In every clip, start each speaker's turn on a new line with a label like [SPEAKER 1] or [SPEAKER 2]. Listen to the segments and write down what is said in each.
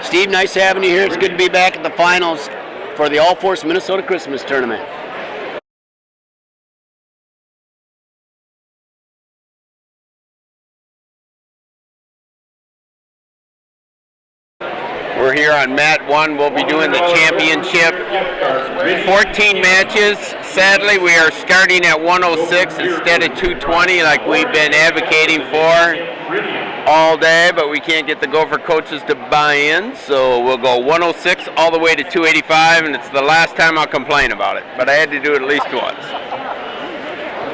[SPEAKER 1] Steve, nice having you here. It's good to be back at the finals for the All Force Minnesota Christmas Tournament.
[SPEAKER 2] We're here on mat 1. We'll be doing the championship. 14 matches. Sadly, we are starting at 106 instead of 220 like we've been advocating for all day, but we can't get the Gopher coaches to buy in, so we'll go 106 all the way to 285, and it's the last time I'll complain about it, but I had to do it at least once.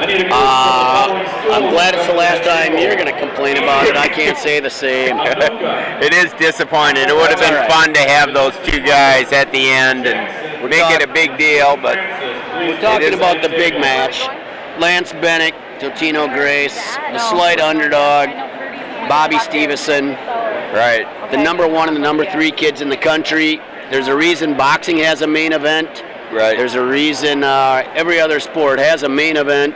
[SPEAKER 1] I'm glad it's the last time you're going to complain about it. I can't say the same.
[SPEAKER 2] It is disappointing. It would have been fun to have those two guys at the end and make it a big deal, but
[SPEAKER 1] we're talking about the big match. Lance Bennick, Totino Grace, the slight underdog, Bobby Stevenson.
[SPEAKER 2] Right.
[SPEAKER 1] The number 1 and the number 3 kids in the country. There's a reason boxing has a main event.
[SPEAKER 2] Right.
[SPEAKER 1] There's a reason every other sport has a main event.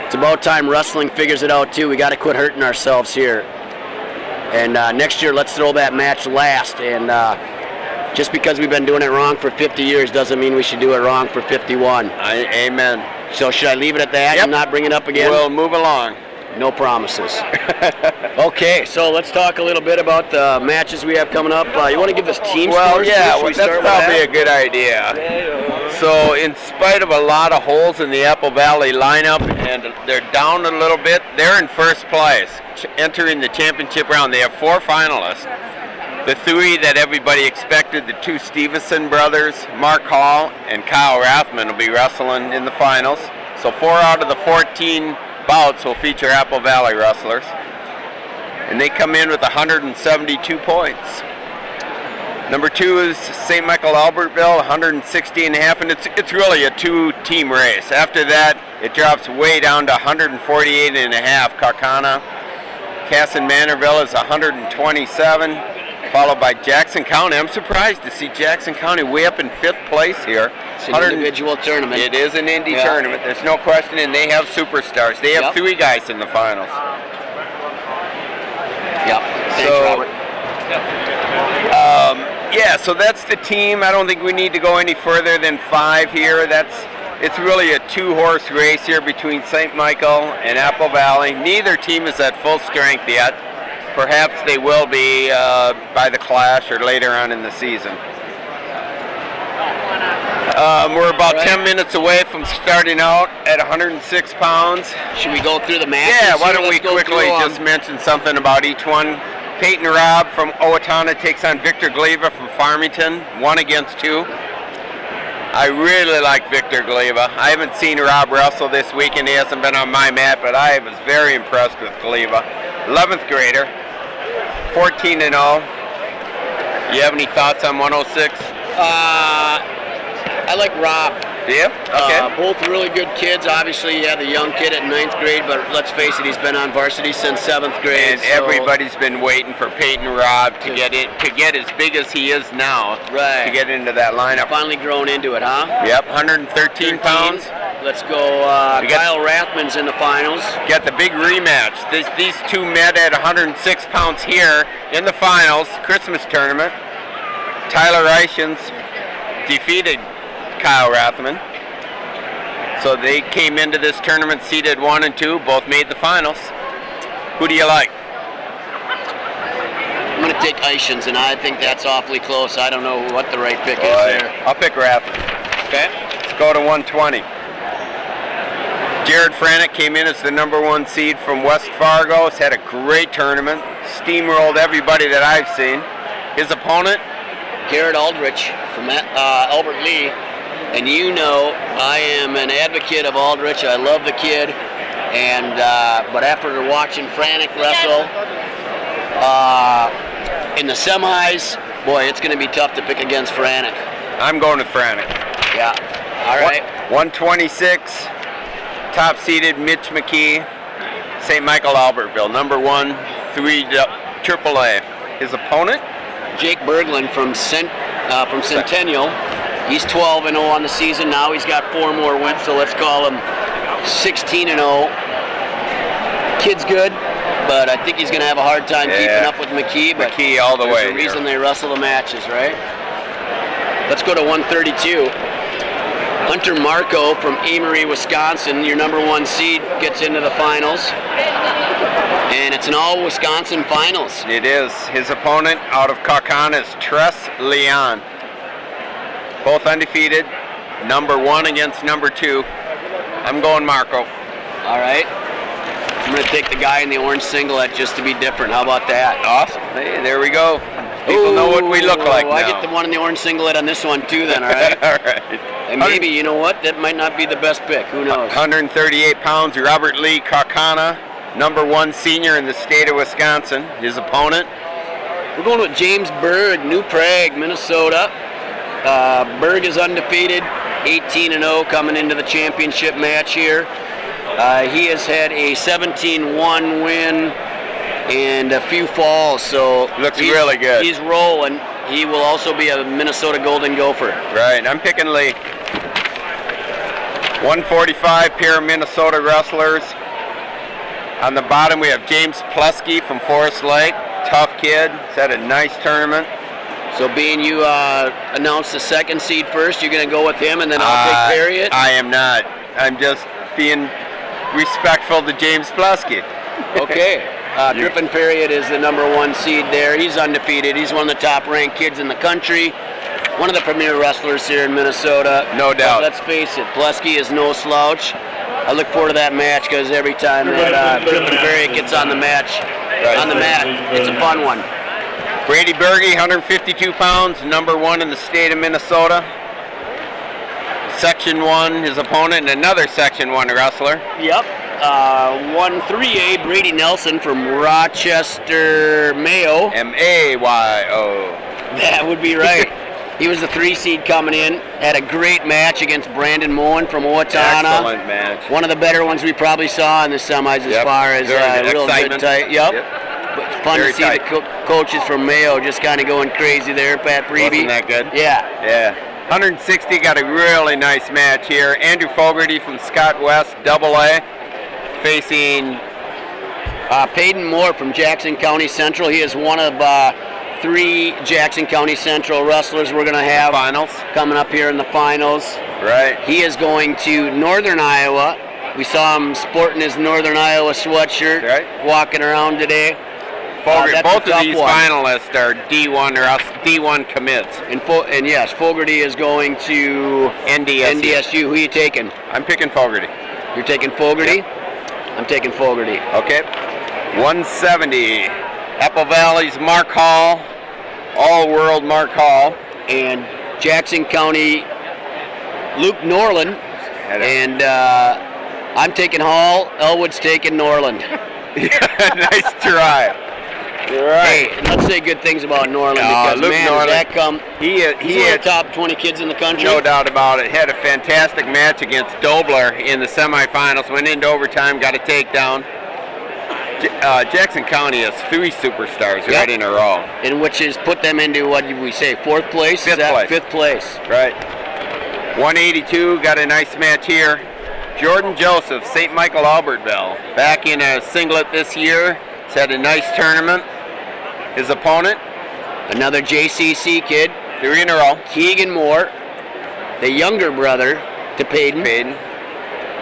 [SPEAKER 1] It's about time wrestling figures it out too. We got to quit hurting ourselves here. And next year, let's throw that match last. And just because we've been doing it wrong for 50 years doesn't mean we should do it wrong for 51.
[SPEAKER 2] Amen.
[SPEAKER 1] So should I leave it at that and not bring it up again?
[SPEAKER 2] We'll move along.
[SPEAKER 1] No promises. Okay, so let's talk a little bit about the matches we have coming up. You want to give us team scores?
[SPEAKER 2] Yeah, that's probably a good idea. So in spite of a lot of holes in the Apple Valley lineup, and they're down a little bit, they're in first place, entering the championship round. They have 4 finalists. The 3 that everybody expected, the 2 Stevenson brothers, Mark Hall and Kyle Rathman, will be wrestling in the finals. So 4 out of the 14 bouts will feature Apple Valley wrestlers. And they come in with 172 points. Number 2 is St. Michael Albertville, 160 and a half, and it's really a 2-team race. After that, it drops way down to 148 and a half. Carcana. Casson Manorville is 127, followed by Jackson County. I'm surprised to see Jackson County way up in 5th place here.
[SPEAKER 1] It's an individual tournament.
[SPEAKER 2] It is an indie tournament. There's no question, and they have superstars. They have 3 guys in the finals.
[SPEAKER 1] Yep. Thanks, Robert.
[SPEAKER 2] So that's the team. I don't think we need to go any further than 5 here. It's really a 2-horse race here between St. Michael and Apple Valley. Neither team is at full strength yet. Perhaps they will be by the Clash or later on in the season. We're about 10 minutes away from starting out at 106 pounds.
[SPEAKER 1] Should we go through the matches?
[SPEAKER 2] Yeah, why don't we quickly just mention something about each one. Peyton Robb from Owatonna takes on Victor Gleva from Farmington, 1 against 2. I really like Victor Gleva. I haven't seen Rob wrestle this weekend. He hasn't been on my mat, but I was very impressed with Gleva. 11th grader, 14 and 0. You have any thoughts on 106?
[SPEAKER 1] I like Rob.
[SPEAKER 2] Yeah? Okay.
[SPEAKER 1] Both really good kids. Obviously, you have the young kid at 9th grade, but let's face it, he's been on varsity since 7th grade.
[SPEAKER 2] And everybody's been waiting for Peyton Robb to get as big as he is now.
[SPEAKER 1] Right.
[SPEAKER 2] To get into that lineup.
[SPEAKER 1] Finally grown into it, huh?
[SPEAKER 2] Yep, 113 pounds.
[SPEAKER 1] Let's go. Kyle Rathman's in the finals.
[SPEAKER 2] Got the big rematch. These 2 met at 106 pounds here in the finals, Christmas tournament. Tyler Reichens defeated Kyle Rathman. So they came into this tournament seeded 1 and 2, both made the finals. Who do you like?
[SPEAKER 1] I'm going to take Eichens, and I think that's awfully close. I don't know what the right pick is there.
[SPEAKER 2] I'll pick Rathman.
[SPEAKER 1] Okay.
[SPEAKER 2] Let's go to 120. Jared Franick came in as the number 1 seed from West Fargo. He's had a great tournament. Steamrolled everybody that I've seen. His opponent?
[SPEAKER 1] Garrett Aldrich from Albert Lee. And you know, I am an advocate of Aldrich. I love the kid. And but after watching Franick wrestle in the semis, boy, it's going to be tough to pick against Franick.
[SPEAKER 2] I'm going with Franick.
[SPEAKER 1] Yeah. All right.
[SPEAKER 2] 126. Top seeded Mitch McKee, St. Michael Albertville, number 1, 3 AAA. His opponent?
[SPEAKER 1] Jake Berglund from Centennial. He's 12 and 0 on the season. Now he's got 4 more wins, so let's call him 16 and 0. Kid's good. but I think he's going to have a hard time keeping up with McKee. But
[SPEAKER 2] McKee all the way.
[SPEAKER 1] There's a reason they wrestle the matches, right? Let's go to 132. Hunter Marco from Amory, Wisconsin, your number 1 seed, gets into the finals. And it's an all-Wisconsin finals.
[SPEAKER 2] It is. His opponent out of Kaukauna is Tress Leon. Both undefeated. Number 1 against number 2. I'm going Marco.
[SPEAKER 1] All right. I'm going to take the guy in the orange singlet just to be different. How about that?
[SPEAKER 2] Awesome. Hey, there we go. People know what we look like now.
[SPEAKER 1] I get the one in the orange singlet on this one too then, all right?
[SPEAKER 2] All right.
[SPEAKER 1] And maybe, you know what, that might not be the best pick. Who knows?
[SPEAKER 2] 138 pounds, Robert Lee Kaukauna, number 1 senior in the state of Wisconsin. His opponent?
[SPEAKER 1] We're going with James Berg, New Prague, Minnesota. Berg is undefeated, 18-0 coming into the championship match here. He has had a 17-1 win and a few falls, so
[SPEAKER 2] looks really good.
[SPEAKER 1] He's rolling. He will also be a Minnesota Golden Gopher.
[SPEAKER 2] Right, I'm picking Lee. 145 pair of Minnesota wrestlers. On the bottom we have James Plesky from Forest Lake. Tough kid. He's had a nice tournament.
[SPEAKER 1] So being you announced the 2nd seed first, you're going to go with him and then I'll take Harriet?
[SPEAKER 2] I am not. I'm just being respectful to James Plesky.
[SPEAKER 1] Okay. Griffin Perriott is the number 1 seed there. He's undefeated. He's one of the top-ranked kids in the country. One of the premier wrestlers here in Minnesota.
[SPEAKER 2] No doubt.
[SPEAKER 1] But let's face it, Plesky is no slouch. I look forward to that match because every time that Griffin Perriott gets on the mat, it's a fun one.
[SPEAKER 2] Brady Berge, 152 pounds, number 1 in the state of Minnesota. Section 1, his opponent, and another Section 1 wrestler.
[SPEAKER 1] Yep. 1-3A, Brady Nelson from Rochester, Mayo.
[SPEAKER 2] M-A-Y-O.
[SPEAKER 1] That would be right. He was the 3 seed coming in. Had a great match against Brandon Moen from Owatonna.
[SPEAKER 2] Excellent match.
[SPEAKER 1] One of the better ones we probably saw in the semis as far as real good tight. Yep. Fun
[SPEAKER 2] Very
[SPEAKER 1] to see
[SPEAKER 2] tight.
[SPEAKER 1] the coaches from Mayo just kind of going crazy there. Pat Breeby.
[SPEAKER 2] Wasn't that good?
[SPEAKER 1] Yeah.
[SPEAKER 2] Yeah. 160 got a really nice match here. Andrew Fogarty from Scott West, AA, facing
[SPEAKER 1] Peyton Moore from Jackson County Central. He is one of 3 Jackson County Central wrestlers we're going to have
[SPEAKER 2] finals
[SPEAKER 1] coming up here in the finals.
[SPEAKER 2] Right.
[SPEAKER 1] He is going to Northern Iowa. We saw him sporting his Northern Iowa sweatshirt walking around today.
[SPEAKER 2] Fogarty, both of these finalists are D1 or D1 commits.
[SPEAKER 1] And yes, Fogarty is going to NDSU. Who are you taking?
[SPEAKER 2] I'm picking Fogarty.
[SPEAKER 1] You're taking Fogarty?
[SPEAKER 2] Yep.
[SPEAKER 1] I'm taking Fogarty.
[SPEAKER 2] Okay. 170. Apple Valley's Mark Hall. All-world Mark Hall.
[SPEAKER 1] And Jackson County, Luke Norland. And I'm taking Hall. Elwood's taking Norland.
[SPEAKER 2] Nice try.
[SPEAKER 1] Right. Hey, let's say good things about Norland because
[SPEAKER 2] Luke Norland,
[SPEAKER 1] he's one of the top 20 kids in the country.
[SPEAKER 2] No doubt about it. Had a fantastic match against Dobler in the semifinals. Went into overtime, got a takedown. Jackson County has 3 superstars right in a row.
[SPEAKER 1] In which has put them into, what did we say, 4th place?
[SPEAKER 2] 5th place.
[SPEAKER 1] 5th place.
[SPEAKER 2] Right. 182, got a nice match here. Jordan Joseph, St. Michael Albertville. Back in a singlet this year. He's had a nice tournament. His opponent?
[SPEAKER 1] Another JCC kid.
[SPEAKER 2] 3 in a row.
[SPEAKER 1] Keegan Moore, the younger brother to Peyton.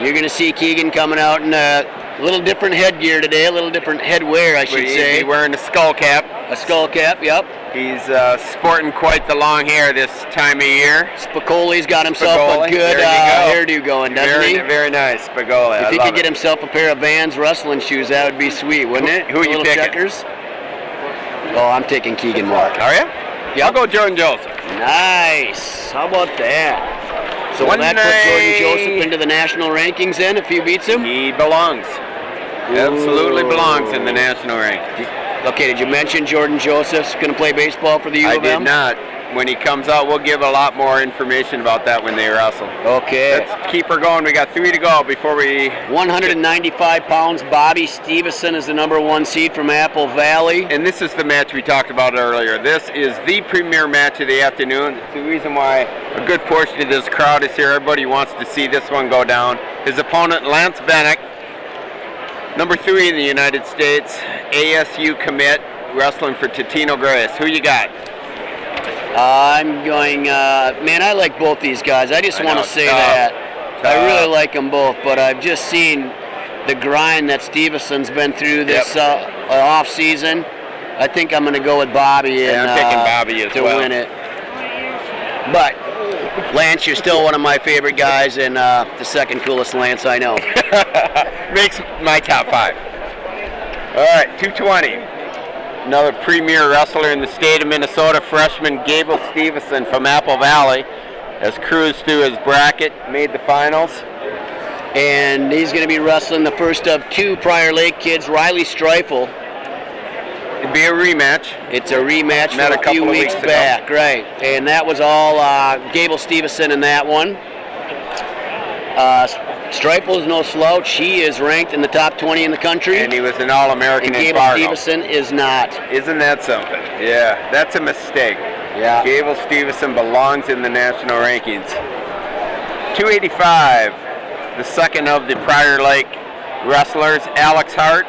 [SPEAKER 1] You're going to see Keegan coming out in a little different headgear today, a little different headwear, I should say.
[SPEAKER 2] He's wearing a skull cap.
[SPEAKER 1] A skull cap, yep.
[SPEAKER 2] He's sporting quite the long hair this time of year.
[SPEAKER 1] Spicoli's got himself a good hairdo going, doesn't he?
[SPEAKER 2] Very nice, Spicoli.
[SPEAKER 1] If he could get himself a pair of Vans wrestling shoes, that would be sweet, wouldn't it?
[SPEAKER 2] Who are you picking?
[SPEAKER 1] Checkers? Oh, I'm taking Keegan Moore.
[SPEAKER 2] Are you? Yeah. I'll go Jordan Joseph.
[SPEAKER 1] Nice. How about that? So will that put Jordan Joseph into the national rankings then if he beats him?
[SPEAKER 2] He belongs. Absolutely belongs in the national rankings.
[SPEAKER 1] Okay, did you mention Jordan Joseph's going to play baseball for the U of M?
[SPEAKER 2] I did not. When he comes out, we'll give a lot more information about that when they wrestle.
[SPEAKER 1] Okay.
[SPEAKER 2] Let's keep her going. We got 3 to go before we...
[SPEAKER 1] 195 pounds. Bobby Stevenson is the number 1 seed from Apple Valley.
[SPEAKER 2] And this is the match we talked about earlier. This is the premier match of the afternoon. It's the reason why a good portion of this crowd is here. Everybody wants to see this one go down. His opponent, Lance Bennick. Number 3 in the United States, ASU commit, wrestling for Totino Grace. Who you got?
[SPEAKER 1] I'm going, man, I like both these guys. I just want to say that. I really like them both, but I've just seen the grind that Stevenson's been through this off season. I think I'm going to go with Bobby and
[SPEAKER 2] I'm picking Bobby as
[SPEAKER 1] to
[SPEAKER 2] well.
[SPEAKER 1] win it. But Lance, you're still one of my favorite guys, and the second coolest Lance I know.
[SPEAKER 2] Makes my top 5. All right, 220. Another premier wrestler in the state of Minnesota, freshman Gable Stevenson from Apple Valley, has cruised through his bracket, made the finals.
[SPEAKER 1] And he's going to be wrestling the first of 2 Prior Lake kids, Riley Streifel.
[SPEAKER 2] It'd be a rematch.
[SPEAKER 1] It's a rematch
[SPEAKER 2] Met
[SPEAKER 1] from a few weeks back, right? And that was all Gable Stevenson in that one. Streifel is no slouch. He is ranked in the top 20 in the country.
[SPEAKER 2] And he was an All-American in
[SPEAKER 1] Gable
[SPEAKER 2] Fargo.
[SPEAKER 1] Stevenson is not.
[SPEAKER 2] Isn't that something? Yeah, that's a mistake.
[SPEAKER 1] Yeah.
[SPEAKER 2] Gable Stevenson belongs in the national rankings. 285, the second of the Prior Lake wrestlers, Alex Hart,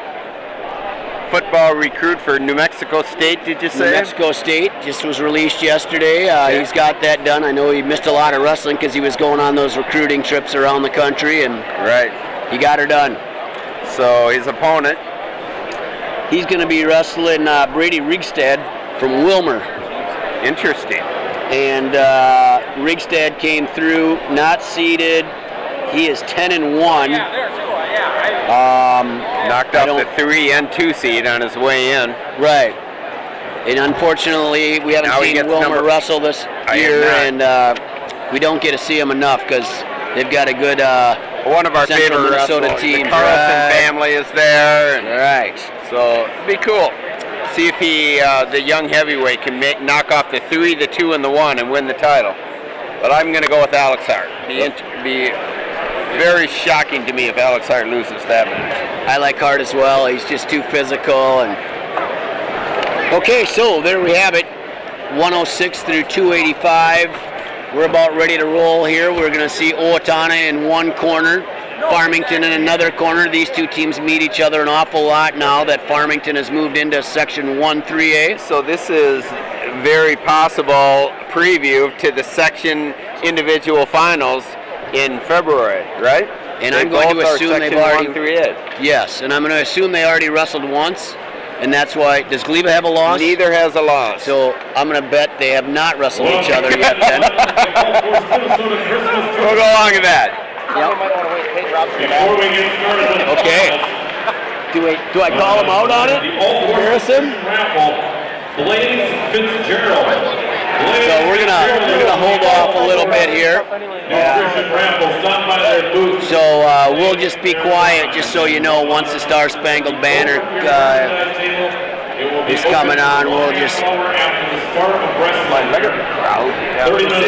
[SPEAKER 2] football recruit for New Mexico State, did you say?
[SPEAKER 1] New Mexico State just was released yesterday. He's got that done. I know he missed a lot of wrestling because he was going on those recruiting trips around the country, and he got her done.
[SPEAKER 2] So his opponent?
[SPEAKER 1] He's going to be wrestling Brady Rigstad from Wilmer.
[SPEAKER 2] Interesting.
[SPEAKER 1] And Rigstad came through, not seeded. He is 10-1.
[SPEAKER 2] Knocked off the 3 and 2 seed on his way in.
[SPEAKER 1] Right. And unfortunately, we haven't seen Wilmer wrestle this year, and we don't get to see him enough because they've got a good
[SPEAKER 2] one of our
[SPEAKER 1] Central
[SPEAKER 2] favorite
[SPEAKER 1] Minnesota
[SPEAKER 2] wrestlers.
[SPEAKER 1] teams.
[SPEAKER 2] The Carlson family is there. And
[SPEAKER 1] right.
[SPEAKER 2] So it'd be cool. See if he, the young heavyweight, can knock off the 3, the 2, and the 1 and win the title. But I'm going to go with Alex Hart. Be very shocking to me if Alex Hart loses that match.
[SPEAKER 1] I like Hart as well. He's just too physical. And okay, so there we have it. 106 through 285. We're about ready to roll here. We're going to see Owatonna in one corner, Farmington in another corner. These two teams meet each other an awful lot now that Farmington has moved into Section 1-3A.
[SPEAKER 2] So this is very possible preview to the section individual finals in February, right?
[SPEAKER 1] And I'm going to assume they've already.
[SPEAKER 2] 1-3A.
[SPEAKER 1] Yes, and I'm going to assume they already wrestled once, and that's why. Does Gleba have a loss?
[SPEAKER 2] Neither has a loss.
[SPEAKER 1] So I'm going to bet they have not wrestled each other yet. Then
[SPEAKER 2] we'll go along with that.
[SPEAKER 3] Before we get started,
[SPEAKER 1] Okay. Do I call him out on it? Harrison?
[SPEAKER 3] Blaze Fitzgerald.
[SPEAKER 1] So we're gonna hold off a little bit here. So we'll just be quiet, just so you know. Once the Star Spangled Banner is coming on, we'll just.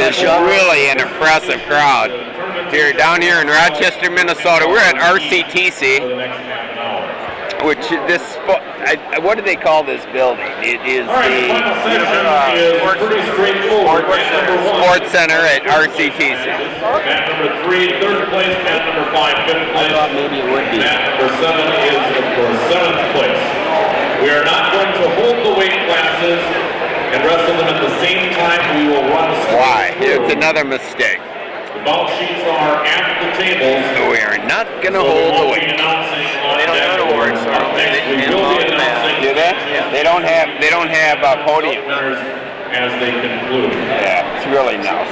[SPEAKER 2] It's really an impressive crowd here down here in Rochester, Minnesota. We're at RCTC, which what do they call this building? It is the Sports Center at RCTC.
[SPEAKER 3] Mat number 3, 3rd place. Mat number 5, 5th place.
[SPEAKER 1] Maybe it would be.
[SPEAKER 3] Mat number 7 is, of course, 7th place. We are not going to hold the weight classes and wrestle them at the same time. We will run.
[SPEAKER 2] Why? It's another mistake.
[SPEAKER 3] The bout sheets are at the tables.
[SPEAKER 2] We are not going to hold the weight.
[SPEAKER 3] They don't have
[SPEAKER 2] awards. Do they? Yeah. They don't have podium
[SPEAKER 3] as they conclude.
[SPEAKER 2] Yeah, it's really nice.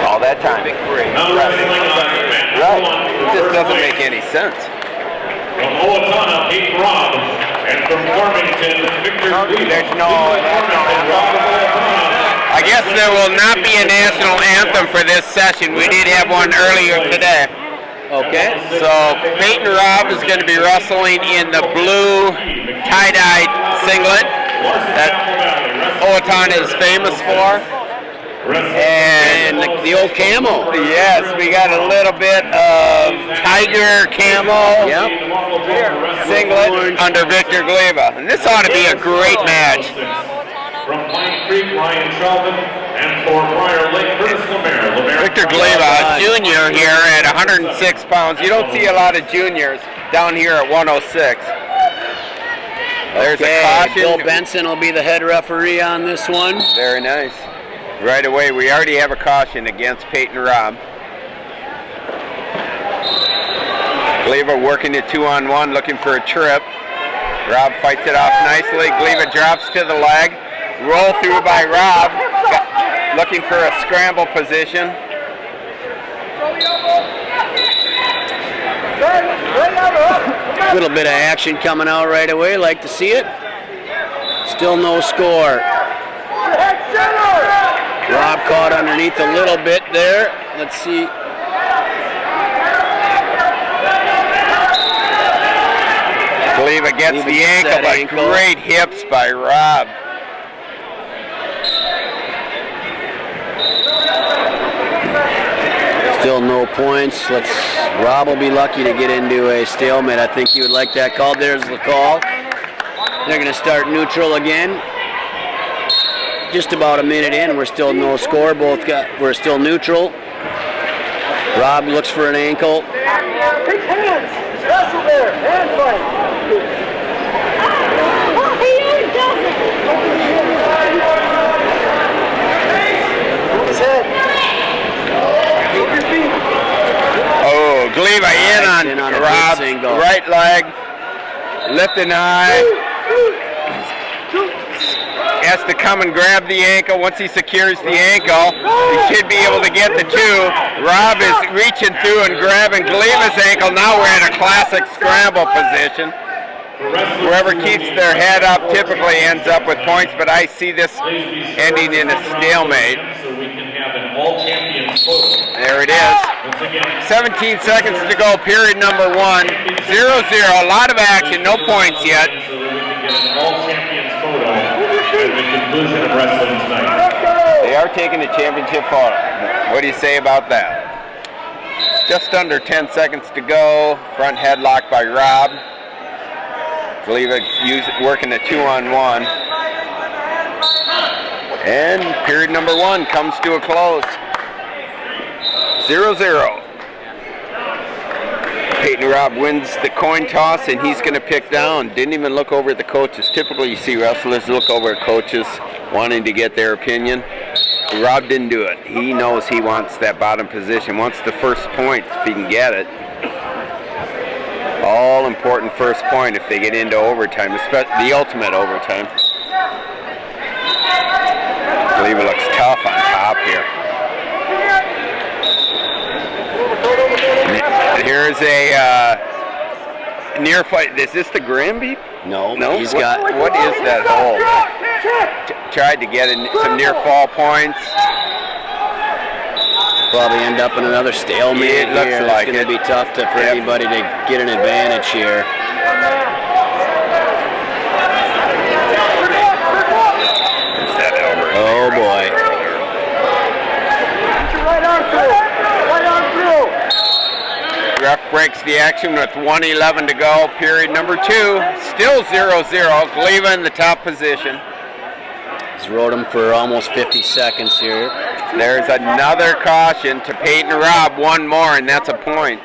[SPEAKER 2] All that time.
[SPEAKER 3] Now wrestling on mat
[SPEAKER 2] Right.
[SPEAKER 3] number 1.
[SPEAKER 2] It just doesn't make any sense.
[SPEAKER 3] From Owatonna, Peyton Robb, and from Farmington, Victor Gleba.
[SPEAKER 2] There's no national anthem. I guess there will not be a national anthem for this session. We did have one earlier today.
[SPEAKER 1] Okay.
[SPEAKER 2] So Peyton Robb is going to be wrestling in the blue tie-dye singlet that Owatonna is famous for.
[SPEAKER 1] And the old camo.
[SPEAKER 2] Yes, we got a little bit of tiger camo singlet under Victor Gleba. And this ought to be a great match.
[SPEAKER 3] From Pine Creek, Ryan Sheldon, and for Prior Lake, Curtis Lemaire.
[SPEAKER 2] Victor Gleva, a junior here at 106 pounds. You don't see a lot of juniors down here at 106. There's a caution.
[SPEAKER 1] Bill Benson will be the head referee on this one.
[SPEAKER 2] Very nice. Right away, we already have a caution against Peyton Robb. Gleva working it 2-on-1, looking for a trip. Robb fights it off nicely. Gleva drops to the leg. Roll through by Robb. Looking for a scramble position.
[SPEAKER 1] A little bit of action coming out right away. Like to see it. Still no score. Robb caught underneath a little bit there. Let's see.
[SPEAKER 2] Gleva gets the ankle, but great hips by Robb.
[SPEAKER 1] Still no points. Robb will be lucky to get into a stalemate. I think he would like that call. There's the call. They're going to start neutral again. Just about a minute in. We're still no score. We're still neutral. Robb looks for an ankle.
[SPEAKER 4] Take hands. Wrestle there. Hand fight. His head. Move your feet.
[SPEAKER 2] Oh, Gleva in on Robb's right leg. Lifting high. Has to come and grab the ankle. Once he secures the ankle, he should be able to get the two. Robb is reaching through and grabbing Gleva's ankle. Now we're in a classic scramble position. Whoever keeps their head up typically ends up with points, but I see this ending in a stalemate. There it is. 17 seconds to go, period number 1. 0-0, a lot of action, no points yet. They are taking the championship photo. What do you say about that? Just under 10 seconds to go. Front headlock by Robb. Gleva working a 2-on-1. And period number 1 comes to a close. 0-0. Peyton Robb wins the coin toss, and he's going to pick down. Didn't even look over at the coaches. Typically, you see wrestlers look over at coaches wanting to get their opinion. Robb didn't do it. He knows he wants that bottom position. Wants the first point if he can get it. All important first point if they get into overtime, especially the ultimate overtime. Gleva looks tough on top here. Here's a near fight. Is this the Granby?
[SPEAKER 1] No.
[SPEAKER 2] He's got. What is that hole? Tried to get some near fall points.
[SPEAKER 1] Probably end up in another stalemate.
[SPEAKER 2] It looks like
[SPEAKER 1] it's going to be tough for anybody to get an advantage here. Oh boy.
[SPEAKER 4] Right arm through. Right arm through.
[SPEAKER 2] Ref breaks the action with 1:11 to go. Period number 2. Still 0-0. Gleva in the top position.
[SPEAKER 1] He's rode him for almost 50 seconds here.
[SPEAKER 2] There's another caution to Peyton Robb. One more, and that's a point.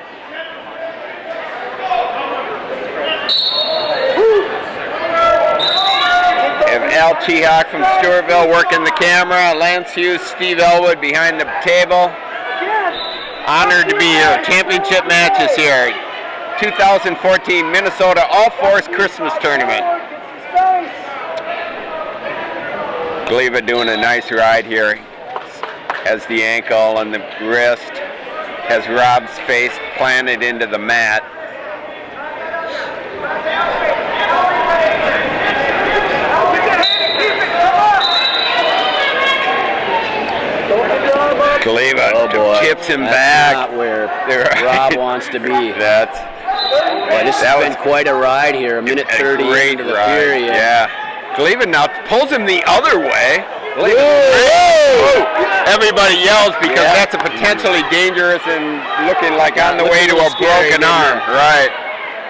[SPEAKER 2] Have Al Chihak from Stewartville working the camera. Lance Hughes, Steve Elwood behind the table. Honored to be here. Championship matches here. 2014 Minnesota All-Force Christmas Tournament. Gleva doing a nice ride here. Has the ankle and the wrist. Has Robb's face planted into the mat. Gleva tips him back.
[SPEAKER 1] Not where Robb wants to be. This has been quite a ride here. A minute 30 into the period.
[SPEAKER 2] Yeah. Gleva now pulls him the other way. Everybody yells because that's a potentially dangerous and looking like on the way to a broken arm. Right.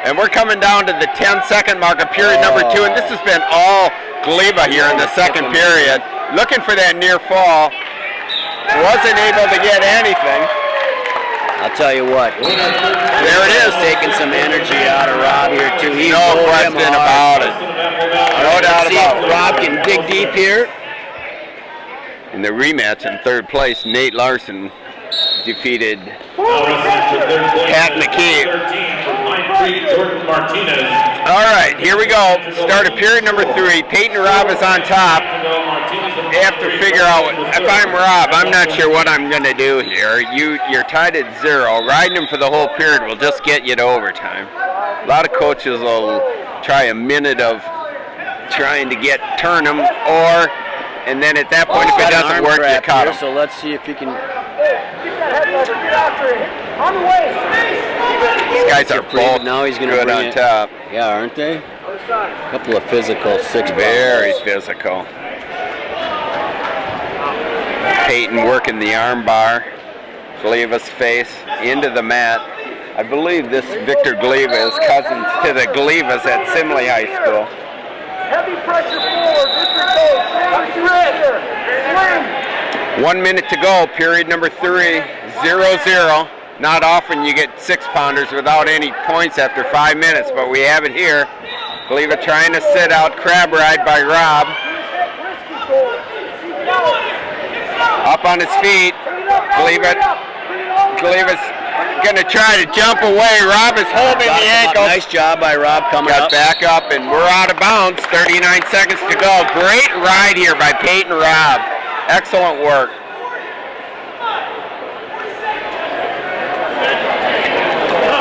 [SPEAKER 2] And we're coming down to the 10-second mark of period number 2, and this has been all Gleva here in the second period. Looking for that near fall. wasn't able to get anything.
[SPEAKER 1] I'll tell you what.
[SPEAKER 2] There it is.
[SPEAKER 1] Taking some energy out of Rob here too. He's
[SPEAKER 2] No
[SPEAKER 1] rolled him
[SPEAKER 2] question
[SPEAKER 1] hard.
[SPEAKER 2] about it. No doubt
[SPEAKER 1] See if
[SPEAKER 2] about it.
[SPEAKER 1] Rob can dig deep here.
[SPEAKER 2] In the rematch in third place, Nate Larson defeated
[SPEAKER 3] Pat
[SPEAKER 2] McKee.
[SPEAKER 3] 13 from Pine Creek, Jordan Martinez.
[SPEAKER 2] All right, here we go. Start of period number 3. Peyton Robb is on top. You have to figure out, if I'm Rob, I'm not sure what I'm going to do here. You're tied at 0. Riding him for the whole period will just get you to overtime. A lot of coaches will try a minute of trying to turn them, and then at that point, if it doesn't work, you cut him.
[SPEAKER 1] So let's see if he can.
[SPEAKER 2] These guys are both
[SPEAKER 1] Now he's going to
[SPEAKER 2] good
[SPEAKER 1] bring
[SPEAKER 2] on
[SPEAKER 1] it.
[SPEAKER 2] top.
[SPEAKER 1] Yeah, aren't they? A couple of physical 6
[SPEAKER 2] Very
[SPEAKER 1] pounders.
[SPEAKER 2] physical. Peyton working the arm bar. Gleva's face into the mat. I believe this Victor Gleva is cousins to the Glevas at Simley High School.
[SPEAKER 4] Heavy pressure forward. Swing.
[SPEAKER 2] 1 minute to go, period number 3, 0-0. Not often you get 6-pounders without any points after 5 minutes, but we have it here. Gleva trying to sit out, crab ride by Rob. Up on his feet. Gleva's going to try to jump away. Rob is holding the ankle.
[SPEAKER 1] Nice job by Rob coming
[SPEAKER 2] Got
[SPEAKER 1] up.
[SPEAKER 2] back up, and we're out of bounds. 39 seconds to go. Great ride here by Peyton Rob. Excellent work.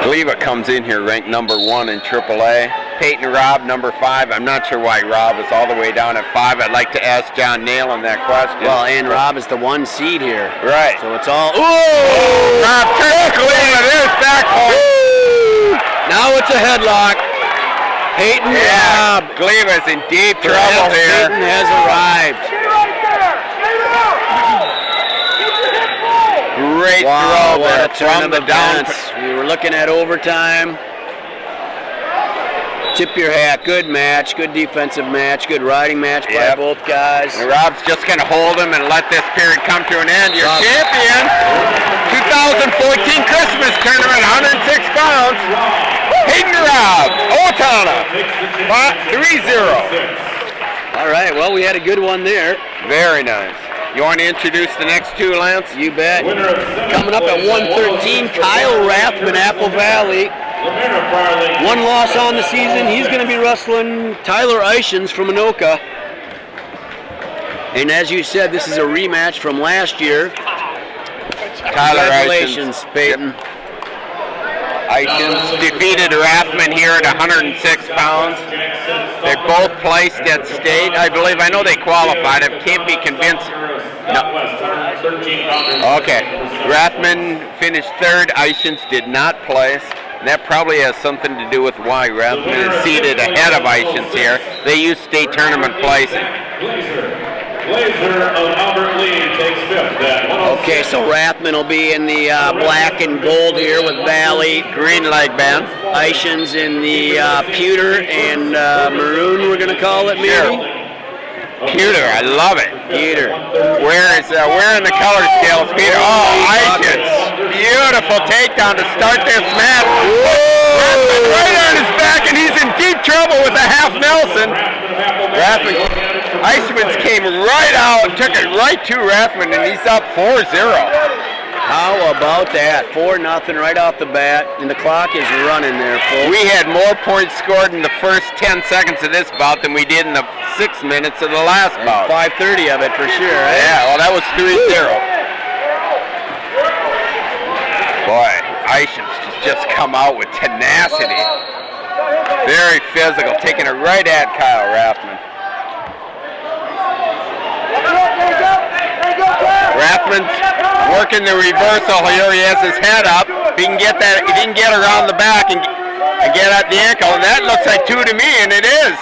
[SPEAKER 2] Gleva comes in here ranked number 1 in AAA. Peyton Rob, number 5. I'm not sure why Rob is all the way down at 5. I'd like to ask John Nalen that question.
[SPEAKER 1] Well, and Rob is the 1 seed here.
[SPEAKER 2] Right.
[SPEAKER 1] So it's all.
[SPEAKER 2] Ooh! Rob turns Gleva. There's back point.
[SPEAKER 1] Now it's a headlock. Peyton
[SPEAKER 2] Yeah,
[SPEAKER 1] Rob.
[SPEAKER 2] Gleva's in deep trouble
[SPEAKER 1] Perhaps
[SPEAKER 2] here.
[SPEAKER 1] Peyton has arrived.
[SPEAKER 2] Great
[SPEAKER 1] Wow,
[SPEAKER 2] throw
[SPEAKER 1] what
[SPEAKER 2] there
[SPEAKER 1] a turn
[SPEAKER 2] from
[SPEAKER 1] of
[SPEAKER 2] the down.
[SPEAKER 1] events. We were looking at overtime. Tip your hat. Good match. Good defensive match. Good riding match by
[SPEAKER 2] Yep.
[SPEAKER 1] both guys.
[SPEAKER 2] And Rob's just going to hold him and let this period come to an end. Your
[SPEAKER 1] Rob.
[SPEAKER 2] champion, 2014 Christmas tournament, 106 pounds, Peyton Rob, Owatonna, 3-0.
[SPEAKER 1] All right. Well, we had a good one there.
[SPEAKER 2] Very nice. You want to introduce the next 2, Lance?
[SPEAKER 1] You bet.
[SPEAKER 3] Winner of 7th
[SPEAKER 1] Coming up at
[SPEAKER 3] place,
[SPEAKER 1] 113, Kyle Rathman, Apple Valley.
[SPEAKER 3] Lamar Farley.
[SPEAKER 1] 1 loss on the season. He's going to be wrestling Tyler Eichens from Anoka. And as you said, this is a rematch from last year. Congratulations, Peyton.
[SPEAKER 2] Eichens defeated Rathman here at 106 pounds. They both placed at state. I believe, I know they qualified. I can't be convinced.
[SPEAKER 3] Southwest, 113 pounders.
[SPEAKER 2] Okay. Rathman finished 3rd. Eichens did not place. And that probably has something to do with why Rathman is seated ahead of Eichens here. They use state tournament placing.
[SPEAKER 3] Glazer of Albert Lee takes 5th at 106.
[SPEAKER 1] Okay, so Rathman will be in the black and gold here with Valley.
[SPEAKER 2] Green leg band.
[SPEAKER 1] Eichens in the pewter and maroon, we're going to call it, maybe?
[SPEAKER 2] Pewter, I love it.
[SPEAKER 1] Pewter.
[SPEAKER 2] Where in the color scales, Peter? Oh, Eichens. Beautiful takedown to start this match. Rathman right on his back, and he's in deep trouble with a half Nelson. Rathman, Eichens came right out and took it right to Rathman, and he's up 4-0.
[SPEAKER 1] How about that? 4-0 right off the bat, and the clock is running there, folks.
[SPEAKER 2] We had more points scored in the first 10 seconds of this bout than we did in the 6 minutes of the last bout.
[SPEAKER 1] 5:30 of it for sure, right?
[SPEAKER 2] Yeah, well, that was 3-0. Boy, Eichens just come out with tenacity. Very physical, taking it right at Kyle Rathman. Rathman's working the reversal here. He has his head up. If he can get that, if he can get around the back and get at the ankle, and that looks like 2 to me, and it is.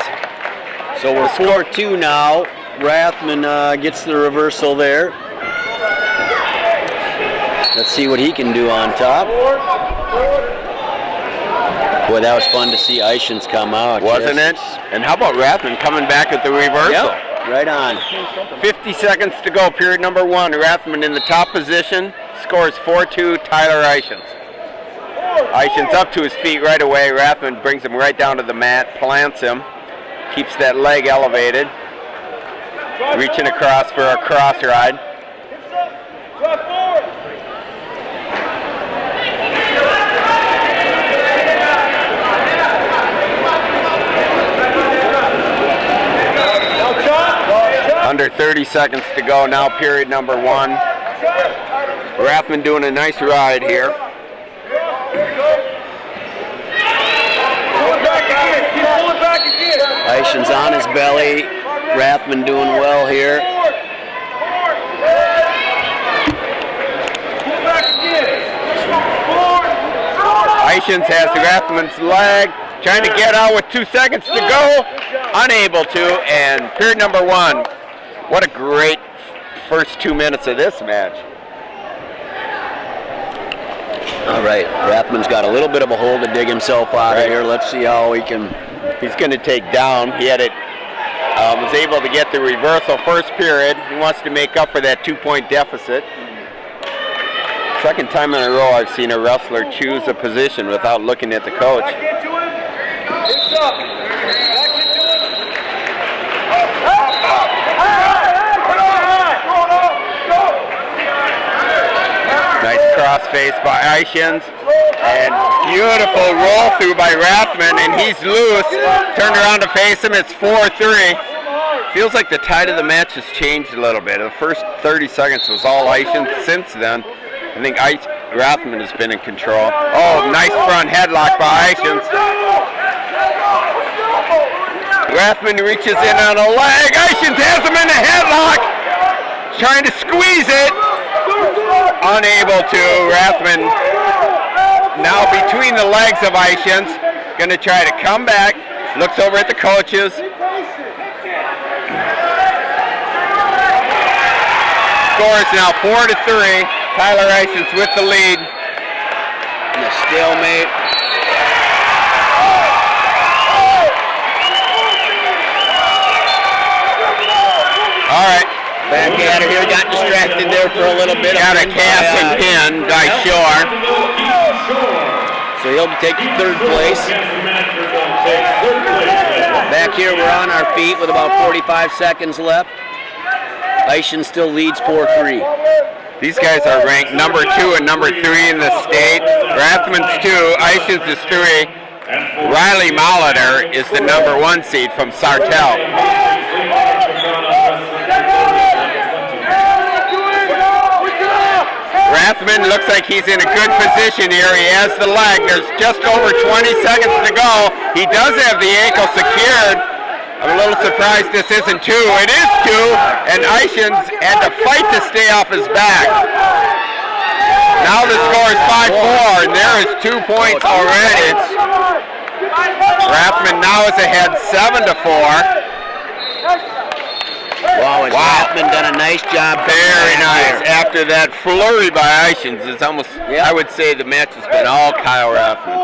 [SPEAKER 1] So we're 4-2 now. Rathman gets the reversal there. Let's see what he can do on top. Boy, that was fun to see Eichens come out.
[SPEAKER 2] Wasn't it? And how about Rathman coming back at the reversal?
[SPEAKER 1] Yep. Right on.
[SPEAKER 2] 50 seconds to go, period number 1. Rathman in the top position, scores 4-2, Tyler Eichens. Eichens up to his feet right away. Rathman brings him right down to the mat, plants him, keeps that leg elevated, reaching across for a cross ride. Under 30 seconds to go now, period number 1. Rathman doing a nice ride here.
[SPEAKER 1] Eichens on his belly. Rathman doing well here.
[SPEAKER 2] Eichens has Rathman's leg, trying to get out with 2 seconds to go. Unable to, and period number 1. What a great first 2 minutes of this match.
[SPEAKER 1] All right, Rathman's got a little bit of a hole to dig himself out of here. Let's see how he can.
[SPEAKER 2] He's going to take down. He had it, was able to get the reversal first period. He wants to make up for that 2-point deficit. Second time in a row I've seen a wrestler choose a position without looking at the coach. Nice crossface by Eichens, and beautiful roll through by Rathman, and he's loose. Turned around to face him. It's 4-3. Feels like the tide of the match has changed a little bit. The first 30 seconds was all Eichens. Since then, I think Rathman has been in control. Oh, nice front headlock by Eichens. Rathman reaches in on a leg. Eichens has him in a headlock, trying to squeeze it. Unable to. Rathman now between the legs of Eichens. Going to try to come back. Looks over at the coaches. Score is now 4-3. Tyler Eichens with the lead.
[SPEAKER 1] And a stalemate.
[SPEAKER 2] All right.
[SPEAKER 1] Back at her here, got distracted there for a little bit.
[SPEAKER 2] Got a casting pin, Guy Shore.
[SPEAKER 1] So he'll take third place. Back here, we're on our feet with about 45 seconds left. Eichens still leads 4-3.
[SPEAKER 2] These guys are ranked number 2 and number 3 in the state. Rathman's 2, Eichens is 3. Riley Molitor is the number 1 seed from Sartell. Rathman looks like he's in a good position here. He has the leg. There's just over 20 seconds to go. He does have the ankle secured. I'm a little surprised this isn't 2. It is 2, and Eichens had to fight to stay off his back. Now the score is 5-4, and there is 2 points already. Rathman now is ahead 7-4.
[SPEAKER 1] Wow, and Rathman done a nice job.
[SPEAKER 2] Very nice. After that flurry by Eichens, it's almost, I would say the match has been all Kyle Rathman.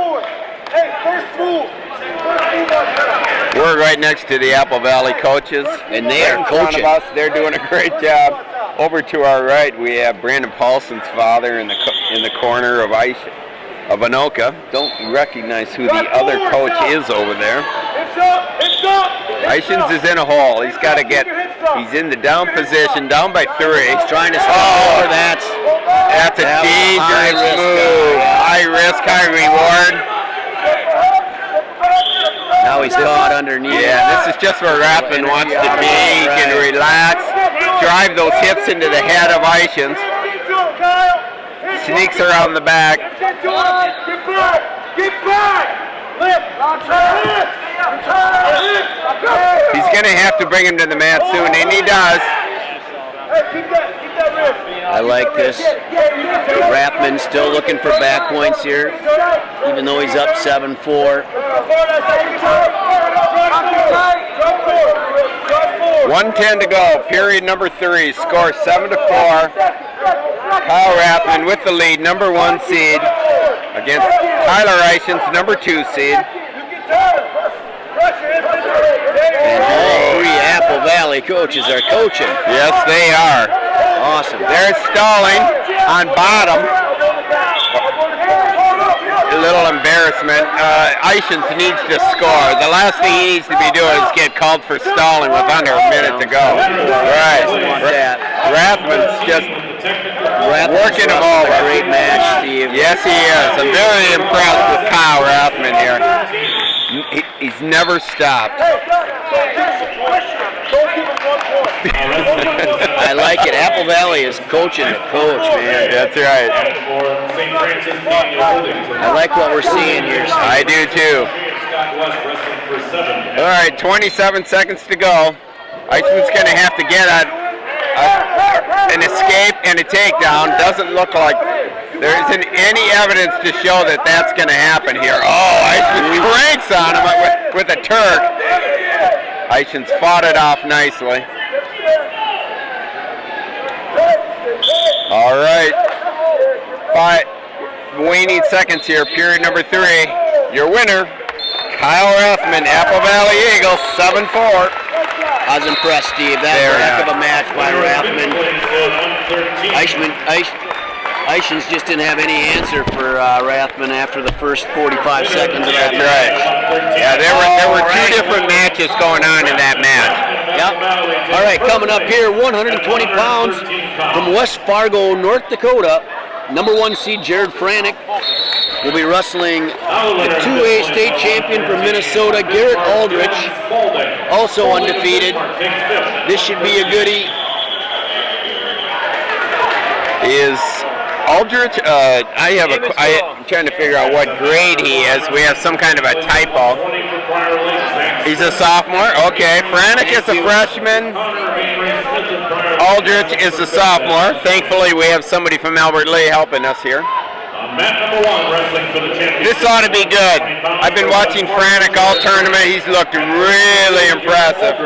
[SPEAKER 2] We're right next to the Apple Valley coaches,
[SPEAKER 1] and they are coaching.
[SPEAKER 2] Us. They're doing a great job. Over to our right, we have Brandon Paulson's father in the corner of Anoka. Don't recognize who the other coach is over there. Eichens is in a hole. He's got to get. He's in the down position, down by 3. He's trying to score. That's a dangerous move. High risk, high reward.
[SPEAKER 1] Now he's caught underneath.
[SPEAKER 2] Yeah, this is just where Rathman wants to be. He can relax, drive those hips into the head of Eichens. Sneaks around the back.
[SPEAKER 4] Get back! Get back!
[SPEAKER 2] He's going to have to bring him to the mat soon, and he does.
[SPEAKER 1] I like this. Rathman still looking for back points here, even though he's up 7-4.
[SPEAKER 2] 1:10 to go, period number 3. Score 7-4. Kyle Rathman with the lead, number 1 seed, against Tyler Eichens, number 2 seed.
[SPEAKER 1] And all 3 Apple Valley coaches are coaching.
[SPEAKER 2] Yes, they are.
[SPEAKER 1] Awesome.
[SPEAKER 2] They're stalling on bottom. A little embarrassment. Ishins needs to score. The last thing he needs to be doing is get called for stalling with under a minute to go. Right. Rathman's just working him over.
[SPEAKER 1] Great match, Steve.
[SPEAKER 2] Yes, he is. I'm very impressed with Kyle Rathman here. He's never stopped.
[SPEAKER 1] I like it. Apple Valley is coaching a coach, man.
[SPEAKER 2] That's right.
[SPEAKER 1] I like what we're seeing here, Steve.
[SPEAKER 2] I do too. All right, 27 seconds to go. Eichmann's going to have to get an escape and a takedown. Doesn't look like there isn't any evidence to show that that's going to happen here. Oh, Eichmann cranks on him with a Turk. Eichmann's fought it off nicely. All right. Waning seconds here, period number 3. Your winner, Kyle Rathman, Apple Valley Eagles, 7-4.
[SPEAKER 1] I was impressed, Steve. That was a heck of a match by Rathman. Ishins just didn't have any answer for Rathman after the first 45 seconds of that match.
[SPEAKER 2] Yeah, there were two different matches going on in that match.
[SPEAKER 1] Yep. All right, coming up here, 120 pounds from West Fargo, North Dakota. Number 1 seed Jared Franek will be wrestling the 2A state champion from Minnesota, Garrett Aldrich, also undefeated. This should be a goodie.
[SPEAKER 2] Is Aldrich? I'm trying to figure out what grade he is. We have some kind of a typo. He's a sophomore. Okay, Franek is a freshman. Aldrich is a sophomore. Thankfully, we have somebody from Albert Lee helping us here. This ought to be good. I've been watching Franek all tournament. He's looked really impressive.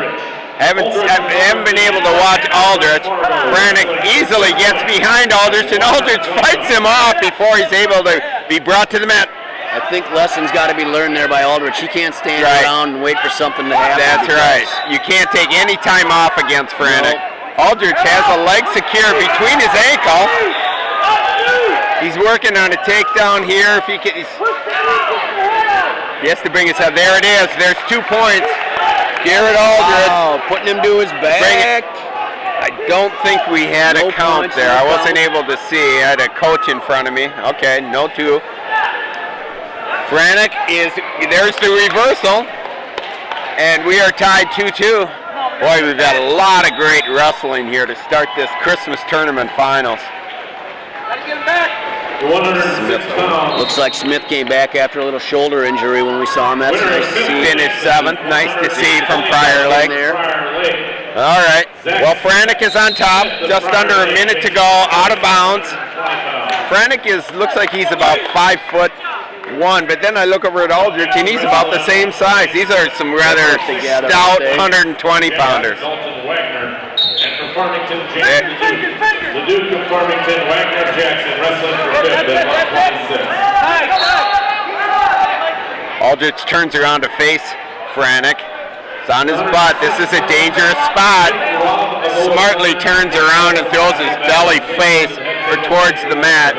[SPEAKER 2] I haven't been able to watch Aldrich. Franek easily gets behind Aldrich, and Aldrich fights him off before he's able to be brought to the mat.
[SPEAKER 1] I think lessons got to be learned there by Aldrich. He can't stand around and wait for something to happen.
[SPEAKER 2] That's right. You can't take any time off against Franek.
[SPEAKER 1] No.
[SPEAKER 2] Aldrich has a leg secure between his ankle. He's working on a takedown here. If he has to bring his head. There it is. There's 2 points. Garrett Aldrich.
[SPEAKER 1] Wow, putting him to his back.
[SPEAKER 2] I don't think we had a count there. I wasn't able to see. I had a coach in front of me. Okay, no 2. Franek there's the reversal. And we are tied 2-2. Boy, we've got a lot of great wrestling here to start this Christmas tournament finals.
[SPEAKER 1] Looks like Smith came back after a little shoulder injury when we saw him. That's nice to see.
[SPEAKER 2] Finished 7th. Nice to see from Prior Lake. All right. Well, Franek is on top. Just under a minute to go. Out of bounds. Franek looks like he's about 5'1", but then I look over at Aldrich and he's about the same size. These are some rather stout 120-pounders.
[SPEAKER 3] Leduc of Farmington, Wagner Jackson wrestling for 5th at 126.
[SPEAKER 2] Aldrich turns around to face Franek. It's on his butt. This is a dangerous spot. Smartly turns around and throws his belly face towards the mat.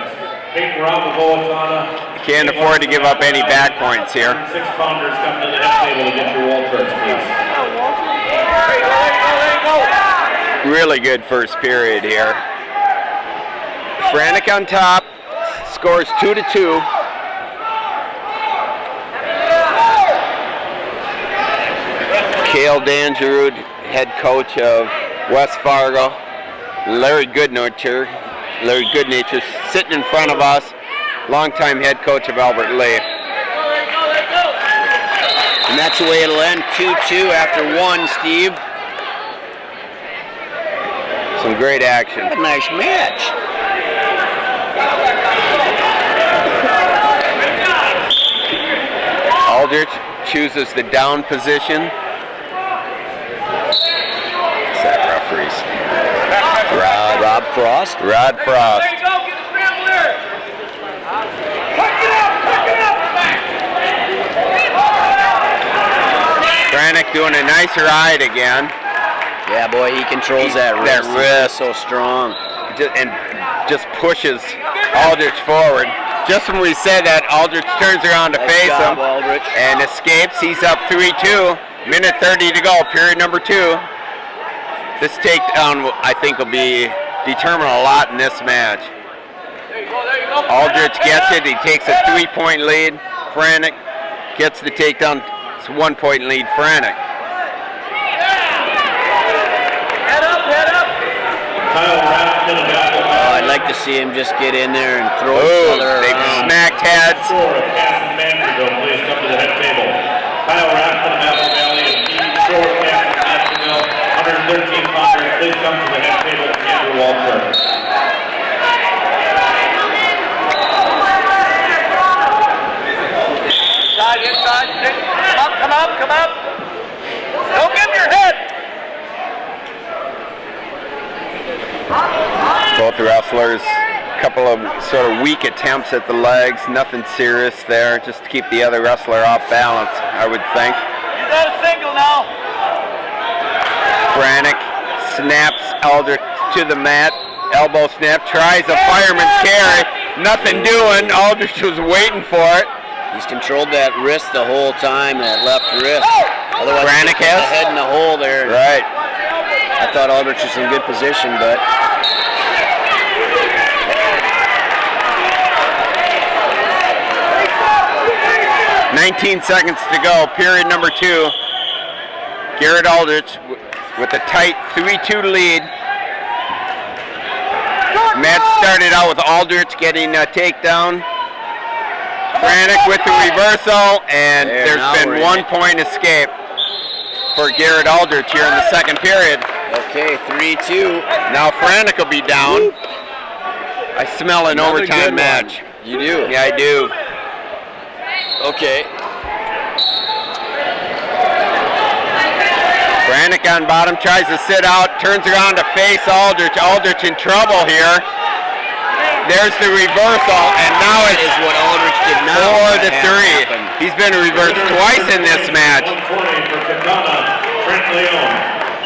[SPEAKER 2] Can't afford to give up any back points here.
[SPEAKER 3] 6-pounders come to the head table to get your wall turns, please.
[SPEAKER 2] Really good first period here. Franek on top, scores 2-2. Cale Dangerud, head coach of West Fargo. Larry Goodnature sitting in front of us, longtime head coach of Albert Lee.
[SPEAKER 1] And that's the way it'll end, 2-2 after 1, Steve.
[SPEAKER 2] Some great action.
[SPEAKER 1] A nice match.
[SPEAKER 2] Aldrich chooses the down position. What's that referee's name?
[SPEAKER 1] Rob Frost.
[SPEAKER 2] Rod Frost. Franek doing a nice ride again.
[SPEAKER 1] Yeah, boy, he controls that wrist.
[SPEAKER 2] That wrist.
[SPEAKER 1] He's so strong.
[SPEAKER 2] And just pushes Aldrich forward. Just when we said that, Aldrich turns around to
[SPEAKER 1] Nice
[SPEAKER 2] face
[SPEAKER 1] job,
[SPEAKER 2] him
[SPEAKER 1] Aldrich.
[SPEAKER 2] and escapes. He's up 3-2. Minute 30 to go, period number 2. This takedown, I think, will determine a lot in this match. Aldrich gets it. He takes a 3-point lead. Franek gets the takedown. It's a 1-point lead. Franek.
[SPEAKER 1] Oh, I'd like to see him just get in there and throw each
[SPEAKER 2] Oh,
[SPEAKER 1] other
[SPEAKER 2] they
[SPEAKER 1] around.
[SPEAKER 2] smacked heads.
[SPEAKER 3] Casson Manderville, please come to the head table. Kyle Rathman of Apple Valley and Keith Short, Casson Manderville, 113 pounders, please come to the head table. Andrew Walter.
[SPEAKER 4] Inside. Come up. Don't give him your head.
[SPEAKER 2] Both wrestlers, a couple of sort of weak attempts at the legs, nothing serious there, just to keep the other wrestler off balance, I would think.
[SPEAKER 4] You got a single now.
[SPEAKER 2] Franek snaps Aldrich to the mat, elbow snap, tries a fireman's carry, nothing doing, Aldrich was waiting for it.
[SPEAKER 1] He's controlled that wrist the whole time, that left wrist. Otherwise,
[SPEAKER 2] Franek
[SPEAKER 1] he's
[SPEAKER 2] has?
[SPEAKER 1] head in the hole there.
[SPEAKER 2] Right.
[SPEAKER 1] I thought Aldrich was in good position, but
[SPEAKER 2] 19 seconds to go, period number 2. Garrett Aldrich with a tight 3-2 lead. Match started out with Aldrich getting a takedown. Franek with the reversal, and
[SPEAKER 1] There, now
[SPEAKER 2] there's
[SPEAKER 1] we're
[SPEAKER 2] been
[SPEAKER 1] in
[SPEAKER 2] 1
[SPEAKER 1] it.
[SPEAKER 2] point escape for Garrett Aldrich here in the second period.
[SPEAKER 1] okay, 3-2.
[SPEAKER 2] Now Franek will be down. I smell an
[SPEAKER 1] Another good
[SPEAKER 2] overtime
[SPEAKER 1] one.
[SPEAKER 2] match.
[SPEAKER 1] You do?
[SPEAKER 2] Yeah, I do.
[SPEAKER 1] Okay.
[SPEAKER 2] Franek on bottom, tries to sit out, turns around to face Aldrich. Aldrich in trouble here. There's the reversal, and now
[SPEAKER 1] That
[SPEAKER 2] it's
[SPEAKER 1] is what Aldrich did not
[SPEAKER 2] 4-3.
[SPEAKER 1] happen.
[SPEAKER 2] He's been reversed twice in this match.
[SPEAKER 3] 120 for Kakana, Trent Leon.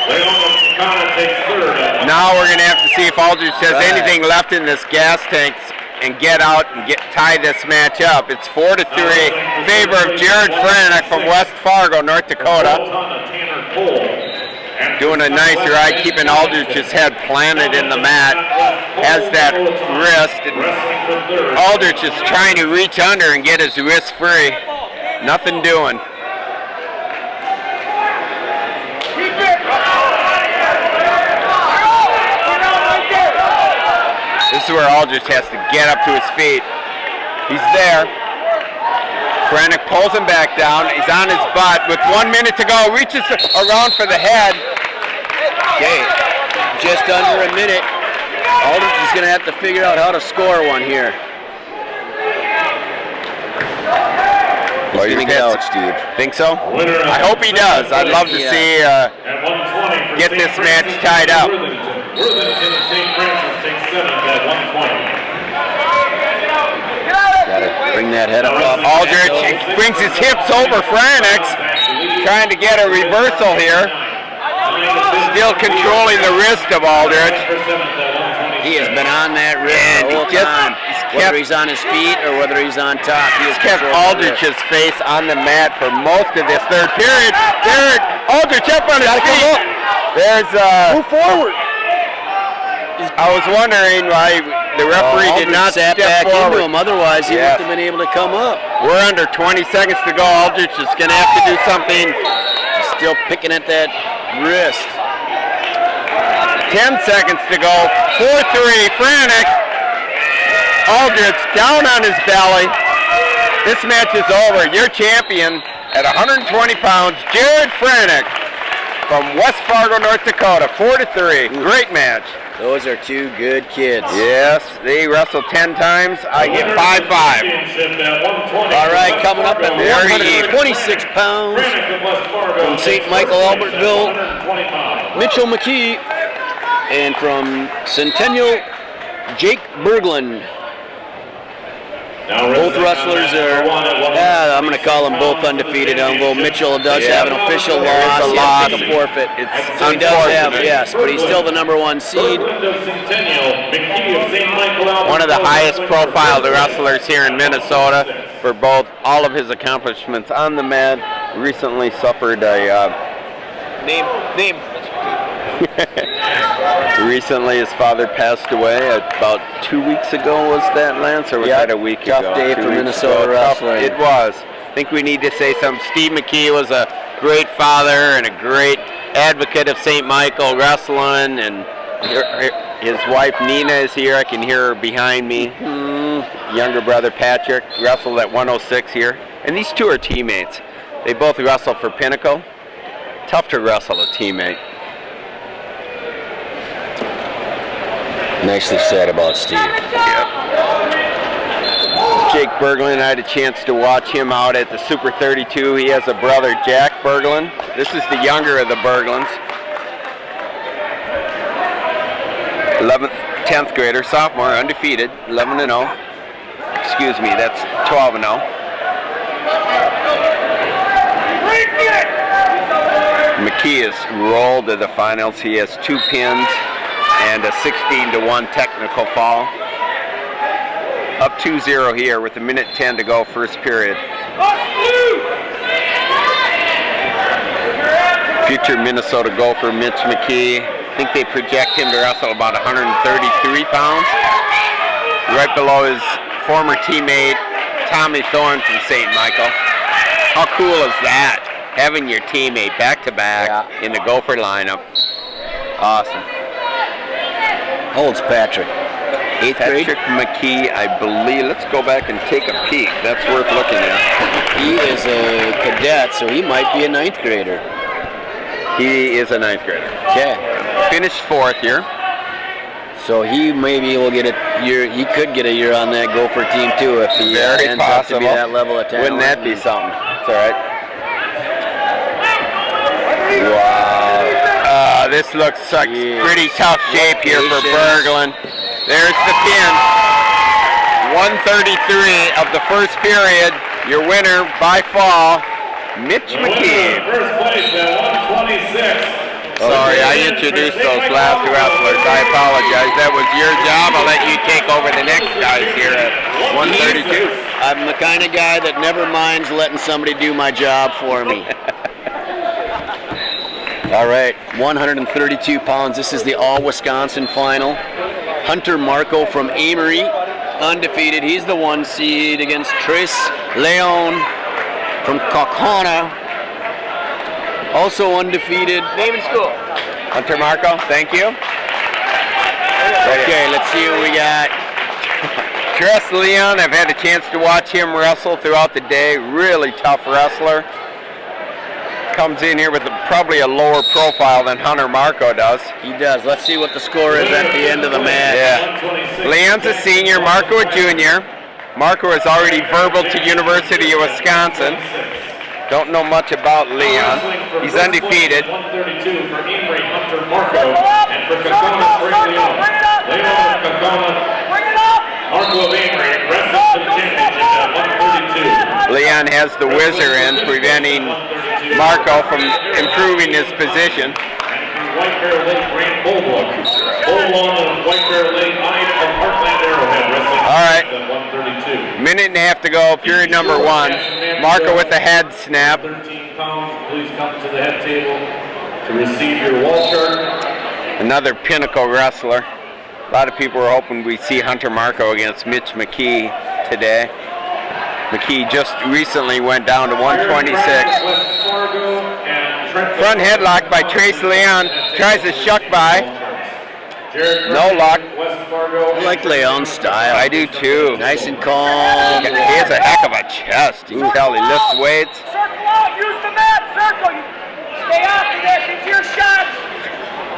[SPEAKER 3] Leon of Kakana takes third at
[SPEAKER 2] Now we're going to have to see if Aldrich has
[SPEAKER 1] Right.
[SPEAKER 2] anything left in this gas tank and get out and tie this match up. It's 4-3 in favor of Jared Franek from West Fargo, North Dakota.
[SPEAKER 3] Tanner Cole. And
[SPEAKER 2] Doing a nice ride, keeping Aldrich's head planted in the mat. Has that wrist. And
[SPEAKER 3] Wrestling for third.
[SPEAKER 2] Aldrich is trying to reach under and get his wrist free. Nothing doing. This is where Aldrich has to get up to his feet. He's there. Franek pulls him back down. He's on his butt with 1 minute to go. Reaches around for the head.
[SPEAKER 1] Okay, just under a minute. Aldrich is going to have to figure out how to score one here.
[SPEAKER 2] Well,
[SPEAKER 1] He's
[SPEAKER 2] your
[SPEAKER 1] going to get
[SPEAKER 2] fans
[SPEAKER 1] out, Steve.
[SPEAKER 2] Think so?
[SPEAKER 3] Winner of
[SPEAKER 2] I hope he does. I'd love to
[SPEAKER 1] Yeah.
[SPEAKER 2] see.
[SPEAKER 3] At 120 for
[SPEAKER 2] Get
[SPEAKER 3] St.
[SPEAKER 2] this match
[SPEAKER 3] Francis
[SPEAKER 2] tied up.
[SPEAKER 3] Worthington and St. Francis takes 7th at 120.
[SPEAKER 1] Got to bring that head up.
[SPEAKER 2] Aldrich brings his hips over Franek's, trying to get a reversal here. Still controlling the wrist of Aldrich.
[SPEAKER 1] He has been on that wrist
[SPEAKER 2] And
[SPEAKER 1] the whole
[SPEAKER 2] he just-
[SPEAKER 1] time.
[SPEAKER 2] he's
[SPEAKER 1] Whether
[SPEAKER 2] kept-
[SPEAKER 1] he's on his feet or whether he's on top, he has
[SPEAKER 2] Kept
[SPEAKER 1] controlled the wrist.
[SPEAKER 2] Aldrich's face on the mat for most of this third period. There, Aldrich up on his feet. There's
[SPEAKER 1] Move forward.
[SPEAKER 2] I was wondering why the referee did
[SPEAKER 1] Aldrich
[SPEAKER 2] not
[SPEAKER 1] sat
[SPEAKER 2] step
[SPEAKER 1] back
[SPEAKER 2] forward.
[SPEAKER 1] into him. Otherwise, he
[SPEAKER 2] Yes.
[SPEAKER 1] wouldn't have been able to come up.
[SPEAKER 2] We're under 20 seconds to go. Aldrich is going to have to do something.
[SPEAKER 1] He's still picking at that wrist.
[SPEAKER 2] 10 seconds to go. 4-3. Franek. Aldrich down on his belly. This match is over. Your champion at 120 pounds, Jared Franek from West Fargo, North Dakota. 4-3. Great match.
[SPEAKER 1] Those are two good kids.
[SPEAKER 2] Yes, they wrestled 10 times. I get 5-5.
[SPEAKER 1] All right, coming up at
[SPEAKER 2] Very
[SPEAKER 1] 126 pounds,
[SPEAKER 3] From
[SPEAKER 1] St. Michael, Albertville, Mitchell McKee, and from Centennial, Jake Berglund.
[SPEAKER 3] Now
[SPEAKER 1] Both
[SPEAKER 3] wrestling
[SPEAKER 1] wrestlers
[SPEAKER 3] on
[SPEAKER 1] are,
[SPEAKER 3] mat number 1 at 100.
[SPEAKER 1] I'm going to call them both undefeated. Although Mitchell does have an official
[SPEAKER 2] There is
[SPEAKER 1] loss,
[SPEAKER 2] a
[SPEAKER 1] he
[SPEAKER 2] loss.
[SPEAKER 1] has to take a forfeit.
[SPEAKER 2] It's
[SPEAKER 1] So he does have,
[SPEAKER 2] unfortunate.
[SPEAKER 1] yes, but he's still the number 1 seed.
[SPEAKER 3] Berglund of Centennial, McKee of St. Michael, Alberta.
[SPEAKER 2] One of the highest profile wrestlers here in Minnesota for both all of his accomplishments on the mat. Recently suffered a
[SPEAKER 4] Name.
[SPEAKER 2] recently his father passed away about 2 weeks ago. Was that, Lance, or was
[SPEAKER 1] Yep.
[SPEAKER 2] that a week
[SPEAKER 1] Tough
[SPEAKER 2] ago?
[SPEAKER 1] day
[SPEAKER 2] 2
[SPEAKER 1] for
[SPEAKER 2] weeks
[SPEAKER 1] Minnesota
[SPEAKER 2] ago. Tough-
[SPEAKER 1] wrestling.
[SPEAKER 2] It was. I think we need to say something. Steve McKee was a great father and a great advocate of St. Michael wrestling, and his wife Nina is here. I can hear her behind me. Younger brother Patrick wrestled at 106 here, and these two are teammates. They both wrestle for Pinnacle. Tough to wrestle a teammate.
[SPEAKER 1] Nicely said about Steve.
[SPEAKER 2] Jake Berglund, I had a chance to watch him out at the Super 32. He has a brother, Jack Berglund. This is the younger of the Berglunds. 11th, 10th grader, sophomore, undefeated, 11-0. Excuse me, that's 12-0. McKee has rolled to the finals. He has 2 pins and a 16-1 technical fall. Up 2-0 here with 1:10 to go, first period. Future Minnesota Gopher Mitch McKee. I think they project him to wrestle about 133 pounds. Right below his former teammate Tommy Thorne from St. Michael. How cool is that? Having your teammate back-to-back in the Gopher lineup. Awesome.
[SPEAKER 1] How old's Patrick? 8th grade?
[SPEAKER 2] Patrick McKee, I believe. Let's go back and take a peek. That's worth looking at.
[SPEAKER 1] He is a cadet, so he might be a 9th grader.
[SPEAKER 2] He is a 9th grader.
[SPEAKER 1] Okay.
[SPEAKER 2] Finished 4th here.
[SPEAKER 1] So he maybe will get a year. He could get a year on that Gopher team too if he
[SPEAKER 2] Very
[SPEAKER 1] ends up
[SPEAKER 2] possible.
[SPEAKER 1] to be that level of talent.
[SPEAKER 2] Wouldn't that be something? It's all right. Wow. This looks like pretty tough shape here for Berglund. There's the pin. 133 of the first period. Your winner by fall, Mitch McKee.
[SPEAKER 3] First place at 126.
[SPEAKER 2] Sorry, I introduced those last wrestlers. I apologize. That was your job. I'll let you take over the next guys here at 132.
[SPEAKER 1] I'm the kind of guy that never minds letting somebody do my job for me. All right, 132 pounds. This is the All-Wisconsin final. Hunter Marco from Amory, undefeated. He's the 1 seed against Trace Leon from Kaukauna, also undefeated.
[SPEAKER 4] Name and school.
[SPEAKER 2] Hunter Marco, thank you.
[SPEAKER 1] Okay, let's see what we got.
[SPEAKER 2] Tress Leon, I've had a chance to watch him wrestle throughout the day. Really tough wrestler. Comes in here with probably a lower profile than Hunter Marco does.
[SPEAKER 1] He does. Let's see what the score is at the end of the match.
[SPEAKER 2] Yeah. Leon's a senior, Marco a junior. Marco is already verbal to University of Wisconsin. Don't know much about Leon. He's undefeated.
[SPEAKER 3] 132 for Amory, Hunter Marco, and for Kaukauna, Trace Leon. Leon of Kaukauna, Marco of Amory, wrestling for the championship at 132.
[SPEAKER 2] Leon has the whizzer in, preventing Marco from improving his position.
[SPEAKER 3] And for White Bear Lake, Grant Bullbook. Bullbook of White Bear Lake, Hyde of Heartland Arrowhead, wrestling
[SPEAKER 2] All right.
[SPEAKER 3] at 132.
[SPEAKER 2] Minute and a half to go, period number 1. Marco with the head snap.
[SPEAKER 3] 13 pounds, please come to the head table to receive your wall chart.
[SPEAKER 2] Another Pinnacle wrestler. A lot of people were hoping we'd see Hunter Marco against Mitch McKee today. McKee just recently went down to 126. Front headlock by Trace Leon. Tries to shuck by. No luck.
[SPEAKER 1] I like Leon's style.
[SPEAKER 2] I do too.
[SPEAKER 1] Nice and calm.
[SPEAKER 2] He has a heck of a chest. You can tell he lifts weights.
[SPEAKER 4] Circle out. Use the mat. Circle. Stay after this. It's your shots.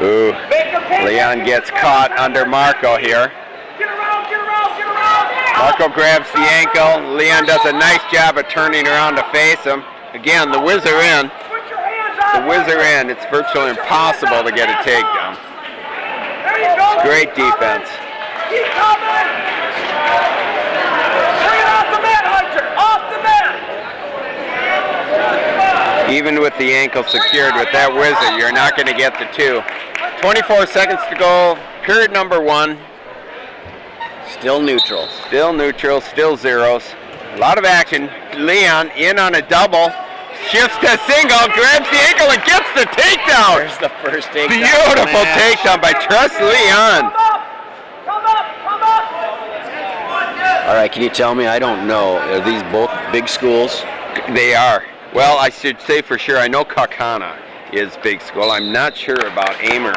[SPEAKER 2] Ooh.
[SPEAKER 4] Make a pin.
[SPEAKER 2] Leon gets caught under Marco here.
[SPEAKER 4] Get around. Get around. Get around.
[SPEAKER 2] Marco grabs the ankle. Leon does a nice job of turning around to face him. Again, the whizzer in.
[SPEAKER 4] Put your hands on.
[SPEAKER 2] The whizzer in. It's virtually impossible to get a takedown.
[SPEAKER 4] There you go.
[SPEAKER 2] Great defense.
[SPEAKER 4] Keep coming. Bring it up.
[SPEAKER 2] Even with the ankle secured with that wizard, you're not going to get the 2. 24 seconds to go. Period number 1.
[SPEAKER 1] Still neutral.
[SPEAKER 2] Still neutral, still zeros. A lot of action. Leon in on a double. Shifts to single, grabs the ankle and gets the takedown.
[SPEAKER 1] There's the first takedown.
[SPEAKER 2] Beautiful takedown by Tress Leon.
[SPEAKER 1] All right, can you tell me? I don't know. Are these both big schools?
[SPEAKER 2] They are. Well, I should say for sure, I know Kaukauna is big school. I'm not sure about Amer.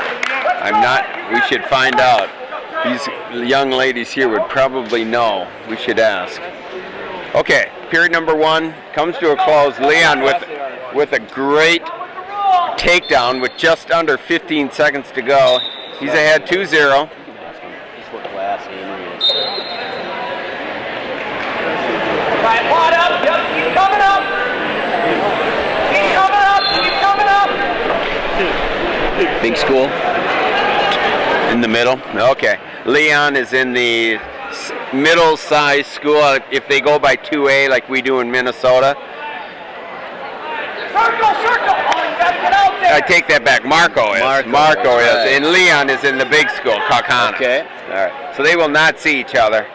[SPEAKER 2] We should find out. These young ladies here would probably know. We should ask. Okay, period number 1 comes to a close. Leon with a great takedown with just under 15 seconds to go. He's ahead 2-0.
[SPEAKER 1] What class Amer is.
[SPEAKER 4] Right, wide up, yep, keep coming up. Keep coming up, keep coming up.
[SPEAKER 1] Big school?
[SPEAKER 2] In the middle? Okay. Leon is in the middle-sized school if they go by 2A like we do in Minnesota.
[SPEAKER 4] Circle, circle. Oh, you gotta get out there.
[SPEAKER 2] I take that back. Marco is.
[SPEAKER 1] Marco,
[SPEAKER 2] is.
[SPEAKER 1] right.
[SPEAKER 2] And Leon is in the big school, Kaukauna.
[SPEAKER 1] Okay.
[SPEAKER 2] All right. So they will not see each other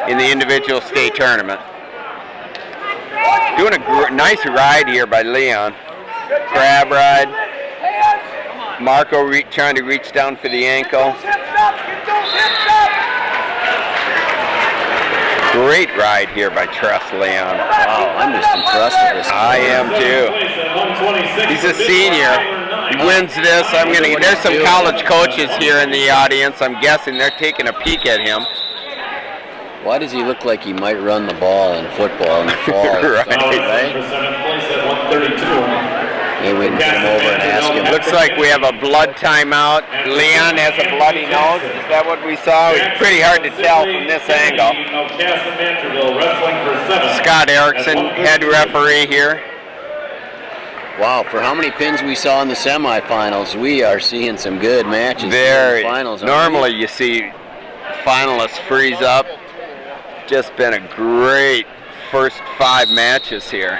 [SPEAKER 2] in the individual state tournament. Doing a nice ride here by Leon. Crab ride. Marco trying to reach down for the ankle.
[SPEAKER 4] Hips up, get those hips up.
[SPEAKER 2] Great ride here by Tress Leon.
[SPEAKER 1] Wow, I'm just impressed with this.
[SPEAKER 2] I am too. He's a senior. He wins this. There's some college coaches here in the audience. I'm guessing they're taking a peek at him.
[SPEAKER 1] Why does he look like he might run the ball in football in the fall?
[SPEAKER 2] Right.
[SPEAKER 1] Maybe we can come over and ask him.
[SPEAKER 2] Looks like we have a blood timeout. Leon has a bloody nose. Is that what we saw? It's pretty hard to tell from this angle. Scott Erickson, head referee here.
[SPEAKER 1] Wow, for how many pins we saw in the semifinals, we are seeing some good matches in
[SPEAKER 2] Very.
[SPEAKER 1] the finals.
[SPEAKER 2] Normally you see finalists freeze up. Just been a great first 5 matches here.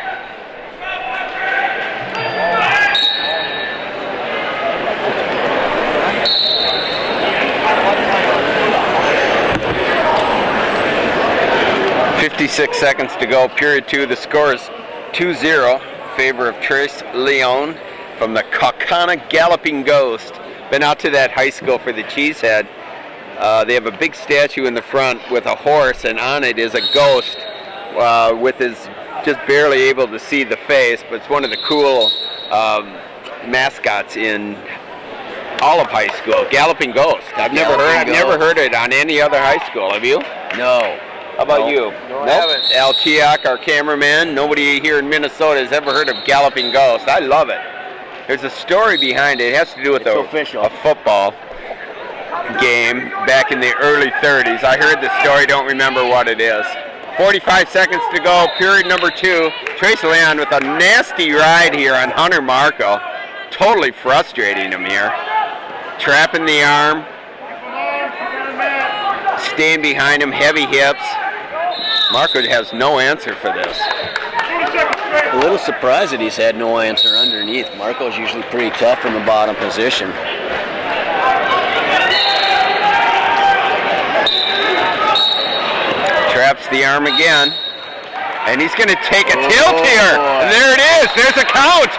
[SPEAKER 2] .56 seconds to go, period 2. The score is 2-0 in favor of Tress Leon from the Kaukauna Galloping Ghost. Been out to that high school for the Cheesehead. They have a big statue in the front with a horse, and on it is a ghost with his just barely able to see the face, but it's one of the cool mascots in all of high school. Galloping Ghost. I've never heard it on any other high school. Have you?
[SPEAKER 1] No.
[SPEAKER 2] How about you?
[SPEAKER 4] No, I haven't.
[SPEAKER 2] Al Chiak, our cameraman. Nobody here in Minnesota has ever heard of Galloping Ghost. I love it. There's a story behind it. It has to do with a football game back in the early 30s. I heard the story, don't remember what it is. 45 seconds to go, period number 2. Tress Leon with a nasty ride here on Hunter Marco. Totally frustrating him here. Trapping the arm. Staying behind him, heavy hips. Marco has no answer for this.
[SPEAKER 1] A little surprised that he's had no answer underneath. Marco's usually pretty tough from the bottom position.
[SPEAKER 2] Traps the arm again. And he's going to take a tilt here. And there it is. There's a count.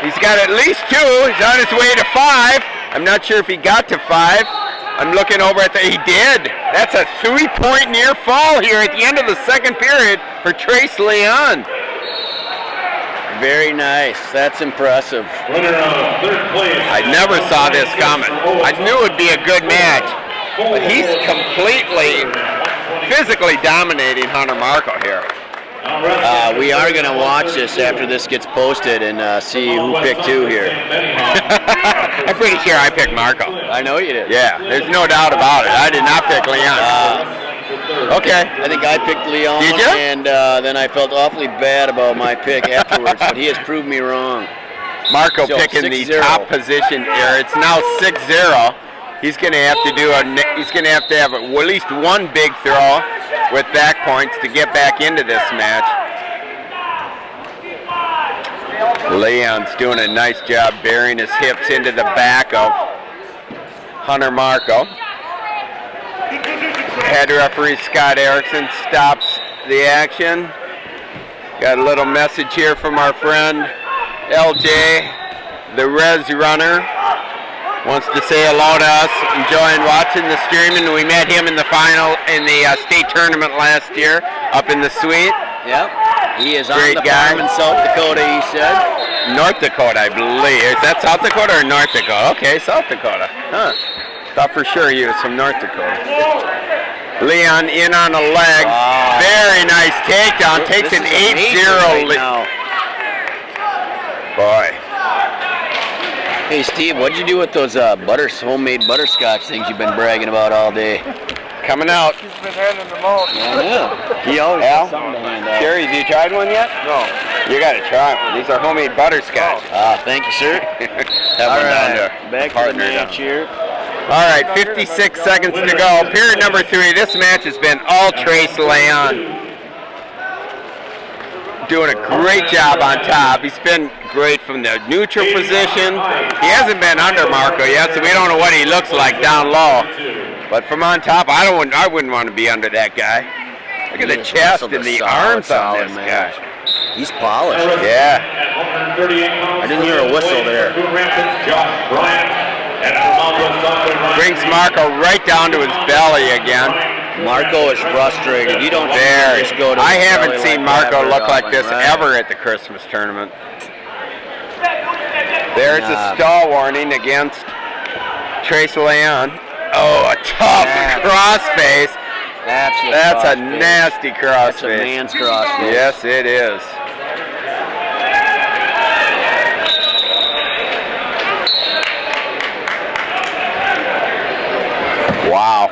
[SPEAKER 2] He's got at least 2. He's on his way to 5. I'm not sure if he got to 5. I'm looking over at he did. That's a 3-point near fall here at the end of the second period for Tress Leon.
[SPEAKER 1] Very nice. That's impressive.
[SPEAKER 3] Winner of third place.
[SPEAKER 2] I never saw this coming. I knew it would be a good match. But he's completely physically dominating Hunter Marco here.
[SPEAKER 1] We are going to watch this after this gets posted and see who picked who here.
[SPEAKER 2] I'm pretty sure I picked Marco.
[SPEAKER 1] I know you did.
[SPEAKER 2] Yeah, there's no doubt about it. I did not pick Leon. Okay.
[SPEAKER 1] I think I picked Leon,
[SPEAKER 2] Did you?
[SPEAKER 1] and then I felt awfully bad about my pick afterwards, but he has proved me wrong.
[SPEAKER 2] Marco
[SPEAKER 1] So,
[SPEAKER 2] picking the
[SPEAKER 1] 6-0.
[SPEAKER 2] top position here. It's now 6-0. He's going to have to have at least one big throw with back points to get back into this match. Leon's doing a nice job bearing his hips into the back of Hunter Marco. Head referee Scott Erickson stops the action. Got a little message here from our friend LJ, the Res Runner. Wants to say hello to us, enjoying watching the streaming. We met him in the final in the state tournament last year up in the suite.
[SPEAKER 1] Yep. He is
[SPEAKER 2] Great
[SPEAKER 1] on the
[SPEAKER 2] guy.
[SPEAKER 1] farm in South Dakota, he said.
[SPEAKER 2] North Dakota, I believe. Is that South Dakota or North Dakota? Okay, South Dakota. Huh. Thought for sure he was from North Dakota. Leon in on the leg.
[SPEAKER 1] Wow.
[SPEAKER 2] Very nice takedown. Takes
[SPEAKER 1] This
[SPEAKER 2] an
[SPEAKER 1] is amazing
[SPEAKER 2] 8-0
[SPEAKER 1] right
[SPEAKER 2] lead.
[SPEAKER 1] now.
[SPEAKER 2] Boy.
[SPEAKER 1] Hey Steve, what'd you do with those homemade butterscotch things you've been bragging about all day?
[SPEAKER 2] Coming out.
[SPEAKER 5] He's been handing them out.
[SPEAKER 1] Yeah. He always
[SPEAKER 2] Al?
[SPEAKER 1] has something to hand out.
[SPEAKER 2] Sherry, have you tried one yet?
[SPEAKER 5] No.
[SPEAKER 2] You gotta try one. These are homemade butterscotch.
[SPEAKER 1] Thank you, sir.
[SPEAKER 2] Have
[SPEAKER 1] All
[SPEAKER 2] one down
[SPEAKER 1] right,
[SPEAKER 2] there.
[SPEAKER 1] back to the
[SPEAKER 2] Partner
[SPEAKER 1] match
[SPEAKER 2] down.
[SPEAKER 1] here.
[SPEAKER 2] All right, 56 seconds to go. Period number 3. This match has been all Trace Leon. Doing a great job on top. He's been great from the neutral position. He hasn't been under Marco yet, so we don't know what he looks like down low. But from on top, I wouldn't want to be under that guy. Look at the chest and the arms on this guy.
[SPEAKER 1] He's polished.
[SPEAKER 2] Yeah.
[SPEAKER 1] I didn't hear a whistle there.
[SPEAKER 2] Brings Marco right down to his belly again.
[SPEAKER 1] Marco is frustrated. You don't
[SPEAKER 2] There.
[SPEAKER 1] just go to
[SPEAKER 2] I
[SPEAKER 1] his
[SPEAKER 2] haven't
[SPEAKER 1] belly
[SPEAKER 2] seen
[SPEAKER 1] like that
[SPEAKER 2] Marco
[SPEAKER 1] very
[SPEAKER 2] look like
[SPEAKER 1] often,
[SPEAKER 2] this
[SPEAKER 1] right?
[SPEAKER 2] ever at the Christmas tournament. There's
[SPEAKER 1] Nah.
[SPEAKER 2] a stall warning against Trace Leon. Oh, a tough crossface.
[SPEAKER 1] That's
[SPEAKER 2] That's a nasty
[SPEAKER 1] That's a
[SPEAKER 2] crossface.
[SPEAKER 1] man's crossface.
[SPEAKER 2] Yes, it is. Wow.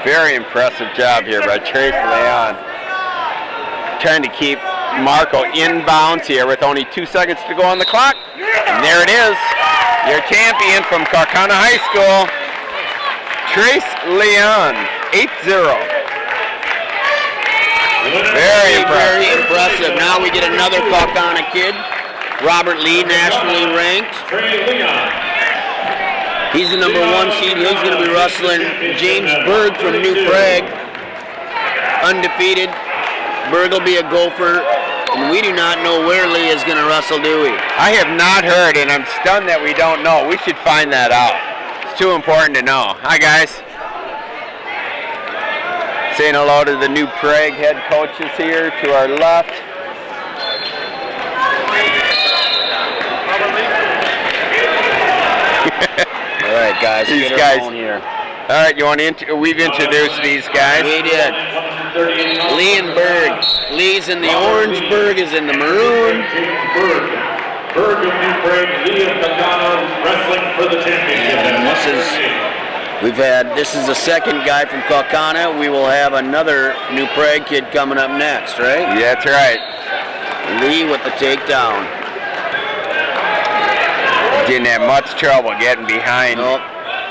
[SPEAKER 2] Very impressive job here by Trace Leon. Trying to keep Marco inbounds here with only 2 seconds to go on the clock. And there it is. Your champion from Kaukauna High School, Trace Leon, 8-0. Very
[SPEAKER 1] Very
[SPEAKER 2] impressive.
[SPEAKER 1] impressive. Now we get another Kaukauna kid, Robert Lee, nationally ranked. He's the number 1 seed. He's going to be wrestling James Berg from New Prague, undefeated. Berg will be a gopher, and we do not know where Lee is going to wrestle, do we?
[SPEAKER 2] I have not heard, and I'm stunned that we don't know. We should find that out. It's too important to know. Hi, guys. Saying hello to the New Prague head coaches here to our left.
[SPEAKER 1] All right, guys.
[SPEAKER 2] These
[SPEAKER 1] get
[SPEAKER 2] guys-
[SPEAKER 1] our phone here.
[SPEAKER 2] All right, you want to? We've introduced these guys.
[SPEAKER 1] We did. Lee and Berg. Lee's in the orange, Berg is in the maroon.
[SPEAKER 3] Berg of New Prague, Lee of Kaukauna, wrestling for the championship.
[SPEAKER 1] And this is the second guy from Kaukauna. We will have another New Prague kid coming up next, right?
[SPEAKER 2] Yeah, that's right.
[SPEAKER 1] Lee with the takedown.
[SPEAKER 2] Didn't have much trouble getting behind
[SPEAKER 1] Nope.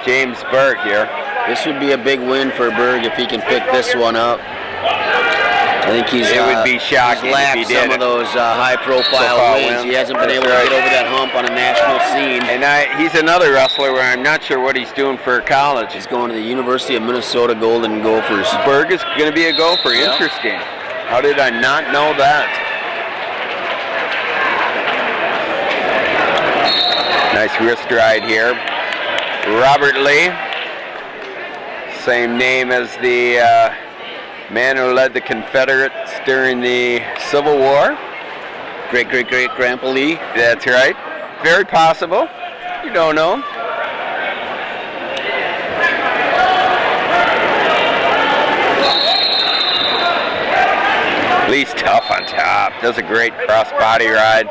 [SPEAKER 2] James Berg here.
[SPEAKER 1] This would be a big win for Berg if he can pick this one up. I think he's
[SPEAKER 2] It would be shocking
[SPEAKER 1] he's
[SPEAKER 2] if
[SPEAKER 1] lacked
[SPEAKER 2] he did
[SPEAKER 1] some
[SPEAKER 2] it.
[SPEAKER 1] of those high-profile
[SPEAKER 2] Profile
[SPEAKER 1] wins.
[SPEAKER 2] wins.
[SPEAKER 1] He hasn't been able
[SPEAKER 2] That's
[SPEAKER 1] to get
[SPEAKER 2] right.
[SPEAKER 1] over that hump on a national scene.
[SPEAKER 2] And he's another wrestler where I'm not sure what he's doing for college.
[SPEAKER 1] He's going to the University of Minnesota Golden Gophers.
[SPEAKER 2] Berg is going to be a gopher.
[SPEAKER 1] Yep.
[SPEAKER 2] Interesting. How did I not know that? Nice wrist ride here. Robert Lee. Same name as the man who led the Confederates during the Civil War.
[SPEAKER 1] Great-great-great-grandpa Lee.
[SPEAKER 2] That's right. Very possible. You don't know. Lee's tough on top. Does a great cross-body ride.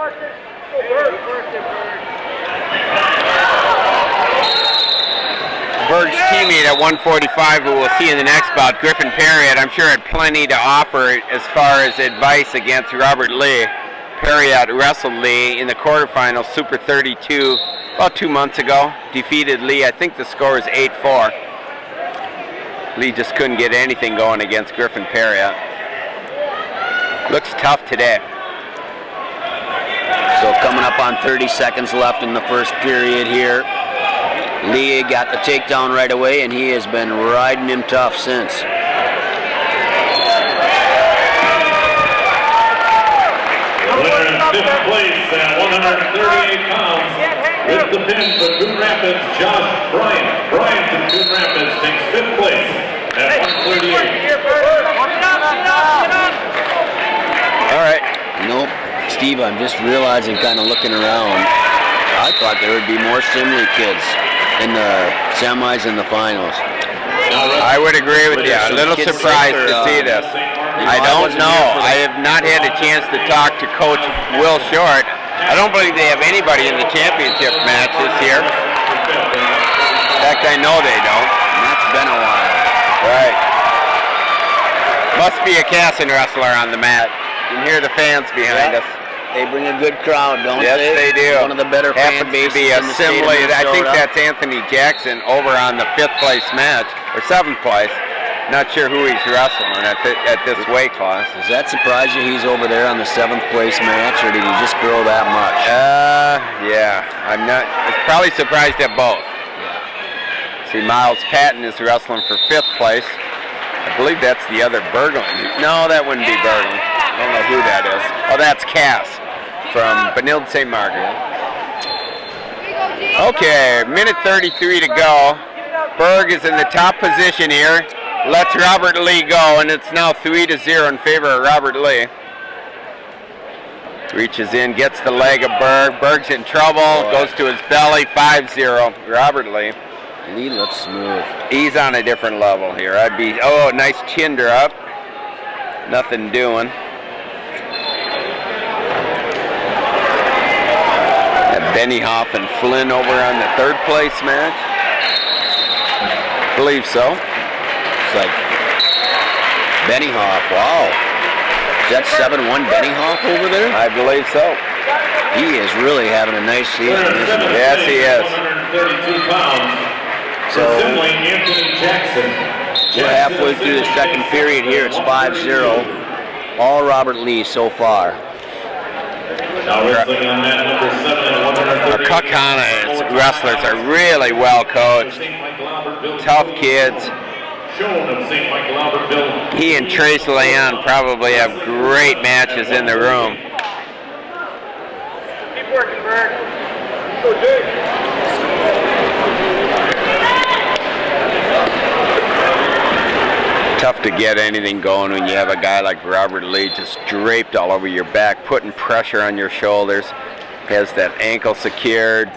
[SPEAKER 2] Berg's teammate at 145, who we'll see in the next bout, Griffin Perriott, I'm sure had plenty to offer as far as advice against Robert Lee. Perriott wrestled Lee in the quarterfinals, Super 32, about 2 months ago. Defeated Lee. I think the score is 8-4. Lee just couldn't get anything going against Griffin Perriott. Looks tough today.
[SPEAKER 1] So coming up on 30 seconds left in the first period here. Lee got the takedown right away, and he has been riding him tough since.
[SPEAKER 3] The winner in fifth place at 138 pounds with the pin for Coon Rapids, Josh Bryant. Bryant from Coon Rapids takes fifth place at 138.
[SPEAKER 2] All right.
[SPEAKER 1] Nope. Steve, I'm just realizing, kind of looking around, I thought there would be more Simley kids in the semis and the finals.
[SPEAKER 2] I would agree with you. A little surprised to see this. I don't know. I have not had a chance to talk to Coach Will Short. I don't believe they have anybody in the championship match this year. In fact, I know they don't.
[SPEAKER 1] And that's been a while.
[SPEAKER 2] Right. Must be a Casson wrestler on the mat. You can hear the fans behind us.
[SPEAKER 1] They bring a good crowd, don't
[SPEAKER 2] Yes,
[SPEAKER 1] they?
[SPEAKER 2] they do.
[SPEAKER 1] One of the better fan
[SPEAKER 2] Happens
[SPEAKER 1] bases
[SPEAKER 2] to be
[SPEAKER 1] in the state of
[SPEAKER 2] assimilated. I think
[SPEAKER 1] Minnesota.
[SPEAKER 2] that's Anthony Jackson over on the 5th place match, or 7th place. Not sure who he's wrestling at this weight class.
[SPEAKER 1] Does that surprise you he's over there on the 7th place match, or did he just grow that much?
[SPEAKER 2] Yeah. I'm not. It's probably surprised at both. See, Miles Patton is wrestling for 5th place. I believe that's the other Berglund. No, that wouldn't be Berglund. I don't know who that is. Oh, that's Cass from Benilde St. Margaret. Okay, minute 33 to go. Berg is in the top position here. Lets Robert Lee go, and it's now 3-0 in favor of Robert Lee. Reaches in, gets the leg of Berg. Berg's in trouble, goes to his belly, 5-0. Robert Lee.
[SPEAKER 1] Lee looks smooth.
[SPEAKER 2] He's on a different level here. Oh, nice chin drop. Nothing doing. Benny Hoff and Flynn over on the 3rd place match. Believe so.
[SPEAKER 1] It's like Benny Hoff. Wow. Is that 7-1 Benny Hoff over there?
[SPEAKER 2] I believe so.
[SPEAKER 1] He is really having a nice season, isn't he?
[SPEAKER 2] Yes, he is.
[SPEAKER 3] 132 pounds.
[SPEAKER 1] So
[SPEAKER 3] Simley, Anthony Jackson.
[SPEAKER 1] we're halfway through the second period here. It's 5-0. All Robert Lee so far.
[SPEAKER 3] Now wrestling on mat number 7 at 138.
[SPEAKER 2] Kaukauna wrestlers are really well coached. Tough kids.
[SPEAKER 3] Shown of St. Michael Albertville.
[SPEAKER 2] He and Trace Leon probably have great matches in the room.
[SPEAKER 4] Keep working, Berg. Go, Jay.
[SPEAKER 2] Tough to get anything going when you have a guy like Robert Lee just draped all over your back, putting pressure on your shoulders. Has that ankle secured.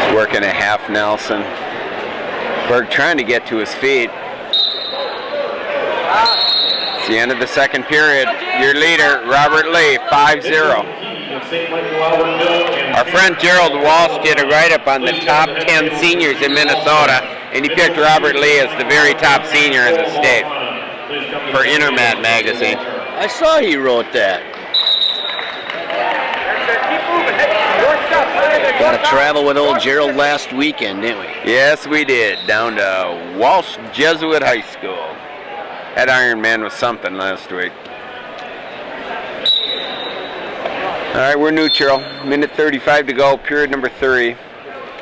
[SPEAKER 2] He's working a half Nelson. Berg trying to get to his feet. It's the end of the second period. Your leader, Robert Lee, 5-0. Our friend Gerald Walsh did a write-up on the top 10 seniors in Minnesota, and he picked Robert Lee as the very top senior in the state for Intermat magazine.
[SPEAKER 1] I saw he wrote that.
[SPEAKER 4] Keep moving. Hey, more stuff.
[SPEAKER 1] Got to travel with old Gerald last weekend, didn't we?
[SPEAKER 2] Yes, we did, down to Walsh Jesuit High School. That Iron Man was something last week. All right, we're neutral. Minute 35 to go, period number 3.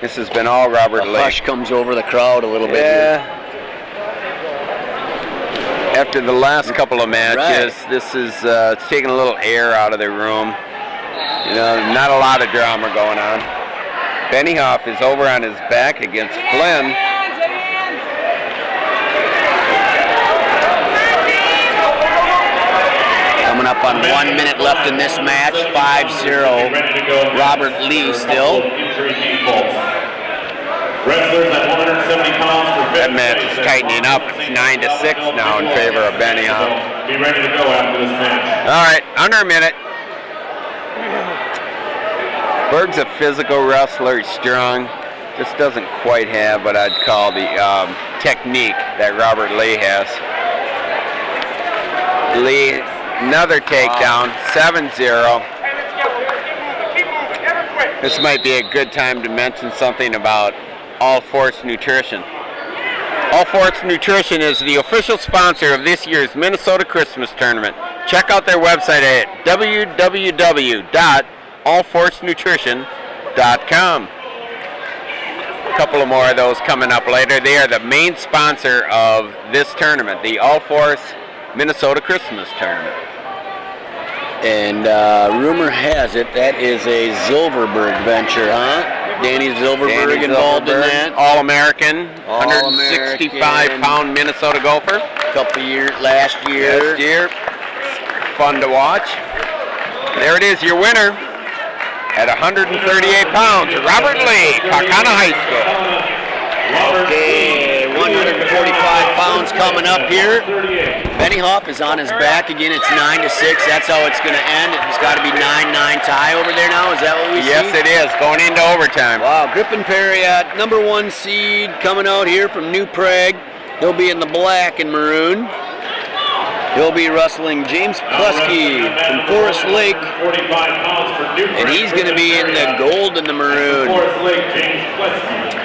[SPEAKER 2] This has been all Robert
[SPEAKER 1] The
[SPEAKER 2] Lee.
[SPEAKER 1] hush comes over the crowd a little bit.
[SPEAKER 2] Yeah. After the last couple of matches,
[SPEAKER 1] Right.
[SPEAKER 2] this is it's taking a little air out of the room. You know, not a lot of drama going on. Benny Hoff is over on his back against Flynn.
[SPEAKER 1] Coming up on 1 minute left in this match, 5-0. Robert Lee still.
[SPEAKER 3] Wrestlers at 170 pounds for
[SPEAKER 2] That match is tightening up. It's 9-6 now in favor of Benny Hoff.
[SPEAKER 3] Be ready to go after this match.
[SPEAKER 2] All right, under a minute. Berg's a physical wrestler. He's strong. Just doesn't quite have what I'd call the technique that Robert Lee has. Lee, another takedown, 7-0. This might be a good time to mention something about All Force Nutrition. All Force Nutrition is the official sponsor of this year's Minnesota Christmas Tournament. Check out their website at www.allforcenutrition.com. A couple of more of those coming up later. They are the main sponsor of this tournament, the All Force Minnesota Christmas Tournament.
[SPEAKER 1] And rumor has it that is a Zilverberg venture, huh? Danny Zilverberg involved in that.
[SPEAKER 2] All-American,
[SPEAKER 1] All-American.
[SPEAKER 2] 165-pound Minnesota golfer.
[SPEAKER 1] Couple years, last year.
[SPEAKER 2] Last year. Fun to watch. There it is, your winner at 138 pounds, Robert Lee, Kaukauna High School.
[SPEAKER 1] Okay, 145 pounds coming up here. Benioff is on his back again. It's 9-6. That's how it's going to end. It's got to be 9-9 tie over there now. Is that what we see?
[SPEAKER 2] Yes, it is. Going into overtime.
[SPEAKER 1] Wow, Griffin Perriott, number 1 seed, coming out here from New Prague. He'll be in the black and maroon. He'll be wrestling James Plesky from Forest Lake. And he's going to be in the gold and the maroon.
[SPEAKER 3] Forest Lake, James Plesky.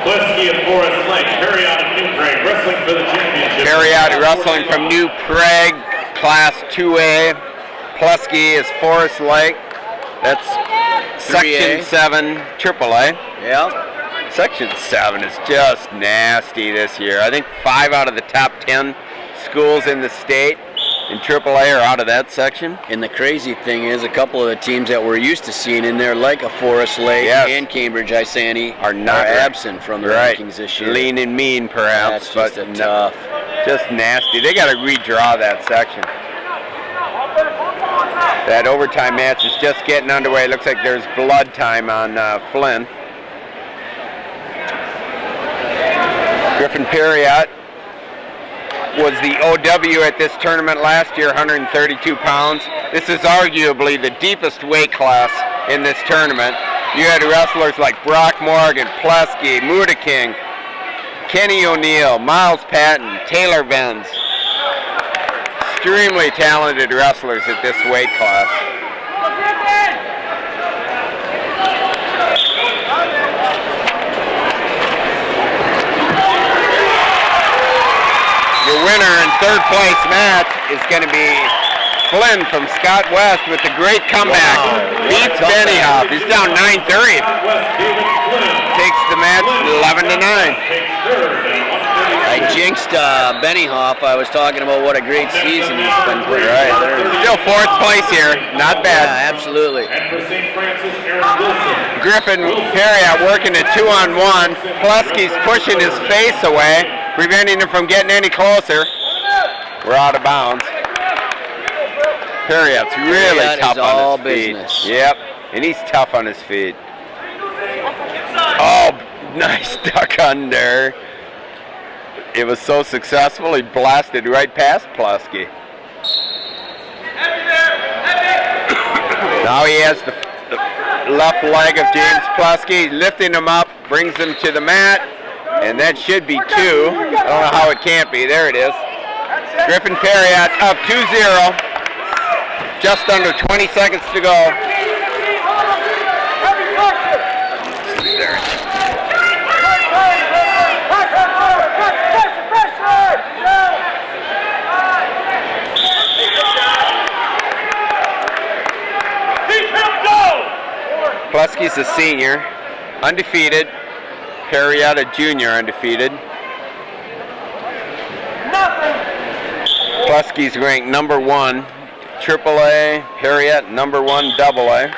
[SPEAKER 3] Plesky of Forest Lake, Perriott of New Prague, wrestling for the championship.
[SPEAKER 2] Perriott wrestling from New Prague, Class 2A. Plesky is Forest Lake. That's Section 7 AAA.
[SPEAKER 1] Yeah.
[SPEAKER 2] Section 7 is just nasty this year. I think 5 out of the top 10 schools in the state in AAA are out of that section.
[SPEAKER 1] And the crazy thing is, a couple of the teams that we're used to seeing in there, like a Forest Lake and Cambridge Isani, are absent from the rankings this year.
[SPEAKER 2] Lean and mean, perhaps,
[SPEAKER 1] That's just tough.
[SPEAKER 2] Just nasty. They got to redraw that section. That overtime match is just getting underway. Looks like there's blood time on Flynn. Griffin Perriott was the OW at this tournament last year, 132 pounds. This is arguably the deepest weight class in this tournament. You had wrestlers like Brock Morgan, Plesky, Muda King, Kenny O'Neill, Miles Patton, Taylor Venz. Extremely talented wrestlers at this weight class. Your winner and third place match is going to be Flynn from Scott West with the great comeback. Beats Benioff. He's down 9-3. Takes the match 11-9.
[SPEAKER 1] I jinxed Benioff. I was talking about what a great season he's been putting together.
[SPEAKER 2] Still fourth place here. Not bad.
[SPEAKER 1] Yeah, absolutely.
[SPEAKER 3] And for St. Francis, Aaron Wilson.
[SPEAKER 2] Griffin Perriott working a 2-on-1. Plesky's pushing his face away, preventing him from getting any closer. We're out of bounds. Perriott's really tough on his feet.
[SPEAKER 1] Business.
[SPEAKER 2] Yep, and he's tough on his feet. Oh, nice duck under. It was so successful, he blasted right past Plesky. Now he has the left leg of James Plesky, lifting him up, brings him to the mat, and that should be 2. I don't know how it can't be. There it is. Griffin Perriott up 2-0. Just under 20 seconds to go. Plesky's a senior, undefeated. Perriott a junior, undefeated. Plesky's ranked number 1, AAA. Perriott number 1, AA.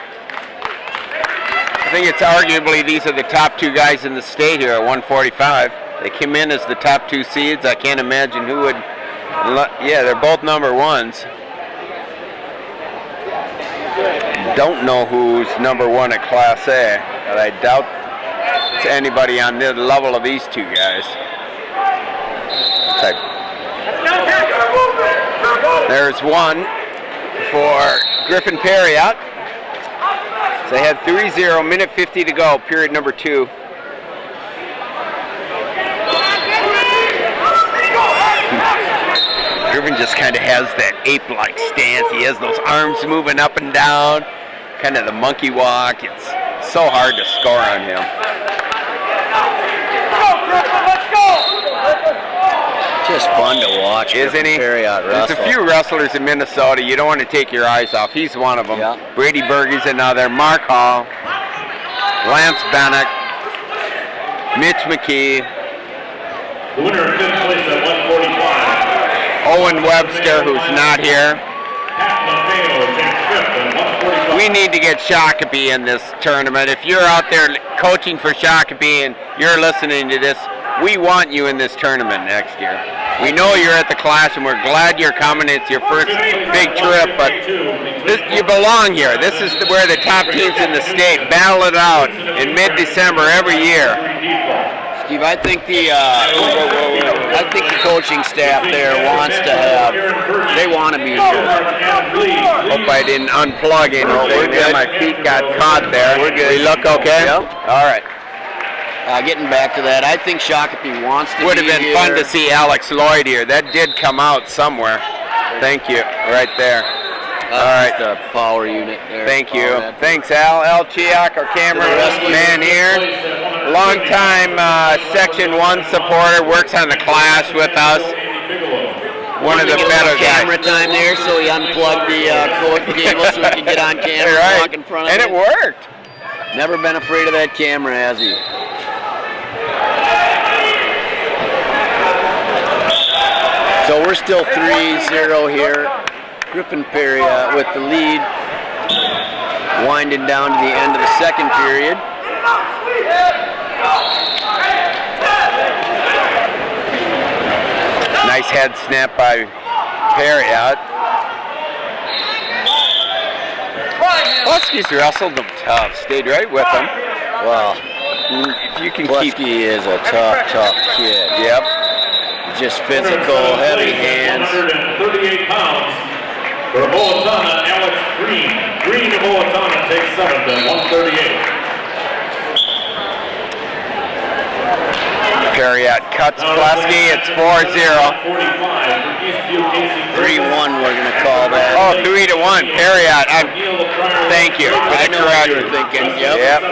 [SPEAKER 2] I think it's arguably these are the top 2 guys in the state here at 145. They came in as the top 2 seeds. I can't imagine who would. Yeah, they're both number 1s. Don't know who's number 1 at Class A, but I doubt it's anybody on the level of these 2 guys. There's 1 for Griffin Perriott. So they had 3-0, minute 50 to go, period number 2. Griffin just kind of has that ape-like stance. He has those arms moving up and down, kind of the monkey walk. It's so hard to score on him.
[SPEAKER 1] Just fun to watch.
[SPEAKER 2] Isn't he?
[SPEAKER 1] Period,
[SPEAKER 2] There's a few wrestlers in Minnesota you don't want to take your eyes off. He's one of them.
[SPEAKER 1] Yeah.
[SPEAKER 2] Brady Berge's another. Mark Hall, Lance Bannock, Mitch McKee,
[SPEAKER 3] The winner of fifth place at 145.
[SPEAKER 2] Owen Webster, who's not here.
[SPEAKER 3] Pat Maffeo takes fifth at 145.
[SPEAKER 2] We need to get Shakopee in this tournament. If you're out there coaching for Shakopee and you're listening to this, we want you in this tournament next year. We know you're at the class and we're glad you're coming. It's your first big trip, but you belong here. This is where the top teams in the state battle it out in mid-December every year.
[SPEAKER 1] Steve, I think the coaching staff there wants to have. They want to be here.
[SPEAKER 2] Hope I didn't unplug anything there. My feet got caught there.
[SPEAKER 1] We're good.
[SPEAKER 2] We look okay?
[SPEAKER 1] Yep.
[SPEAKER 2] All right.
[SPEAKER 1] Getting back to that, I think Shakopee wants to
[SPEAKER 2] Would
[SPEAKER 1] be
[SPEAKER 2] have been
[SPEAKER 1] here.
[SPEAKER 2] fun to see Alex Lloyd here. That did come out somewhere. Thank you. Right there. All right.
[SPEAKER 1] The power unit there.
[SPEAKER 2] Thank you.
[SPEAKER 1] All that.
[SPEAKER 2] Thanks, Al. Al Chiak, our cameraman here. Long-time Section 1 supporter, works on the class with us. One of the
[SPEAKER 1] Get
[SPEAKER 2] better
[SPEAKER 1] some camera
[SPEAKER 2] guys.
[SPEAKER 1] time there, so he unplugged the cord cable so we could get on camera and walk in front of
[SPEAKER 2] And it worked.
[SPEAKER 1] Never been afraid of that camera, has he? So we're still 3-0 here. Griffin Perry with the lead. Winding down to the end of the second period.
[SPEAKER 2] Nice head snap by Perriott. Huskies wrestled them tough. Stayed right with them.
[SPEAKER 1] Well,
[SPEAKER 2] If you can
[SPEAKER 1] Plusky is a tough kid.
[SPEAKER 2] Yep.
[SPEAKER 1] Just physical, heavy hands.
[SPEAKER 3] 138 pounds. For Owatonna, Alex Green. Green of Owatonna takes seventh at 138.
[SPEAKER 2] Perriott cuts Plusky. It's 4-0.
[SPEAKER 1] 3-1 we're going to call that.
[SPEAKER 2] Oh, 3-1. Perriott. Thank you for
[SPEAKER 1] I
[SPEAKER 2] the
[SPEAKER 1] know what you
[SPEAKER 2] correction.
[SPEAKER 1] were thinking. Yep.
[SPEAKER 2] Yep.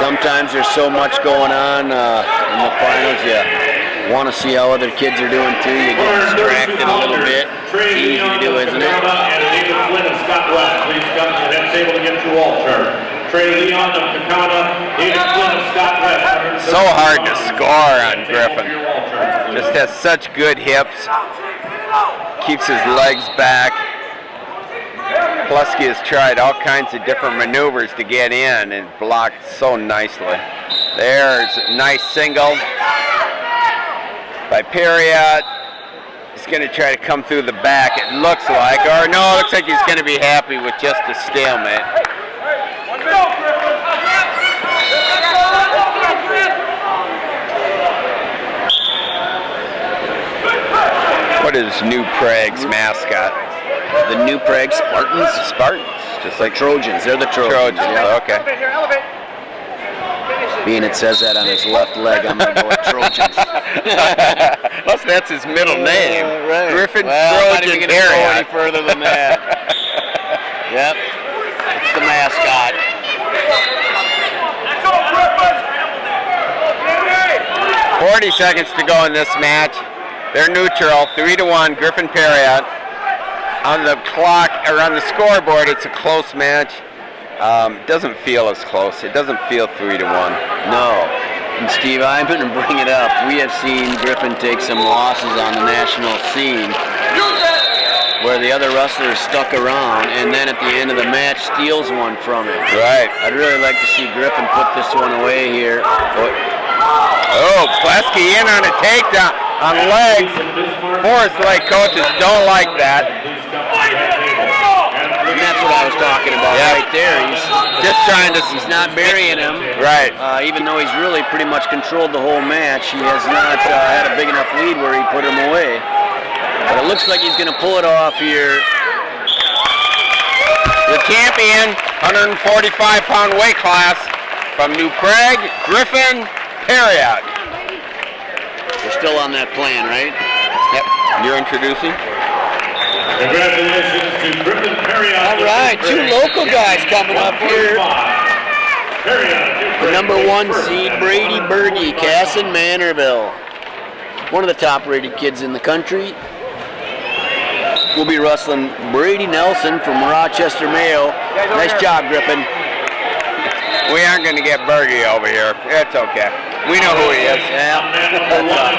[SPEAKER 1] Sometimes there's so much going on in the finals, you want to see how other kids are doing too. You get distracted a little bit. It's easy to do, isn't it?
[SPEAKER 3] And David Flynn and Scott West, please come to the table to get your wall chart. Trey Leon of Takata, David Flynn and Scott West.
[SPEAKER 2] So hard to score on Griffin. Just has such good hips. Keeps his legs back. Plusky has tried all kinds of different maneuvers to get in and blocked so nicely. There's a nice single by Perriott. He's going to try to come through the back, it looks like. Or no, it looks like he's going to be happy with just a stalemate. What is New Prague's mascot?
[SPEAKER 1] The New Prague Spartans?
[SPEAKER 2] Spartans, just like
[SPEAKER 1] Trojans. They're the Trojans.
[SPEAKER 2] Trojans.
[SPEAKER 1] Yeah.
[SPEAKER 2] Okay.
[SPEAKER 1] Being it says that on his left leg, I'm going to go with Trojans.
[SPEAKER 2] Plus, that's his middle name.
[SPEAKER 1] Right.
[SPEAKER 2] Griffin
[SPEAKER 1] Well, I'm not even
[SPEAKER 2] Trojan
[SPEAKER 1] gonna go any
[SPEAKER 2] Perriott.
[SPEAKER 1] further than that. Yep. It's the mascot.
[SPEAKER 2] 40 seconds to go in this match. They're neutral, 3-1, Griffin Perriott. On the clock, or on the scoreboard, it's a close match. It doesn't feel as close. It doesn't feel 3-1.
[SPEAKER 1] No. And Steve, I'm going to bring it up. We have seen Griffin take some losses on the national scene where the other wrestler stuck around and then at the end of the match steals one from him.
[SPEAKER 2] Right.
[SPEAKER 1] I'd really like to see Griffin put this one away here.
[SPEAKER 2] Oh, Plusky in on a takedown on legs. Forest Lake coaches don't like that.
[SPEAKER 1] And that's what I was talking about right there. He's
[SPEAKER 2] Just trying to...
[SPEAKER 1] He's not burying him.
[SPEAKER 2] Right.
[SPEAKER 1] Even though he's really pretty much controlled the whole match, he has not had a big enough lead where he put him away. But it looks like he's going to pull it off here.
[SPEAKER 2] The champion, 145-pound weight class from New Prague, Griffin Perriott.
[SPEAKER 1] We're still on that plan, right?
[SPEAKER 2] Yep. You're introducing?
[SPEAKER 3] Congratulations to Griffin Perriott.
[SPEAKER 1] All right, two local guys coming up here. The number 1 seed, Brady Berge, Casson Manorville. One of the top-rated kids in the country. We'll be wrestling Brady Nelson from Rochester, Mayo. Nice job, Griffin.
[SPEAKER 2] We aren't going to get Bergie over here. It's okay. We know who he is.
[SPEAKER 1] Yeah.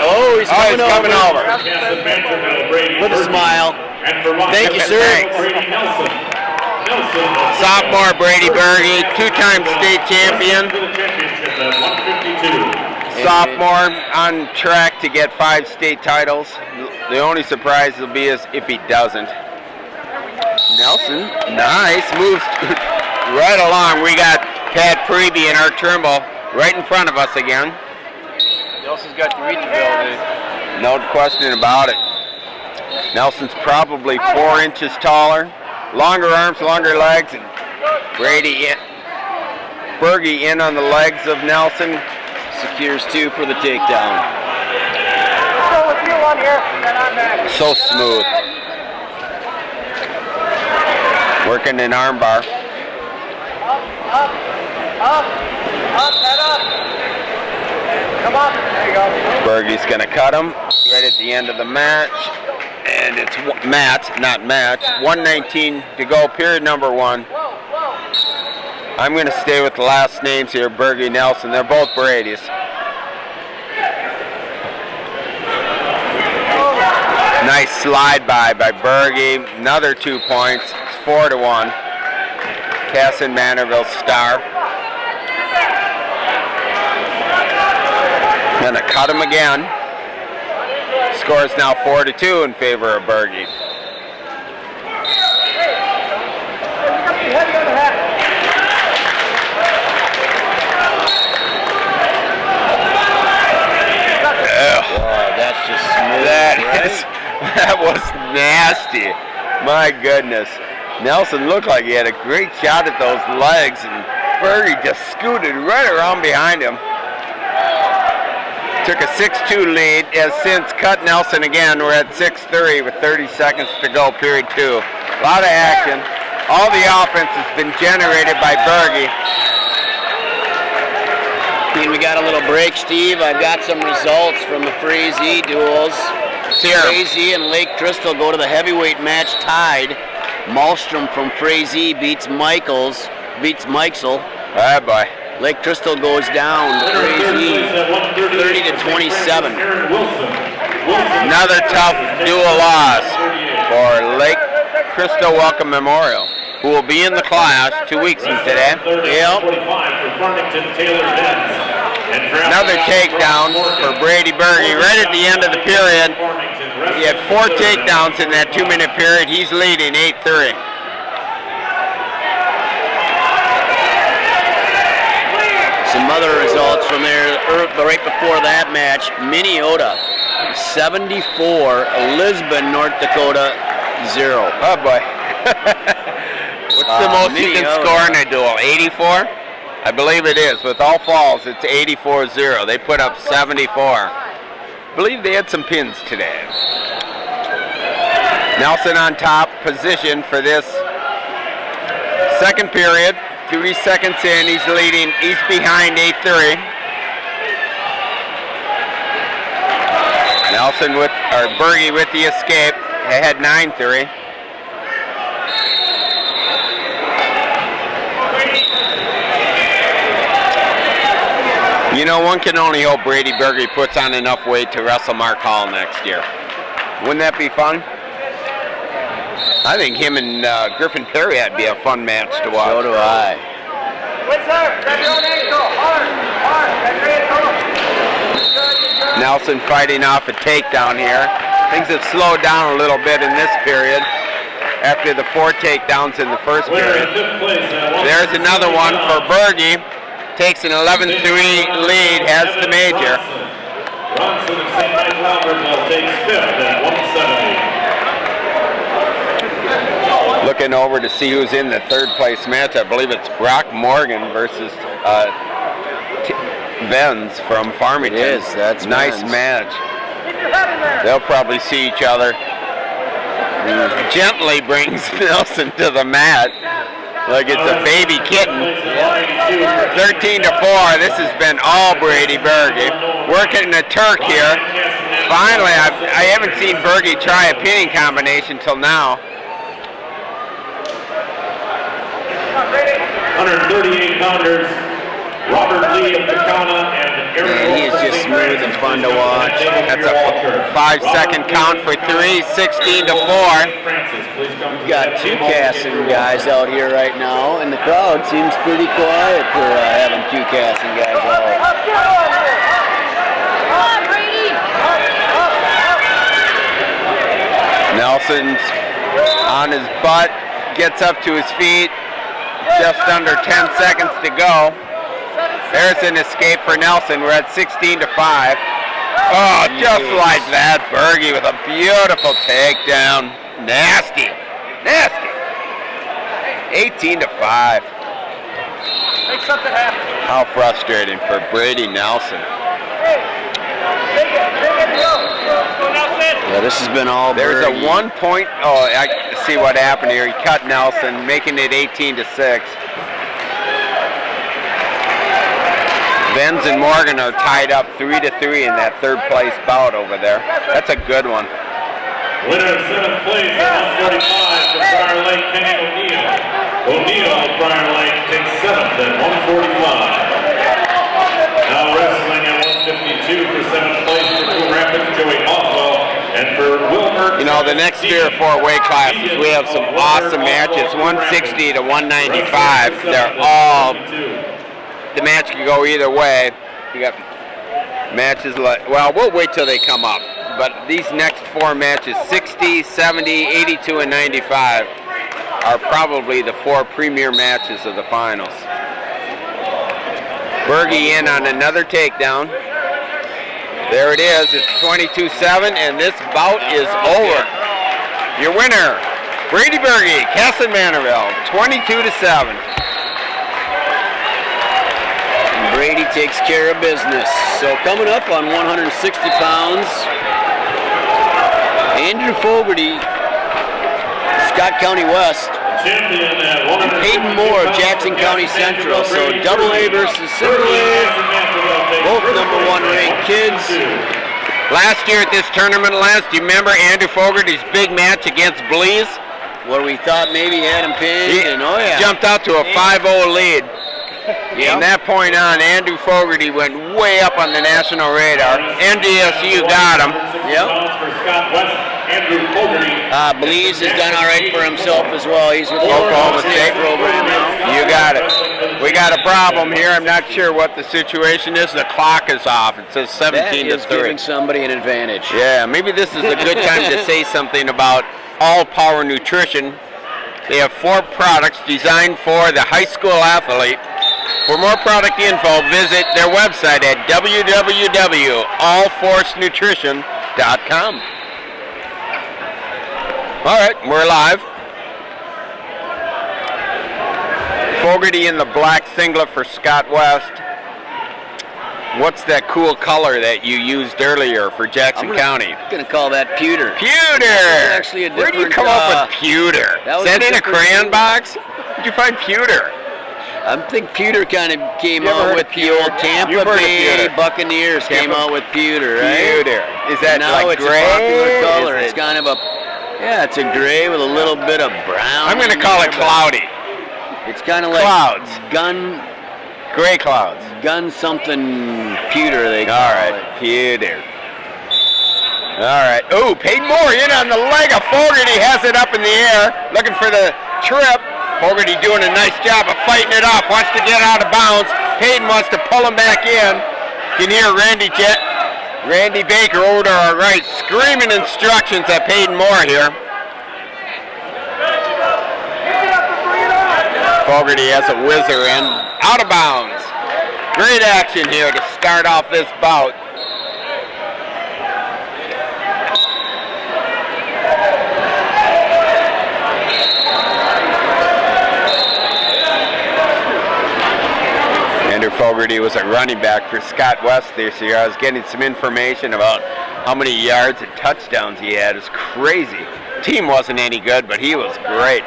[SPEAKER 1] Oh, he's coming over. With a smile. Thank you, sir.
[SPEAKER 2] Thanks. Sophomore Brady Berge, 2-time state champion. Sophomore on track to get 5 state titles. The only surprise will be is if he doesn't. Nelson, nice, moves right along. We got Pat Preby and Art Trimble right in front of us again.
[SPEAKER 5] Nelson's got the reach ability.
[SPEAKER 2] No question about it. Nelson's probably 4 inches taller, longer arms, longer legs, and Brady in. Berge in on the legs of Nelson.
[SPEAKER 1] Secures 2 for the takedown.
[SPEAKER 2] So smooth. Working an arm bar.
[SPEAKER 4] Up, head up. Come up. There you go.
[SPEAKER 2] Berge's gonna cut him right at the end of the match. And it's not match. 1:19 to go, period number 1. I'm gonna stay with the last names here, Berge, Nelson. They're both Brady's. Nice slide by Berge. Another 2 points. It's 4-1. Casson Manorville star. Gonna cut him again. Score is now 4-2 in favor of Berge.
[SPEAKER 1] That's just smooth.
[SPEAKER 2] That was nasty. My goodness. Nelson looked like he had a great shot at those legs, and Berge just scooted right around behind him. Took a 6-2 lead, has since cut Nelson again. We're at 6-3 with 30 seconds to go, period 2. A lot of action. All the offense has been generated by Berge.
[SPEAKER 1] We got a little break, Steve. I've got some results from the Frazee duels. Frazee and Lake Crystal go to the heavyweight match tied. Malmstrom from Frazee beats Meixel.
[SPEAKER 2] Oh boy.
[SPEAKER 1] Lake Crystal goes down. Frazee 30-27.
[SPEAKER 2] Another tough dual loss for Lake Crystal Welcome Memorial, who will be in the class 2 weeks from today.
[SPEAKER 1] Yep.
[SPEAKER 2] Another takedown for Brady Berge right at the end of the period. He had 4 takedowns in that 2-minute period. He's leading 8-3.
[SPEAKER 1] Some other results from there right before that match. Minneota 74, Lisbon, North Dakota 0.
[SPEAKER 2] Oh boy. What's the most you can score in a duel? 84? I believe it is. With all falls, it's 84-0. They put up 74. I believe they had some pins today. Nelson on top position for this second period. 3 seconds in, he's leading. He's behind 8-3. Nelson Berge with the escape. Ahead 9-3. You know, one can only hope Brady Berge puts on enough weight to wrestle Mark Hall next year. Wouldn't that be fun? I think him and Griffin Perry would be a fun match to watch.
[SPEAKER 1] So do I.
[SPEAKER 2] Nelson fighting off a takedown here. Things have slowed down a little bit in this period after the 4 takedowns in the first period. There's another one for Berge. Takes an 11-3 lead, has the major.
[SPEAKER 3] Bronson of St. Michael Albertville takes 5th at 170.
[SPEAKER 2] Looking over to see who's in the 3rd place match. I believe it's Brock Morgan versus Venz from Farmington.
[SPEAKER 1] It is. That's
[SPEAKER 2] nice
[SPEAKER 1] Venz.
[SPEAKER 2] match. They'll probably see each other. Gently brings Nelson to the mat. Like it's a baby kitten. 13-4. This has been all Brady Berge. Working the Turk here. Finally, I haven't seen Berge try a pinning combination till now.
[SPEAKER 3] 138 pounders. Robert Lee of Takana and Eric.
[SPEAKER 1] Man, he is just smooth and fun to watch.
[SPEAKER 2] That's a 5-second count for 3, 16-4.
[SPEAKER 1] We've got 2 casting guys out here right now, and the crowd seems pretty quiet for having 2 casting guys out.
[SPEAKER 2] Nelson's on his butt, gets up to his feet, just under 10 seconds to go. There's an escape for Nelson. We're at 16-5. Oh, just like that, Berge with a beautiful takedown. Nasty, nasty. 18-5.
[SPEAKER 4] Make something happen.
[SPEAKER 2] How frustrating for Brady Nelson.
[SPEAKER 1] Yeah, this has been all
[SPEAKER 2] There's
[SPEAKER 1] Berge.
[SPEAKER 2] a 1 point. Oh, I see what happened here. He cut Nelson, making it 18-6. Benz and Morgan are tied up 3-3 in that 3rd place bout over there. That's a good one.
[SPEAKER 3] Winner of 7th place at 145 from Prior Lake, Kenny O'Neill. O'Neill of Prior Lake takes 7th at 145. Now wrestling at 152 for 7th place for Coon Rapids, Joey Oswald. And for Wilmer.
[SPEAKER 2] You know, the next 3 or 4 weight classes, we have some awesome matches. 160 to 195. They're all... The match can go either way. You got matches like, well, we'll wait till they come up. But these next 4 matches, 60, 70, 82, and 95, are probably the 4 premier matches of the finals. Berge in on another takedown. There it is. It's 22-7, and this bout is over. Your winner, Brady Berge, Castle Manorville, 22-7.
[SPEAKER 1] Brady takes care of business. So coming up on 160 pounds, Andrew Fogarty, Scott County West, and Peyton Moore, Jackson County Central. So double A versus single A, both #1 ranked kids.
[SPEAKER 2] Last year at this tournament, do you remember Andrew Fogarty's big match against Blease?
[SPEAKER 1] Where we thought maybe he had him pinned, and oh yeah.
[SPEAKER 2] Jumped out to a 5-0 lead. From that point on, Andrew Fogarty went way up on the national radar. NDSU got him.
[SPEAKER 1] Yep. Blease has done all right for himself as well. He's with the
[SPEAKER 2] Oklahoma State
[SPEAKER 1] program now.
[SPEAKER 2] You got it. We got a problem here. I'm not sure what the situation is. The clock is off. It says 17
[SPEAKER 1] That is
[SPEAKER 2] to 3.
[SPEAKER 1] giving somebody an advantage.
[SPEAKER 2] Yeah, maybe this is a good time to say something about All Power Nutrition. They have 4 products designed for the high school athlete. For more product info, visit their website at www.allforcenutrition.com. All right, we're live. Fogarty in the black singlet for Scott West. What's that cool color that you used earlier for Jackson County?
[SPEAKER 1] I'm going to call that pewter.
[SPEAKER 2] Pewter!
[SPEAKER 1] Actually a
[SPEAKER 2] Where do you
[SPEAKER 1] different,
[SPEAKER 2] come up with pewter?
[SPEAKER 1] that
[SPEAKER 2] Is
[SPEAKER 1] was
[SPEAKER 2] that
[SPEAKER 1] a
[SPEAKER 2] in a
[SPEAKER 1] different
[SPEAKER 2] crayon
[SPEAKER 1] thing.
[SPEAKER 2] box? Where'd you find pewter?
[SPEAKER 1] I think pewter kind of came
[SPEAKER 2] You ever
[SPEAKER 1] out
[SPEAKER 2] heard
[SPEAKER 1] with
[SPEAKER 2] of
[SPEAKER 1] the
[SPEAKER 2] pewter?
[SPEAKER 1] old Tampa
[SPEAKER 2] You've heard of
[SPEAKER 1] Bay
[SPEAKER 2] pewter.
[SPEAKER 1] Buccaneers came
[SPEAKER 2] Tampa-
[SPEAKER 1] out with pewter, right?
[SPEAKER 2] Pewter. Is that
[SPEAKER 1] now
[SPEAKER 2] like
[SPEAKER 1] it's
[SPEAKER 2] gray?
[SPEAKER 1] a popular color.
[SPEAKER 2] Is
[SPEAKER 1] It's kind of a, yeah, it's a gray with a little bit of brown.
[SPEAKER 2] I'm going to
[SPEAKER 1] in
[SPEAKER 2] call
[SPEAKER 1] there,
[SPEAKER 2] it
[SPEAKER 1] but
[SPEAKER 2] cloudy.
[SPEAKER 1] It's kind of like
[SPEAKER 2] Clouds.
[SPEAKER 1] gun
[SPEAKER 2] Gray clouds.
[SPEAKER 1] something pewter they call
[SPEAKER 2] All right,
[SPEAKER 1] it.
[SPEAKER 2] pewter. All right. Oh, Peyton Moore in on the leg of Fogarty. Has it up in the air, looking for the trip. Fogarty doing a nice job of fighting it off. Wants to get out of bounds. Peyton wants to pull him back in. You can hear Randy Baker over to our right screaming instructions at Peyton Moore here. Fogarty has a whizzer in. Out of bounds. Great action here to start off this bout. Andrew Fogarty was a running back for Scott West this year. I was getting some information about how many yards and touchdowns he had. It's crazy. Team wasn't any good, but he was great.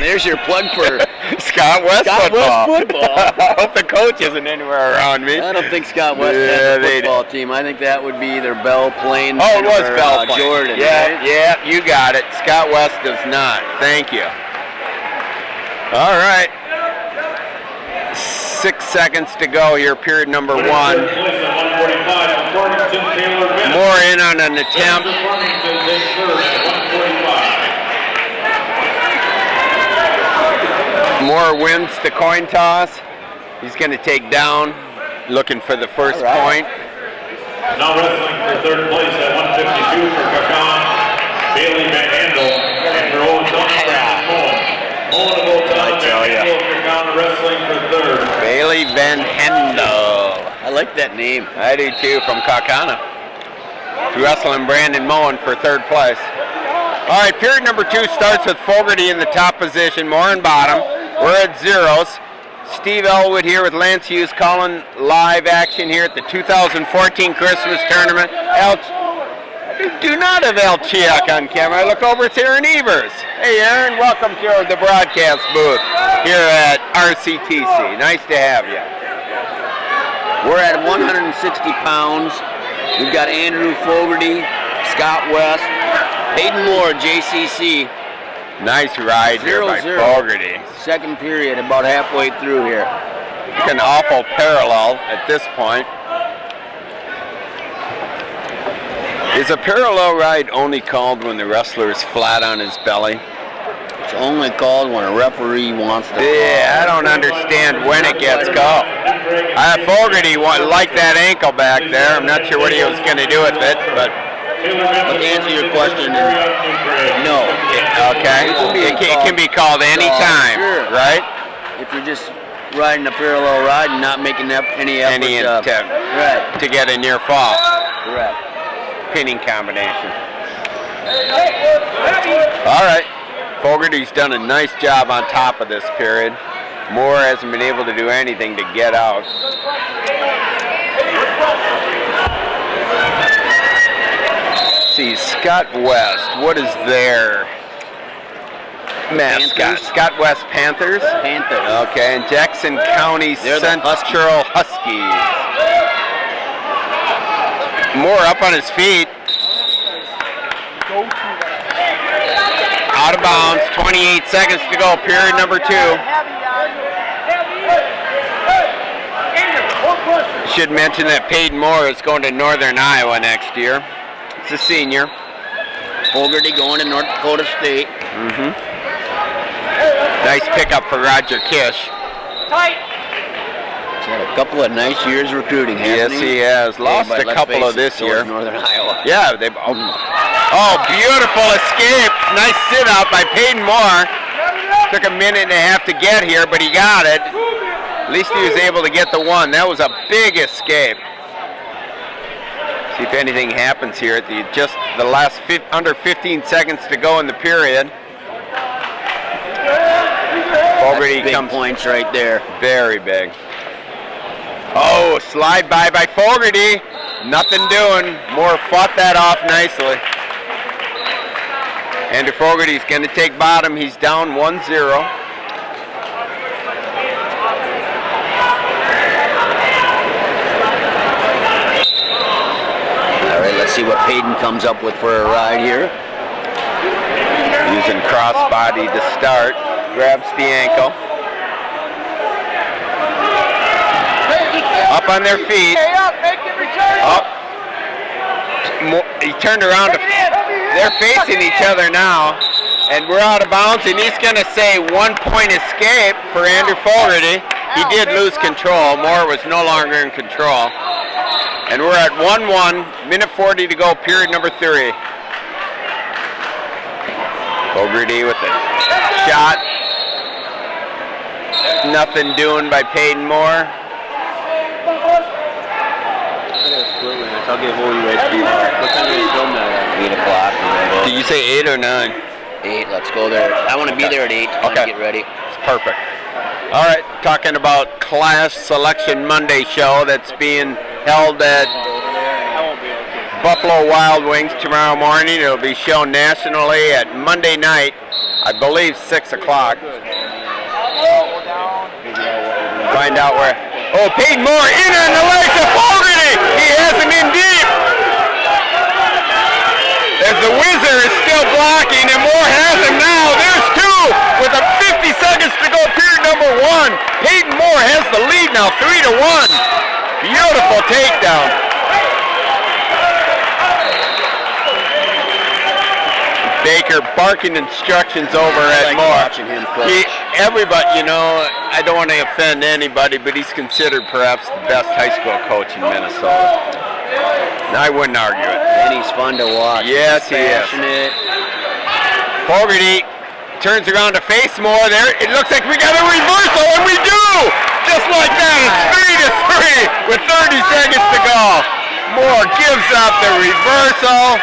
[SPEAKER 1] there's your plug for
[SPEAKER 2] Scott West
[SPEAKER 1] Scott
[SPEAKER 2] football.
[SPEAKER 1] West football.
[SPEAKER 2] I hope the coach isn't anywhere around me.
[SPEAKER 1] I don't think Scott West
[SPEAKER 2] Yeah,
[SPEAKER 1] has a
[SPEAKER 2] they-
[SPEAKER 1] football team. I think that would be either Bell Plains
[SPEAKER 2] Oh, it was
[SPEAKER 1] or
[SPEAKER 2] Bell Plains.
[SPEAKER 1] Jordan.
[SPEAKER 2] Yeah,
[SPEAKER 1] right?
[SPEAKER 2] yeah, you got it. Scott West does not. Thank you. All right. 6 seconds to go here, period number 1.
[SPEAKER 3] Place at 145, Farmington Taylor Bennett.
[SPEAKER 2] More in on an attempt.
[SPEAKER 3] Farmington takes third at 145.
[SPEAKER 2] Moore wins the coin toss. He's going to take down, looking for the first
[SPEAKER 1] All right.
[SPEAKER 2] point.
[SPEAKER 3] Now wrestling for third place at 152 for Kakan, Bailey Van Handel, and for Old Town, Brandon Moen. Moen of Old Town,
[SPEAKER 2] tell
[SPEAKER 3] Van
[SPEAKER 2] ya.
[SPEAKER 3] Handel, Kakan wrestling for third.
[SPEAKER 2] Bailey Van Hendel.
[SPEAKER 1] I like that name.
[SPEAKER 2] I do too, from Kakana. Wrestling Brandon Moen for third place. All right, period number 2 starts with Fogarty in the top position, Moore in bottom. We're at zeros. Steve Elwood here with Lance Hughes calling live action here at the 2014 Christmas tournament. Do not have El Chiak on camera. I look over, it's Aaron Evers. Hey Aaron, welcome to the broadcast booth here at RCTC. Nice to have you.
[SPEAKER 1] We're at 160 pounds. We've got Andrew Fogarty, Scott West, Hayden Moore, JCC.
[SPEAKER 2] Nice ride here by
[SPEAKER 1] 0-0.
[SPEAKER 2] Fogarty.
[SPEAKER 1] Second period, about halfway through here.
[SPEAKER 2] An awful parallel at this point. Is a parallel ride only called when the wrestler is flat on his belly?
[SPEAKER 1] It's only called when a referee wants to.
[SPEAKER 2] Yeah, I don't understand when it gets called. Fogarty liked that ankle back there. I'm not sure what he was going to do with it, but
[SPEAKER 1] To answer your question, no.
[SPEAKER 2] okay. It can be called anytime,
[SPEAKER 1] Sure.
[SPEAKER 2] right?
[SPEAKER 1] If you're just riding a parallel ride and not making any effort
[SPEAKER 2] Any
[SPEAKER 1] to,
[SPEAKER 2] attempt
[SPEAKER 1] right,
[SPEAKER 2] to get a near fall.
[SPEAKER 1] correct.
[SPEAKER 2] Pinning combination. All right. Fogarty's done a nice job on top of this period. Moore hasn't been able to do anything to get out. See, Scott West, what is their mascot?
[SPEAKER 1] Panthers.
[SPEAKER 2] Scott West Panthers?
[SPEAKER 1] Panthers.
[SPEAKER 2] Okay, and Jackson County
[SPEAKER 1] They're the
[SPEAKER 2] Central Huskies. Moore up on his feet. Out of bounds, 28 seconds to go, period number 2. Should mention that Peyton Moore is going to Northern Iowa next year. He's a senior.
[SPEAKER 1] Fogarty going to North Dakota State.
[SPEAKER 2] Nice pickup for Roger Kish.
[SPEAKER 1] He's had a couple of nice years recruiting, hasn't
[SPEAKER 2] Yes, he has. Lost
[SPEAKER 1] but
[SPEAKER 2] a
[SPEAKER 1] let's
[SPEAKER 2] couple
[SPEAKER 1] face
[SPEAKER 2] of
[SPEAKER 1] it,
[SPEAKER 2] this
[SPEAKER 1] so
[SPEAKER 2] year.
[SPEAKER 1] is Northern Iowa.
[SPEAKER 2] Yeah, they. Oh, beautiful escape! Nice sit out by Peyton Moore. Took a minute and a half to get here, but he got it. At least he was able to get the one. That was a big escape. See if anything happens here at the last under 15 seconds to go in the period. Fogarty
[SPEAKER 1] Big
[SPEAKER 2] comes
[SPEAKER 1] points right there.
[SPEAKER 2] very big. Oh, slide by Fogarty. Nothing doing. Moore fought that off nicely. Andrew Fogarty's going to take bottom. He's down 1-0.
[SPEAKER 1] All right, let's see what Peyton comes up with for a ride here.
[SPEAKER 2] Using crossbody to start. Grabs the ankle. Up on their feet. Up. He turned around. They're facing each other now. And we're out of bounds. And he's going to say 1 point escape for Andrew Fogarty. He did lose control. Moore was no longer in control. And we're at 1-1. Minute 40 to go. Period number 3. Fogarty with a shot. Nothing doing by Peyton Moore.
[SPEAKER 1] I'll get hold of you right here. What time are you filming at? 8 o'clock.
[SPEAKER 2] Did you say 8 or 9?
[SPEAKER 1] 8, let's go there. I want to be there at 8 to
[SPEAKER 2] Okay.
[SPEAKER 1] get ready.
[SPEAKER 2] It's perfect. All right, talking about Class Selection Monday show that's being held at Buffalo Wild Wings tomorrow morning. It'll be shown nationally at Monday night, I believe 6 o'clock. Find out where. Oh, Peyton Moore in on the legs of Fogarty. He has him in deep. As the Whizzer is still blocking, and Moore has him now. There's two with 50 seconds to go, period number 1. Peyton Moore has the lead now, 3-1. Beautiful takedown. Baker barking instructions over at Moore.
[SPEAKER 1] Watching him coach.
[SPEAKER 2] Everybody, you know, I don't want to offend anybody, but he's considered perhaps the best high school coach in Minnesota. And I wouldn't argue it.
[SPEAKER 1] And he's fun to watch.
[SPEAKER 2] Yes, he is.
[SPEAKER 1] Passionate.
[SPEAKER 2] Fogarty turns around to face Moore. There, it looks like we got a reversal, and we do! Just like that, it's 3-3 with 30 seconds to go. Moore gives up the reversal.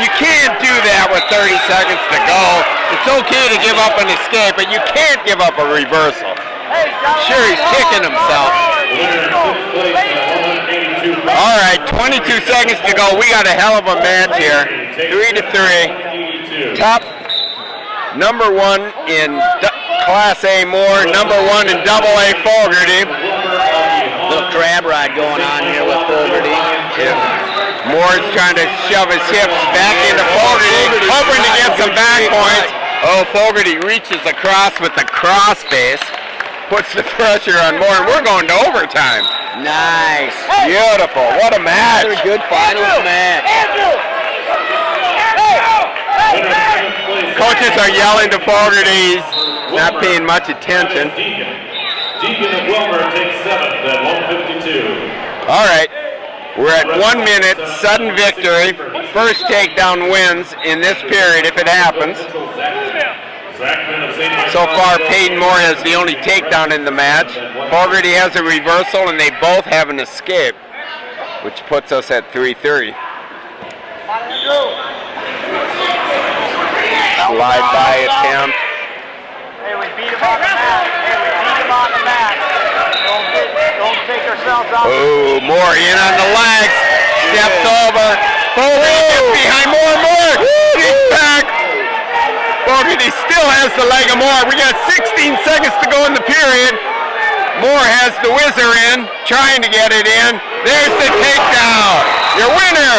[SPEAKER 2] You can't do that with 30 seconds to go. It's okay to give up an escape, but you can't give up a reversal. Sure, he's kicking himself. All right, 22 seconds to go. We got a hell of a match here. 3-3. Top number 1 in Class A Moore, number 1 in Double A Fogarty.
[SPEAKER 1] Little crab ride going on here with Fogarty.
[SPEAKER 2] Moore's trying to shove his hips back into Fogarty, hoping to get some back points. Oh, Fogarty reaches across with the cross face, puts the pressure on Moore, and we're going to overtime.
[SPEAKER 1] Nice.
[SPEAKER 2] Beautiful. What a match.
[SPEAKER 1] Another good finals match.
[SPEAKER 2] Coaches are yelling to Fogarty. He's not paying much attention.
[SPEAKER 3] Deacon of Wilmer takes 7th at 1:52.
[SPEAKER 2] All right. We're at 1 minute, sudden victory. First takedown wins in this period if it happens. So far, Peyton Moore has the only takedown in the match. Fogarty has a reversal, and they both have an escape, which puts us at 3-3. Slide by attempt.
[SPEAKER 4] Hey, we beat him on the mat. Hey, we beat him on the mat. Don't take ourselves out.
[SPEAKER 2] Oh, Moore in on the legs. Steps over. Fogarty gets behind Moore. He's back. Fogarty still has the leg of Moore. We got 16 seconds to go in the period. Moore has the Whizzer in, trying to get it in. There's the takedown. Your winner,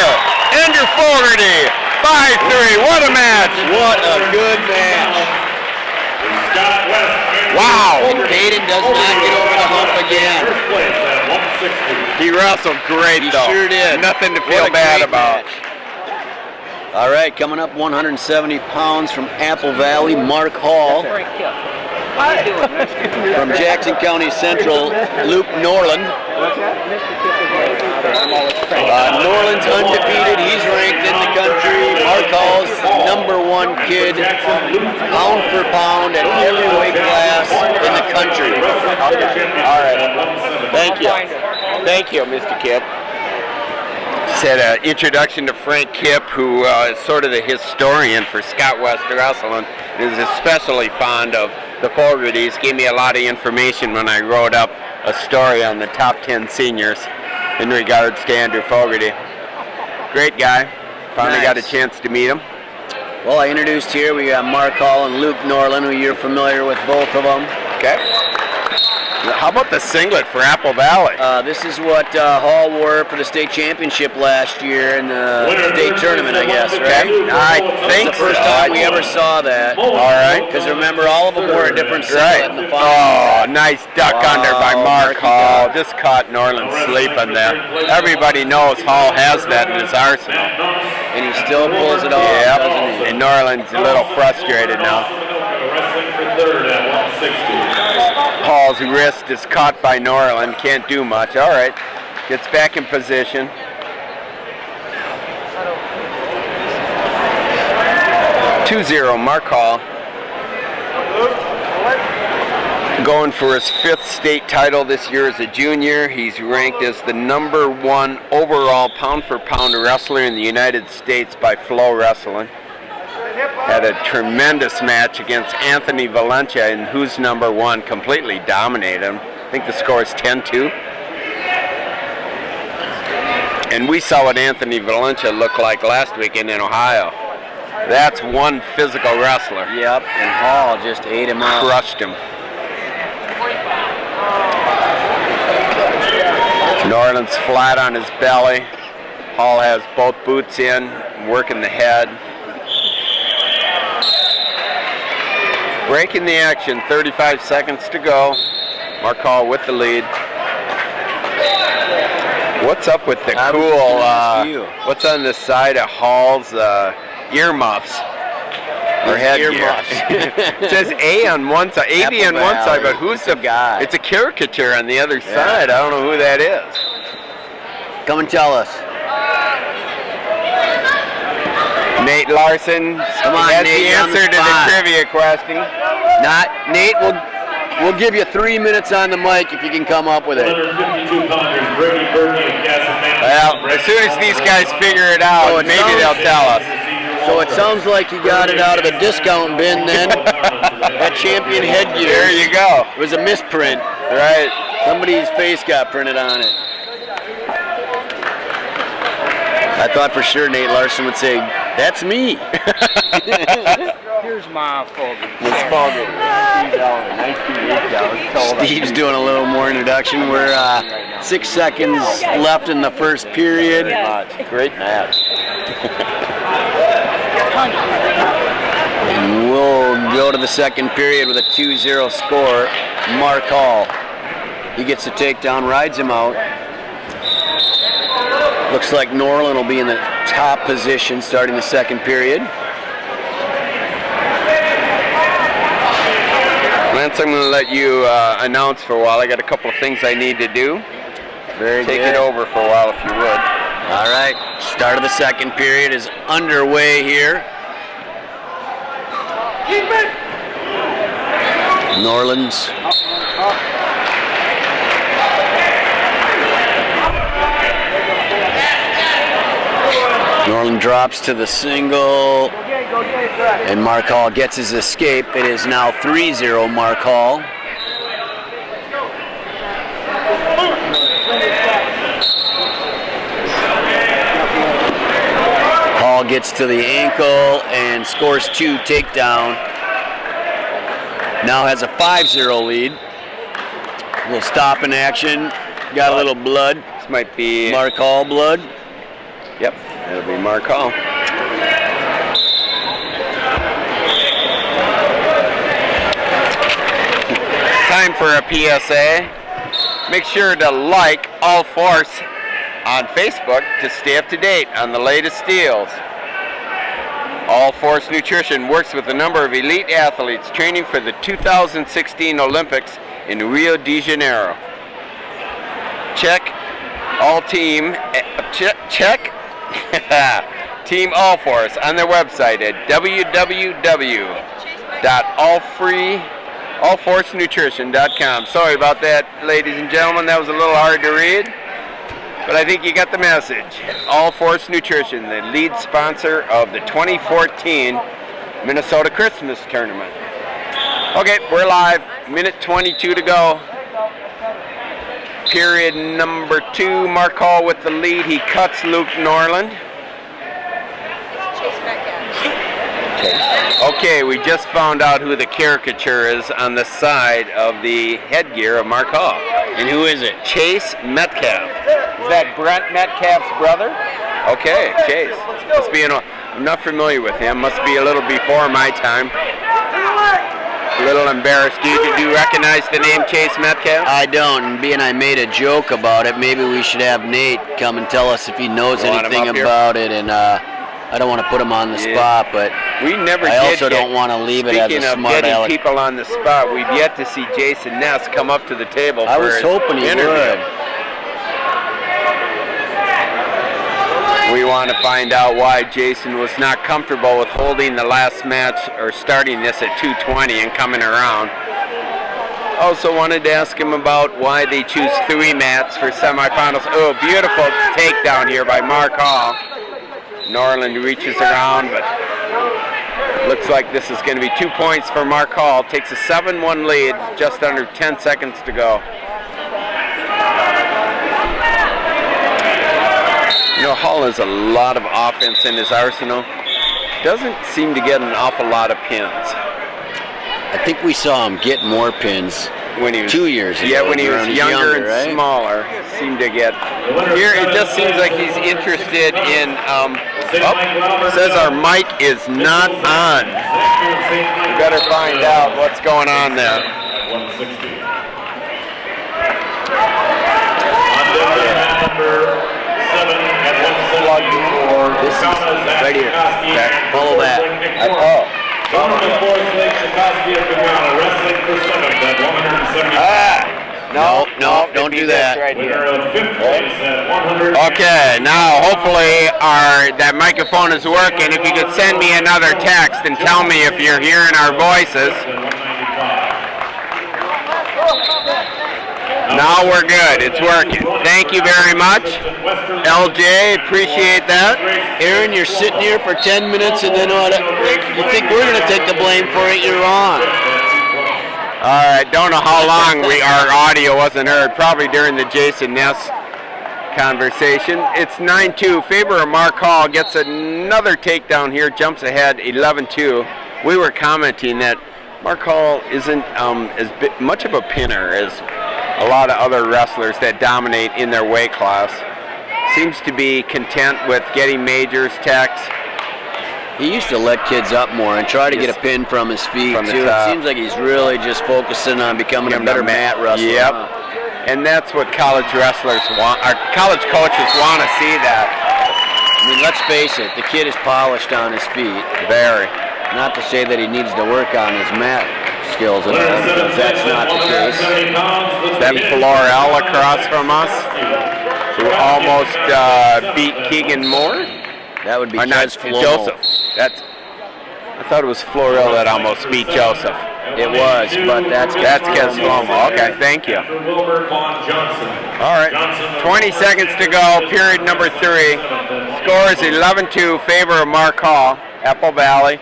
[SPEAKER 2] Andrew Fogarty. 5-3. What a match.
[SPEAKER 1] What a good match.
[SPEAKER 3] Scott West.
[SPEAKER 2] Wow.
[SPEAKER 1] And Peyton does not get over the hump again.
[SPEAKER 3] First place at 160.
[SPEAKER 2] He wrestled great,
[SPEAKER 1] He
[SPEAKER 2] though.
[SPEAKER 1] sure did.
[SPEAKER 2] Nothing to
[SPEAKER 1] What
[SPEAKER 2] feel
[SPEAKER 1] a
[SPEAKER 2] bad
[SPEAKER 1] great
[SPEAKER 2] about.
[SPEAKER 1] match. All right, coming up 170 pounds from Apple Valley, Mark Hall. From Jackson County Central, Luke Norland. Norland's undefeated. He's ranked in the country. Mark Hall's #1 kid, pound for pound at every weight class in the country.
[SPEAKER 2] All right. Thank you. Thank you, Mr. Kipp. Said an introduction to Frank Kipp, who is sort of the historian for Scott West Wrestling, is especially fond of the Fogartys. Gave me a lot of information when I wrote up a story on the top 10 seniors in regards to Andrew Fogarty. Great guy. Finally got a
[SPEAKER 1] Nice.
[SPEAKER 2] chance to meet him.
[SPEAKER 1] Well, I introduced here, we got Mark Hall and Luke Norland, who you're familiar with both of them.
[SPEAKER 2] Okay. How about the singlet for Apple Valley?
[SPEAKER 1] This is what Hall wore for the state championship last year in the state tournament, I guess, right?
[SPEAKER 2] I think
[SPEAKER 1] It's the first
[SPEAKER 2] so.
[SPEAKER 1] time we ever saw that.
[SPEAKER 2] All right.
[SPEAKER 1] Because remember, all of them wore a different singlet in the final.
[SPEAKER 2] Oh, nice duck under by
[SPEAKER 1] Wow,
[SPEAKER 2] Mark
[SPEAKER 1] Marky
[SPEAKER 2] Hall.
[SPEAKER 1] duck.
[SPEAKER 2] Just caught Norland sleeping there. Everybody knows Hall has that in his arsenal.
[SPEAKER 1] And he still pulls it off, doesn't
[SPEAKER 2] Yep.
[SPEAKER 1] he?
[SPEAKER 2] And Norland's a little frustrated now.
[SPEAKER 3] Wrestling for 3rd at 160.
[SPEAKER 2] Hall's wrist is caught by Norland. Can't do much. All right. Gets back in position. (2-0) Mark Hall. Going for his 5th state title this year as a junior. He's ranked as the #1 overall pound-for-pound wrestler in the United States by Flow Wrestling. Had a tremendous match against Anthony Valencia, and who's #1, completely dominated him. I think the score is 10-2. And we saw what Anthony Valencia looked like last weekend in Ohio. That's one physical wrestler.
[SPEAKER 1] Yep, and Hall just ate him up.
[SPEAKER 2] Crushed him. Norland's flat on his belly. Hall has both boots in, working the head. Breaking the action, 35 seconds to go. Mark Hall with the lead. What's up with the what's on the side of Hall's earmuffs? Or headgear? It says A on one side, AB on one side, but who's the
[SPEAKER 1] guy?
[SPEAKER 2] It's a caricature on the other side. I don't know who that is.
[SPEAKER 1] Come and tell us.
[SPEAKER 2] Nate Larson
[SPEAKER 1] Come on,
[SPEAKER 2] has
[SPEAKER 1] Nate,
[SPEAKER 2] the
[SPEAKER 1] you're on the
[SPEAKER 2] answer to the
[SPEAKER 1] spot.
[SPEAKER 2] trivia question.
[SPEAKER 1] Nate, we'll give you 3 minutes on the mic if you can come up with it.
[SPEAKER 3] 152 pounders, Brady Berkey and Casamante.
[SPEAKER 2] Well, as soon as these guys figure it out,
[SPEAKER 1] Oh, it
[SPEAKER 2] maybe
[SPEAKER 1] sounds-
[SPEAKER 2] they'll tell us.
[SPEAKER 1] So it sounds like you got it out of the discount bin then. That champion headgear.
[SPEAKER 2] There you go.
[SPEAKER 1] It was a misprint.
[SPEAKER 2] Right.
[SPEAKER 1] Somebody's face got printed on it. I thought for sure Nate Larson would say, "That's me."
[SPEAKER 5] Here's my fogey.
[SPEAKER 1] It's foggy. Steve's doing a little more introduction. We're 6 seconds left in the first period.
[SPEAKER 2] Great match.
[SPEAKER 1] And we'll go to the second period with a 2-0 score. Mark Hall. He gets the takedown, rides him out. Looks like Norland will be in the top position starting the second period.
[SPEAKER 2] Lance, I'm going to let you announce for a while. I got a couple of things I need to do.
[SPEAKER 1] Very
[SPEAKER 2] Take
[SPEAKER 1] good.
[SPEAKER 2] it over for a while if you would.
[SPEAKER 1] All right, start of the second period is underway here. Norland's Norland drops to the single, and Mark Hall gets his escape. It is now 3-0 Mark Hall. Hall gets to the ankle and scores 2 takedown. Now has a 5-0 lead. A little stop in action. Got a little blood.
[SPEAKER 2] This might be...
[SPEAKER 1] Mark Hall blood.
[SPEAKER 2] Yep, it'll be Mark Hall. Time for a PSA. Make sure to like All Force on Facebook to stay up to date on the latest deals. All Force Nutrition works with a number of elite athletes training for the 2016 Olympics in Rio de Janeiro. Check Team All Force on their website at www.allforcenutrition.com. Sorry about that, ladies and gentlemen. That was a little hard to read, but I think you got the message. All Force Nutrition, the lead sponsor of the 2014 Minnesota Christmas Tournament. Okay, we're live. Minute 22 to go. Period number 2. Mark Hall with the lead. He cuts Luke Norland. Okay, we just found out who the caricature is on the side of the headgear of Mark Hall.
[SPEAKER 1] And who is it?
[SPEAKER 2] Chase Metcalf. Is that Brent Metcalf's brother? Okay, Chase. Must be I'm not familiar with him. Must be a little before my time. A little embarrassed. Do you recognize the name Chase Metcalf?
[SPEAKER 1] I don't, and being I made a joke about it, maybe we should have Nate come and tell us if he knows
[SPEAKER 2] You want him
[SPEAKER 1] anything
[SPEAKER 2] up here?
[SPEAKER 1] about it. And I don't want to put him on the spot, but
[SPEAKER 2] We never
[SPEAKER 1] I
[SPEAKER 2] did
[SPEAKER 1] also
[SPEAKER 2] get-
[SPEAKER 1] don't want to leave it as
[SPEAKER 2] Speaking
[SPEAKER 1] a
[SPEAKER 2] of
[SPEAKER 1] smart
[SPEAKER 2] getting
[SPEAKER 1] aleck.
[SPEAKER 2] people on the spot, we've yet to see Jason Ness come up to the table
[SPEAKER 1] I
[SPEAKER 2] for
[SPEAKER 1] was
[SPEAKER 2] his
[SPEAKER 1] hoping he
[SPEAKER 2] interview.
[SPEAKER 1] would.
[SPEAKER 2] We want to find out why Jason was not comfortable with holding the last match or starting this at 2:20 and coming around. Also wanted to ask him about why they choose 3 mats for semifinals. Oh, beautiful takedown here by Mark Hall. Norland reaches around, but looks like this is going to be 2 points for Mark Hall. Takes a 7-1 lead, just under 10 seconds to go. Hall has a lot of offense in his arsenal. Doesn't seem to get an awful lot of pins.
[SPEAKER 1] I think we saw him get more pins
[SPEAKER 2] When he was
[SPEAKER 1] 2 years ago.
[SPEAKER 2] Yeah, when he was
[SPEAKER 1] He's
[SPEAKER 2] younger and
[SPEAKER 1] right?
[SPEAKER 2] smaller, seemed to get. Here it just seems like he's interested in. Says our mic is not on. We better find out what's going on there.
[SPEAKER 3] 160. Number 7 at 174.
[SPEAKER 1] This is right here. Follow that.
[SPEAKER 3] Number 4, Slade Chikoski of Pagana, wrestling for 7th at 170.
[SPEAKER 1] No, don't do that.
[SPEAKER 2] Right
[SPEAKER 3] Winner
[SPEAKER 2] here.
[SPEAKER 3] of 5th place at 100.
[SPEAKER 2] Okay, now hopefully that microphone is working. If you could send me another text and tell me if you're hearing our voices. Now we're good. It's working. Thank you very much, LJ. Appreciate that.
[SPEAKER 1] Aaron, you're sitting here for 10 minutes and then you think we're going to take the blame for it? You're on.
[SPEAKER 2] All right. Don't know how long our audio wasn't heard. Probably during the Jason Ness conversation. It's 9-2. Favor of Mark Hall gets another takedown here. Jumps ahead 11-2. We were commenting that Mark Hall isn't as much of a pinner as a lot of other wrestlers that dominate in their weight class. Seems to be content with getting majors, techs.
[SPEAKER 1] He used to let kids up more and try to get a pin from his feet,
[SPEAKER 2] From the
[SPEAKER 1] too.
[SPEAKER 2] top.
[SPEAKER 1] It seems like he's really just focusing on becoming a better mat wrestler.
[SPEAKER 2] Yep. And that's what college wrestlers want. Our college coaches want to see that.
[SPEAKER 1] I mean, let's face it, the kid is polished on his feet.
[SPEAKER 2] Very.
[SPEAKER 1] Not to say that he needs to work on his mat skills at all, because that's not the case.
[SPEAKER 2] That Florell across from us, who almost beat Keegan Moore.
[SPEAKER 1] That would be
[SPEAKER 2] Or not
[SPEAKER 1] Kez Flomo.
[SPEAKER 2] Joseph. I thought it was Florell that almost beat Joseph.
[SPEAKER 1] It was, but that's
[SPEAKER 2] Kez Flomo. Okay, thank you. All right, 20 seconds to go, period number 3. Score is 11-2, favor of Mark Hall, Apple Valley.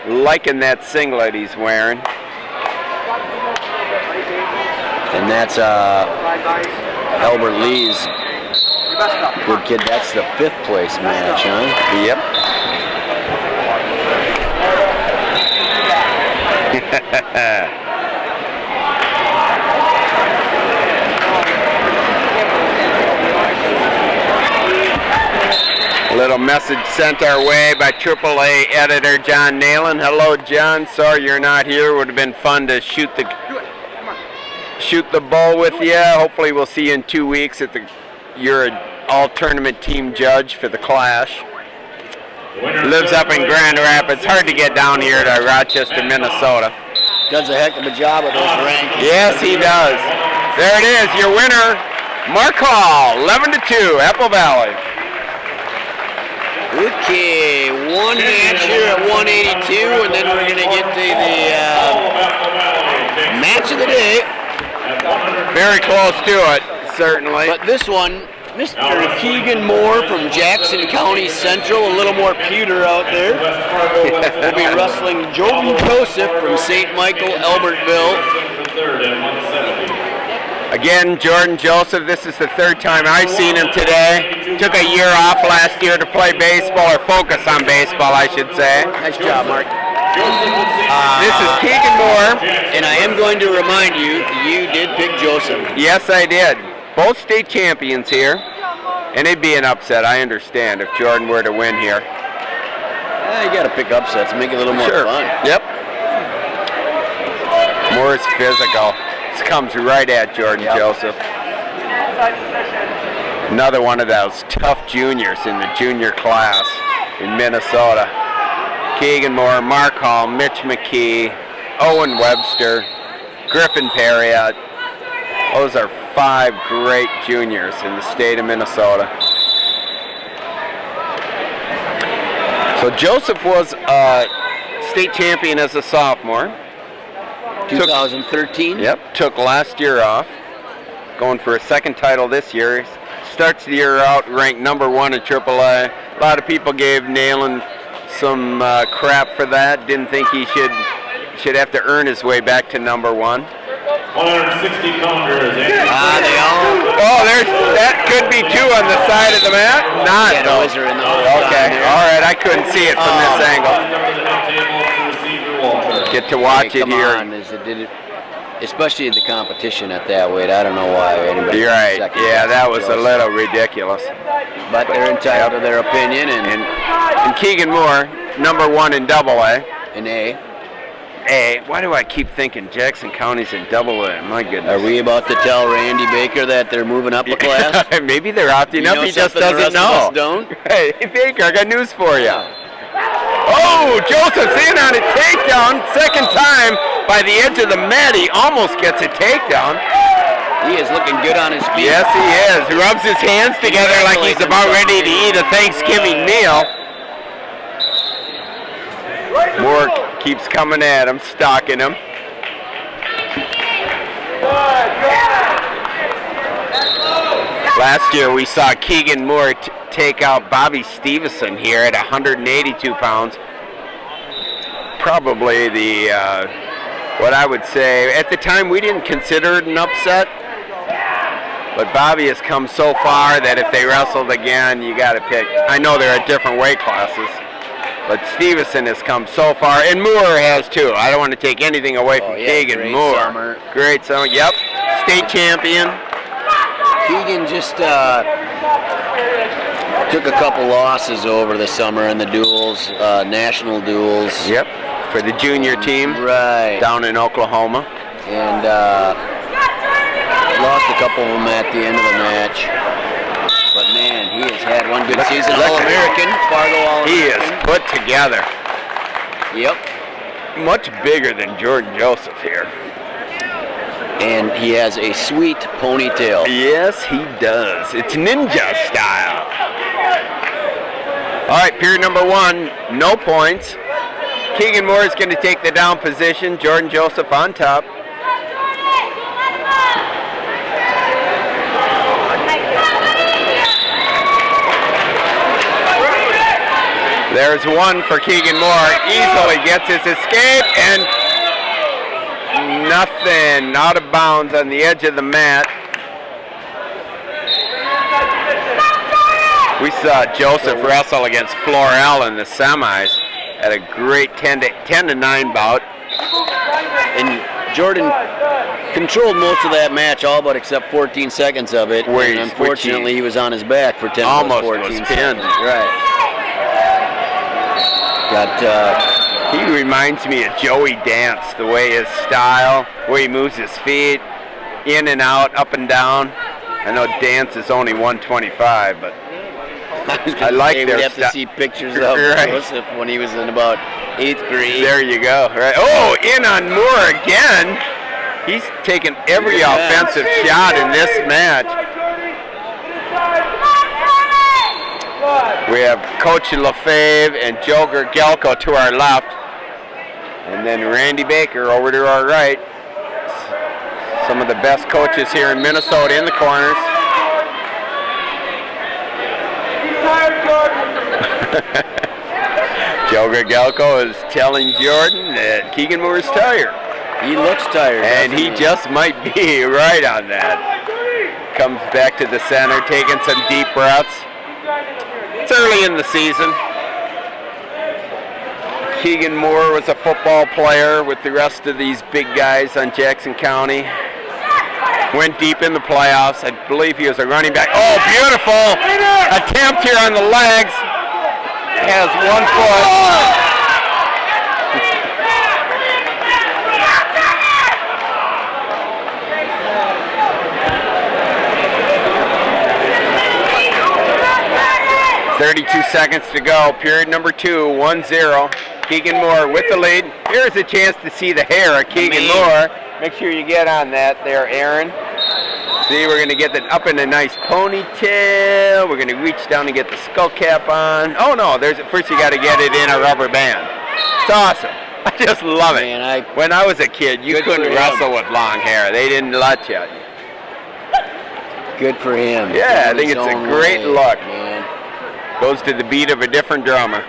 [SPEAKER 2] Liking that singlet he's wearing.
[SPEAKER 1] And that's Albert Lee's good kid. That's the 5th place match, huh?
[SPEAKER 2] Yep. A little message sent our way by AAA editor John Nalen. Hello, John. Sorry you're not here. Would have been fun to shoot the bull with you. Hopefully we'll see you in 2 weeks you're an all-tournament team judge for the Clash. Lives up in Grand Rapids. Hard to get down here to Rochester, Minnesota.
[SPEAKER 1] Does a heck of a job of those rankings.
[SPEAKER 2] Yes, he does. There it is, your winner, Mark Hall, 11-2, Apple Valley.
[SPEAKER 1] Okay, one match here at 182, and then we're going to get to the match of the day.
[SPEAKER 2] Very close to it, certainly.
[SPEAKER 1] But this one, Mr. Keegan Moore from Jackson County Central, a little more pewter out there. We'll be wrestling Jordan Joseph from St. Michael, Albertville.
[SPEAKER 2] Again, Jordan Joseph, this is the 3rd time I've seen him today. Took a year off last year to play baseball, or focus on baseball, I should say.
[SPEAKER 1] Nice job, Mark.
[SPEAKER 2] This is Keegan Moore.
[SPEAKER 1] And I am going to remind you, you did pick Joseph.
[SPEAKER 2] Yes, I did. Both state champions here. And it'd be an upset, I understand, if Jordan were to win here.
[SPEAKER 1] You got to pick upsets, make it a little more fun.
[SPEAKER 2] Yep. Moore's physical. This comes right at Jordan Joseph. Another one of those tough juniors in the junior class in Minnesota. Keegan Moore, Mark Hall, Mitch McKee, Owen Webster, Griffin Perriott. Those are 5 great juniors in the state of Minnesota. So Joseph was a state champion as a sophomore.
[SPEAKER 1] 2013?
[SPEAKER 2] Yep, took last year off. Going for a 2nd title this year. Starts the year out ranked number 1 in AAA. A lot of people gave Nalen some crap for that. Didn't think he should have to earn his way back to number 1.
[SPEAKER 3] 160 pounders.
[SPEAKER 2] Oh, that could be 2 on the side of the mat. Not.
[SPEAKER 1] Yeah,
[SPEAKER 2] though.
[SPEAKER 1] those are in the whole
[SPEAKER 2] Okay.
[SPEAKER 1] time there.
[SPEAKER 2] All right. I couldn't see it from this angle.
[SPEAKER 3] Under the head table to receiver Walter.
[SPEAKER 2] Get to watch
[SPEAKER 1] Hey,
[SPEAKER 2] it
[SPEAKER 1] come
[SPEAKER 2] here.
[SPEAKER 1] on, did it, especially the competition at that weight. I don't know why anybody.
[SPEAKER 2] You're right.
[SPEAKER 1] second
[SPEAKER 2] Yeah,
[SPEAKER 1] guessed
[SPEAKER 2] that was a
[SPEAKER 1] Joseph.
[SPEAKER 2] little ridiculous.
[SPEAKER 1] But they're entitled to their opinion
[SPEAKER 2] And Keegan Moore, number 1 in Double A.
[SPEAKER 1] and A.
[SPEAKER 2] Hey, why do I keep thinking Jackson County's in Double A? My goodness.
[SPEAKER 1] Are we about to tell Randy Baker that they're moving up a class?
[SPEAKER 2] Maybe they're opting
[SPEAKER 1] You
[SPEAKER 2] up.
[SPEAKER 1] know
[SPEAKER 2] He just
[SPEAKER 1] something the
[SPEAKER 2] doesn't
[SPEAKER 1] rest of
[SPEAKER 2] know.
[SPEAKER 1] us don't?
[SPEAKER 2] Hey, Baker, I got news for you. Oh, Joseph's in on a takedown. Second time by the edge of the mat. He almost gets a takedown.
[SPEAKER 1] He is looking good on his feet.
[SPEAKER 2] Yes, he is. He rubs his hands together like he's about ready to eat a Thanksgiving meal. Moore keeps coming at him, stalking him. Last year we saw Keegan Moore take out Bobby Stevenson here at 182 pounds. Probably the, what I would say, at the time we didn't consider it an upset. But Bobby has come so far that if they wrestled again, you got to pick. I know they're at different weight classes, but Stevenson has come so far, and Moore has too. I don't want to take anything away from Keegan
[SPEAKER 1] great
[SPEAKER 2] Moore.
[SPEAKER 1] summer.
[SPEAKER 2] Great summer. Yep. State champion.
[SPEAKER 1] Keegan just took a couple losses over the summer in the duels, national duels.
[SPEAKER 2] Yep. For the junior team
[SPEAKER 1] Right.
[SPEAKER 2] down in Oklahoma.
[SPEAKER 1] And lost a couple of them at the end of the match. But man, he has had one good season. All-American, Fargo All-American.
[SPEAKER 2] He is put together.
[SPEAKER 1] Yep.
[SPEAKER 2] Much bigger than Jordan Joseph here.
[SPEAKER 1] And he has a sweet ponytail.
[SPEAKER 2] Yes, he does. It's ninja style. All right, period number 1, no points. Keegan Moore is going to take the down position. Jordan Joseph on top. There's one for Keegan Moore. Easily gets his escape and nothing. Out of bounds on the edge of the mat. We saw Joseph wrestle against Florell in the semis at a great 10 to 9 bout.
[SPEAKER 1] And Jordan controlled most of that match, all but except 14 seconds of it.
[SPEAKER 2] Where
[SPEAKER 1] and
[SPEAKER 2] he's-
[SPEAKER 1] unfortunately, he was on his back for 10
[SPEAKER 2] Almost
[SPEAKER 1] of those 14
[SPEAKER 2] was pinned.
[SPEAKER 1] seconds. Right. Got
[SPEAKER 2] He reminds me of Joey Dance, the way his style, where he moves his feet in and out, up and down. I know Dance is only 125, but I like
[SPEAKER 1] we'd
[SPEAKER 2] their
[SPEAKER 1] have to see pictures of
[SPEAKER 2] Right.
[SPEAKER 1] Joseph when he was in about 8th grade.
[SPEAKER 2] there you go. Right. Oh, in on Moore again. He's taken every
[SPEAKER 1] Yeah.
[SPEAKER 2] offensive shot in this match. We have Coach LaFave and Joker Gelko to our left. And then Randy Baker over to our right. Some of the best coaches here in Minnesota in the corners. Joker Gelko is telling Jordan that Keegan Moore is tired.
[SPEAKER 1] He looks tired.
[SPEAKER 2] And he
[SPEAKER 1] doesn't
[SPEAKER 2] just might be right on that. Comes back to the center, taking some deep breaths. It's early in the season. Keegan Moore was a football player with the rest of these big guys on Jackson County. Went deep in the playoffs. I believe he was a running back. Oh, beautiful attempt here on the legs. Has 1 foot. .32 seconds to go. Period number 2, 1-0. Keegan Moore with the lead. Here's a chance to see the hair of Keegan Moore. Make sure you get on that there, Aaron. See, we're going to get that up in a nice ponytail. We're going to reach down and get the skull cap on. Oh, no, first you got to get it in a rubber band. It's awesome. I just love it.
[SPEAKER 1] Man,
[SPEAKER 2] when I was a kid, you
[SPEAKER 1] Good
[SPEAKER 2] couldn't
[SPEAKER 1] for him.
[SPEAKER 2] wrestle with long hair. They didn't let you.
[SPEAKER 1] Good for him.
[SPEAKER 2] Yeah, I think
[SPEAKER 1] His
[SPEAKER 2] it's a
[SPEAKER 1] own
[SPEAKER 2] great
[SPEAKER 1] way,
[SPEAKER 2] look.
[SPEAKER 1] Man.
[SPEAKER 2] Goes to the beat of a different drummer.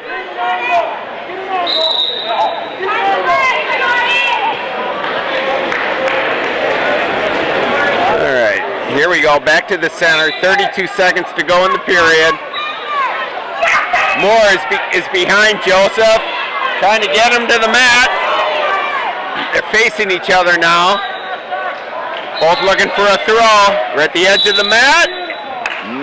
[SPEAKER 2] All right, Here we go, back to the center. 32 seconds to go in the period. Moore is behind Joseph, trying to get him to the mat. They're facing each other now. Both looking for a throw. We're at the edge of the mat.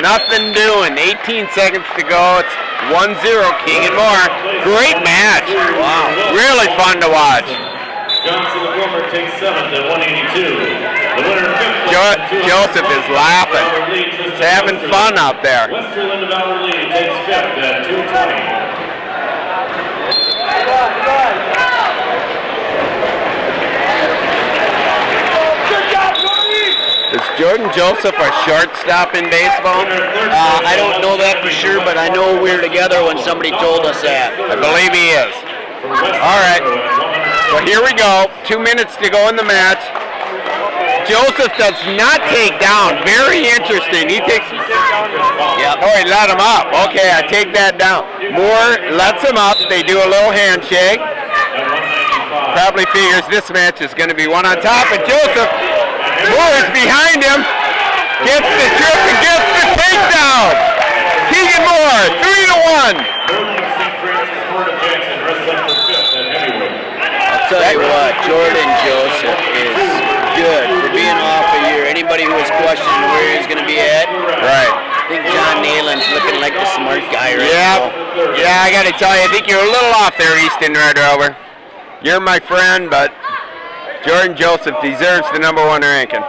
[SPEAKER 2] Nothing doing. 18 seconds to go. It's 1-0 Keegan Moore. Great match. Wow. Really fun to watch.
[SPEAKER 3] Johnson the Wilmer takes 7th at 182. The winner 5th.
[SPEAKER 2] Joseph is laughing. He's having fun out there.
[SPEAKER 3] Westerland Valley Lee takes 5th at 220.
[SPEAKER 2] Is Jordan Joseph a shortstop in baseball?
[SPEAKER 1] I don't know that for sure, but I know we were together when somebody told us that.
[SPEAKER 2] I believe he is. All right. Well, here we go. 2 minutes to go in the match. Joseph does not take down. Very interesting. He takes.
[SPEAKER 1] Yep.
[SPEAKER 2] Oh, he let him up. Okay, I take that down. Moore lets him up. They do a little handshake. Probably figures this match is going to be one on top. And Joseph, Moore is behind him. Gets the trip and gets the takedown. Keegan Moore, 3-1.
[SPEAKER 1] I'll tell you what, Jordan Joseph is good for being off a year. Anybody who was questioning where he's going to be at,
[SPEAKER 2] Right.
[SPEAKER 1] I think John Nayland's looking like the smart guy right now.
[SPEAKER 2] Yeah, I got to tell you, I think you're a little off there, Easton Red Rover. You're my friend, but Jordan Joseph deserves the #1 ranking.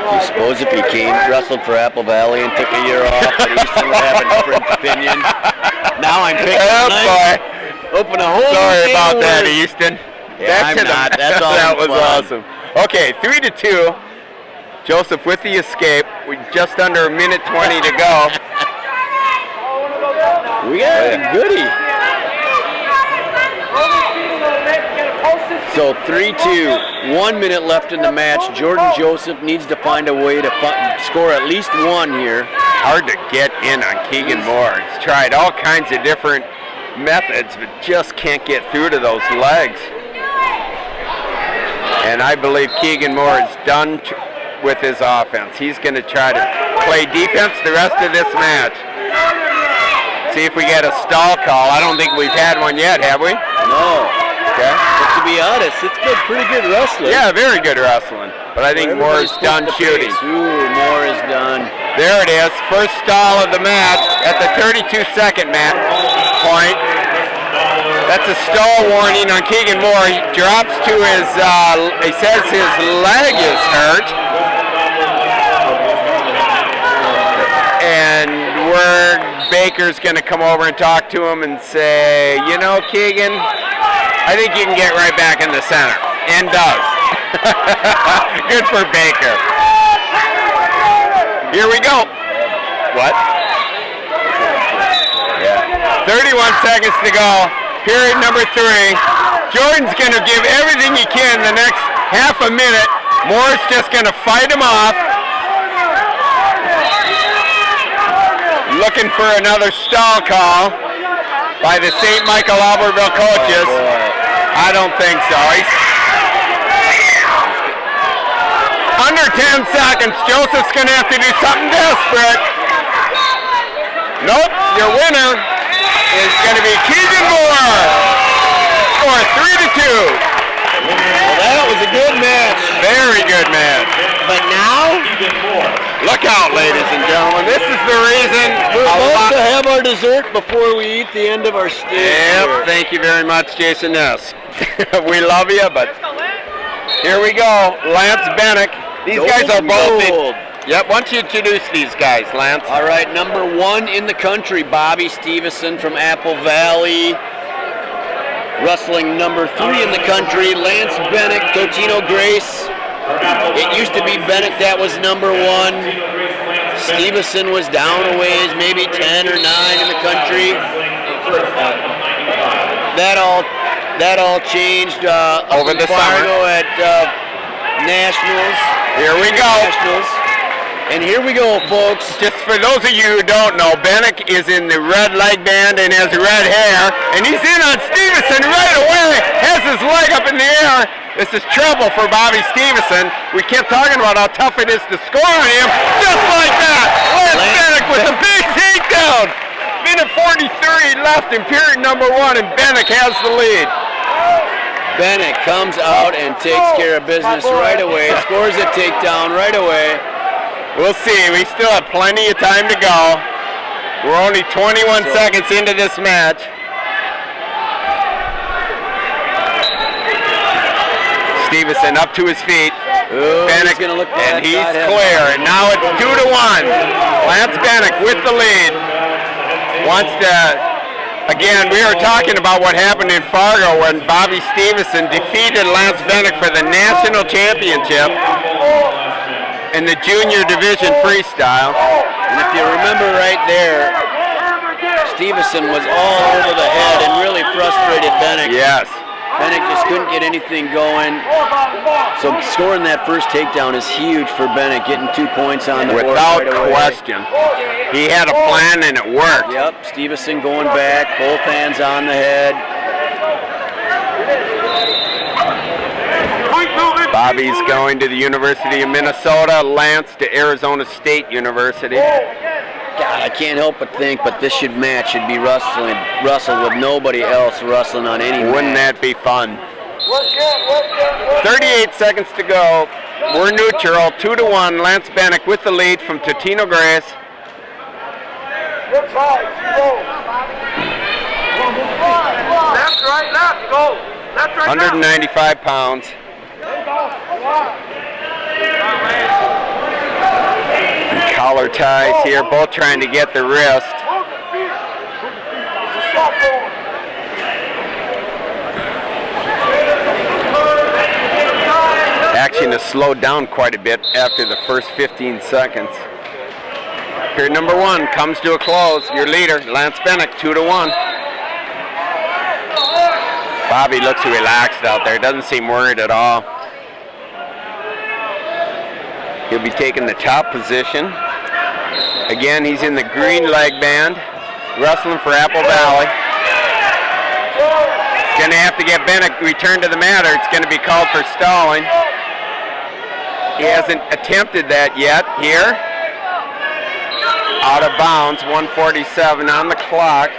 [SPEAKER 1] I suppose if he came, wrestled for Apple Valley and took a year off, but Easton would have a different opinion. Now I'm picking
[SPEAKER 2] boy.
[SPEAKER 1] open a whole
[SPEAKER 2] Sorry
[SPEAKER 1] can
[SPEAKER 2] about
[SPEAKER 1] of
[SPEAKER 2] that,
[SPEAKER 1] worms.
[SPEAKER 2] Easton.
[SPEAKER 1] Yeah, I'm not. That's all
[SPEAKER 2] That was
[SPEAKER 1] fun.
[SPEAKER 2] awesome. Okay, 3-2. Joseph with the escape. With just under a minute 20 to go.
[SPEAKER 1] We got a goodie. So 3-2, 1 minute left in the match. Jordan Joseph needs to find a way to score at least one here.
[SPEAKER 2] Hard to get in on Keegan Moore. He's tried all kinds of different methods, but just can't get through to those legs. And I believe Keegan Moore is done with his offense. He's going to try to play defense the rest of this match. See if we get a stall call. I don't think we've had one yet, have we?
[SPEAKER 1] No.
[SPEAKER 2] Okay.
[SPEAKER 1] But to be honest, it's been pretty good wrestling.
[SPEAKER 2] Yeah, very good wrestling. But I think Moore is done shooting.
[SPEAKER 1] Ooh, Moore is done.
[SPEAKER 2] There it is. First stall of the match at the 32-second point. That's a stall warning on Keegan Moore. He drops to his, he says his leg is hurt. And Baker's going to come over and talk to him and say, you know, Keegan, I think you can get right back in the center. And does. Good for Baker. Here we go. What? Yeah. 31 seconds to go. Period number 3. Jordan's going to give everything he can the next half a minute. Moore's just going to fight him off. Looking for another stall call by the St. Michael Albertville coaches. I don't think so. He's under 10 seconds. Joseph's going to have to do something desperate. Nope, your winner is going to be Keegan Moore. Score 3-2.
[SPEAKER 1] Well, that was a good match.
[SPEAKER 2] Very good match.
[SPEAKER 1] But now,
[SPEAKER 2] look out, ladies and gentlemen. This is the reason
[SPEAKER 1] we're about to have our dessert before we eat the end of our stay.
[SPEAKER 2] Yep, thank you very much, Jason Ness. We love you, but here we go. Lance Bennick. These guys are both in. Yep, why don't you introduce these guys, Lance?
[SPEAKER 1] All right, number 1 in the country, Bobby Stevenson from Apple Valley. Wrestling number 3 in the country, Lance Bennick, Totino Grace. It used to be Bennick that was number 1. Stevenson was down a ways, maybe 10 or 9 in the country. That all changed
[SPEAKER 2] over the summer
[SPEAKER 1] at Nationals.
[SPEAKER 2] Here we go.
[SPEAKER 1] Nationals. And here we go, folks.
[SPEAKER 2] Just for those of you who don't know, Bennick is in the red leg band and has red hair, and he's in on Stevenson right away, has his leg up in the air. This is trouble for Bobby Stevenson. We kept talking about how tough it is to score on him, just like that. Lance Bennick with a big takedown. Minute 43 left in period number 1, and Bennick has the lead.
[SPEAKER 1] Bennick comes out and takes care of business right away, scores a takedown right away.
[SPEAKER 2] We'll see. We still have plenty of time to go. We're only 21 seconds into this match. Stevenson up to his feet.
[SPEAKER 1] Ooh,
[SPEAKER 2] Bennick,
[SPEAKER 1] gonna look
[SPEAKER 2] and he's clear. And now it's 2-1. Lance Bennick with the lead. Wants to, again, we were talking about what happened in Fargo when Bobby Stevenson defeated Lance Bennick for the national championship in the junior division freestyle.
[SPEAKER 1] And if you remember right there, Stevenson was all over the head and really frustrated Bennick.
[SPEAKER 2] Yes.
[SPEAKER 1] Bennick just couldn't get anything going. So scoring that first takedown is huge for Bennick, getting 2 points on the board
[SPEAKER 2] Without
[SPEAKER 1] right away.
[SPEAKER 2] question. He had a plan and it worked.
[SPEAKER 1] Yep, Stevenson going back, both hands on the head.
[SPEAKER 2] Bobby's going to the University of Minnesota, Lance to Arizona State University.
[SPEAKER 1] God, I can't help but think, but this match should be Russell with nobody else wrestling on any
[SPEAKER 2] Wouldn't
[SPEAKER 1] match.
[SPEAKER 2] that be fun? 38 seconds to go. We're neutral, 2-1. Lance Bennick with the lead from Totino Grace.
[SPEAKER 4] Left, right, left, go. Left, right,
[SPEAKER 2] 195 pounds. And collar ties here, both trying to get the wrist. Action has slowed down quite a bit after the first 15 seconds. Period number 1 comes to a close. Your leader, Lance Bennick, 2-1. Bobby looks relaxed out there, doesn't seem worried at all. He'll be taking the top position. Again, he's in the green leg band, wrestling for Apple Valley. He's going to have to get Bennick returned to the mat, or it's going to be called for stalling. He hasn't attempted that yet here. Out of bounds, 1:47 on the clock.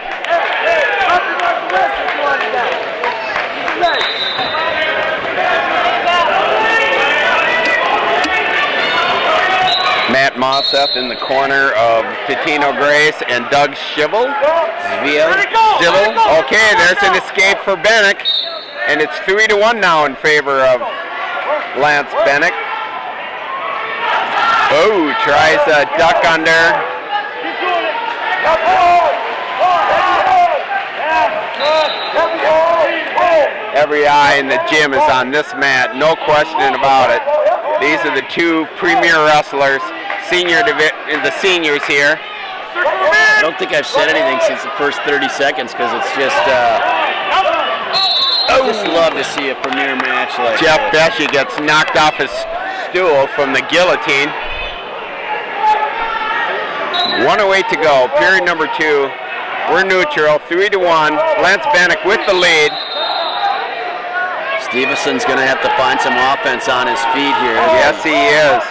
[SPEAKER 2] Matt Mosseth in the corner of Totino Grace and Doug Schivel. Schivel. Okay, there's an escape for Bennick. And it's 3-1 now in favor of Lance Bennick. Oh, tries a duck under. Every eye in the gym is on this mat, no question about it. These are the two premier wrestlers, the seniors here.
[SPEAKER 1] I don't think I've said anything since the first 30 seconds because it's just, I just love to see a premier match like
[SPEAKER 2] Jeff
[SPEAKER 1] this.
[SPEAKER 2] Bessie gets knocked off his stool from the guillotine. 1:08 to go, period number 2. We're neutral, 3-1. Lance Bennick with the lead.
[SPEAKER 1] Stevenson's going to have to find some offense on his feet here.
[SPEAKER 2] Yes, he is.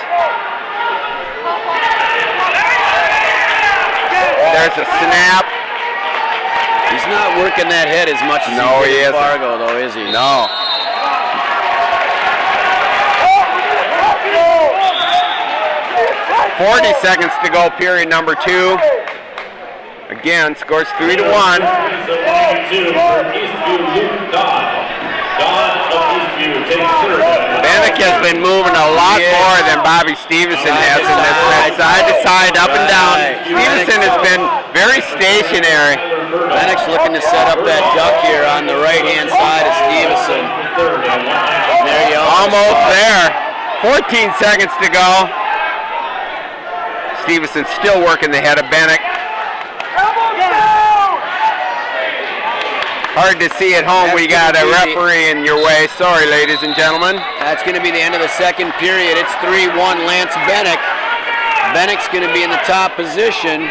[SPEAKER 2] There's a snap.
[SPEAKER 1] He's not working that head as much as
[SPEAKER 2] No,
[SPEAKER 1] he
[SPEAKER 2] he
[SPEAKER 1] did in
[SPEAKER 2] isn't.
[SPEAKER 1] Fargo, though, is he?
[SPEAKER 2] No. $40 seconds to go, period number 2. Again, scores 3-1. Bennick has been moving a lot more than Bobby Stevenson has in this match, side to side, up and down. Stevenson has been very stationary.
[SPEAKER 1] Bennick's looking to set up that duck here on the right-hand side of Stevenson. There you go.
[SPEAKER 2] Almost there. 14 seconds to go. Stevenson still working the head of Bennick. Hard to see at home. We got a referee in your way. Sorry, ladies and gentlemen.
[SPEAKER 1] That's going to be the end of the second period. It's 3-1 Lance Bennick. Bennick's going to be in the top position.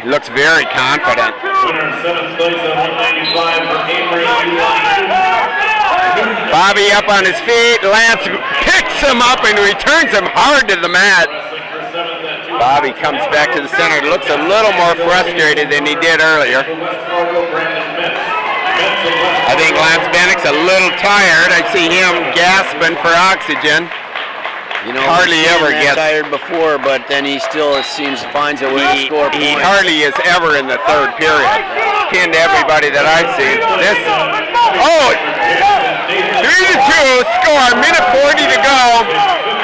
[SPEAKER 2] He looks very confident.
[SPEAKER 3] Winner in 7th place at 195 for Amory Newline.
[SPEAKER 2] Bobby up on his feet. Lance picks him up and returns him hard to the mat. Bobby comes back to the center. Looks a little more frustrated than he did earlier. I think Lance Bennick's a little tired. I see him gasping for oxygen.
[SPEAKER 1] You know,
[SPEAKER 2] Hardly
[SPEAKER 1] he's
[SPEAKER 2] ever
[SPEAKER 1] been
[SPEAKER 2] gets-
[SPEAKER 1] tired before, but then he still, it seems, finds a way to score points.
[SPEAKER 2] He hardly is ever in the third period. Pinned to everybody that I've seen. This, 3-2 score, minute 40 to go.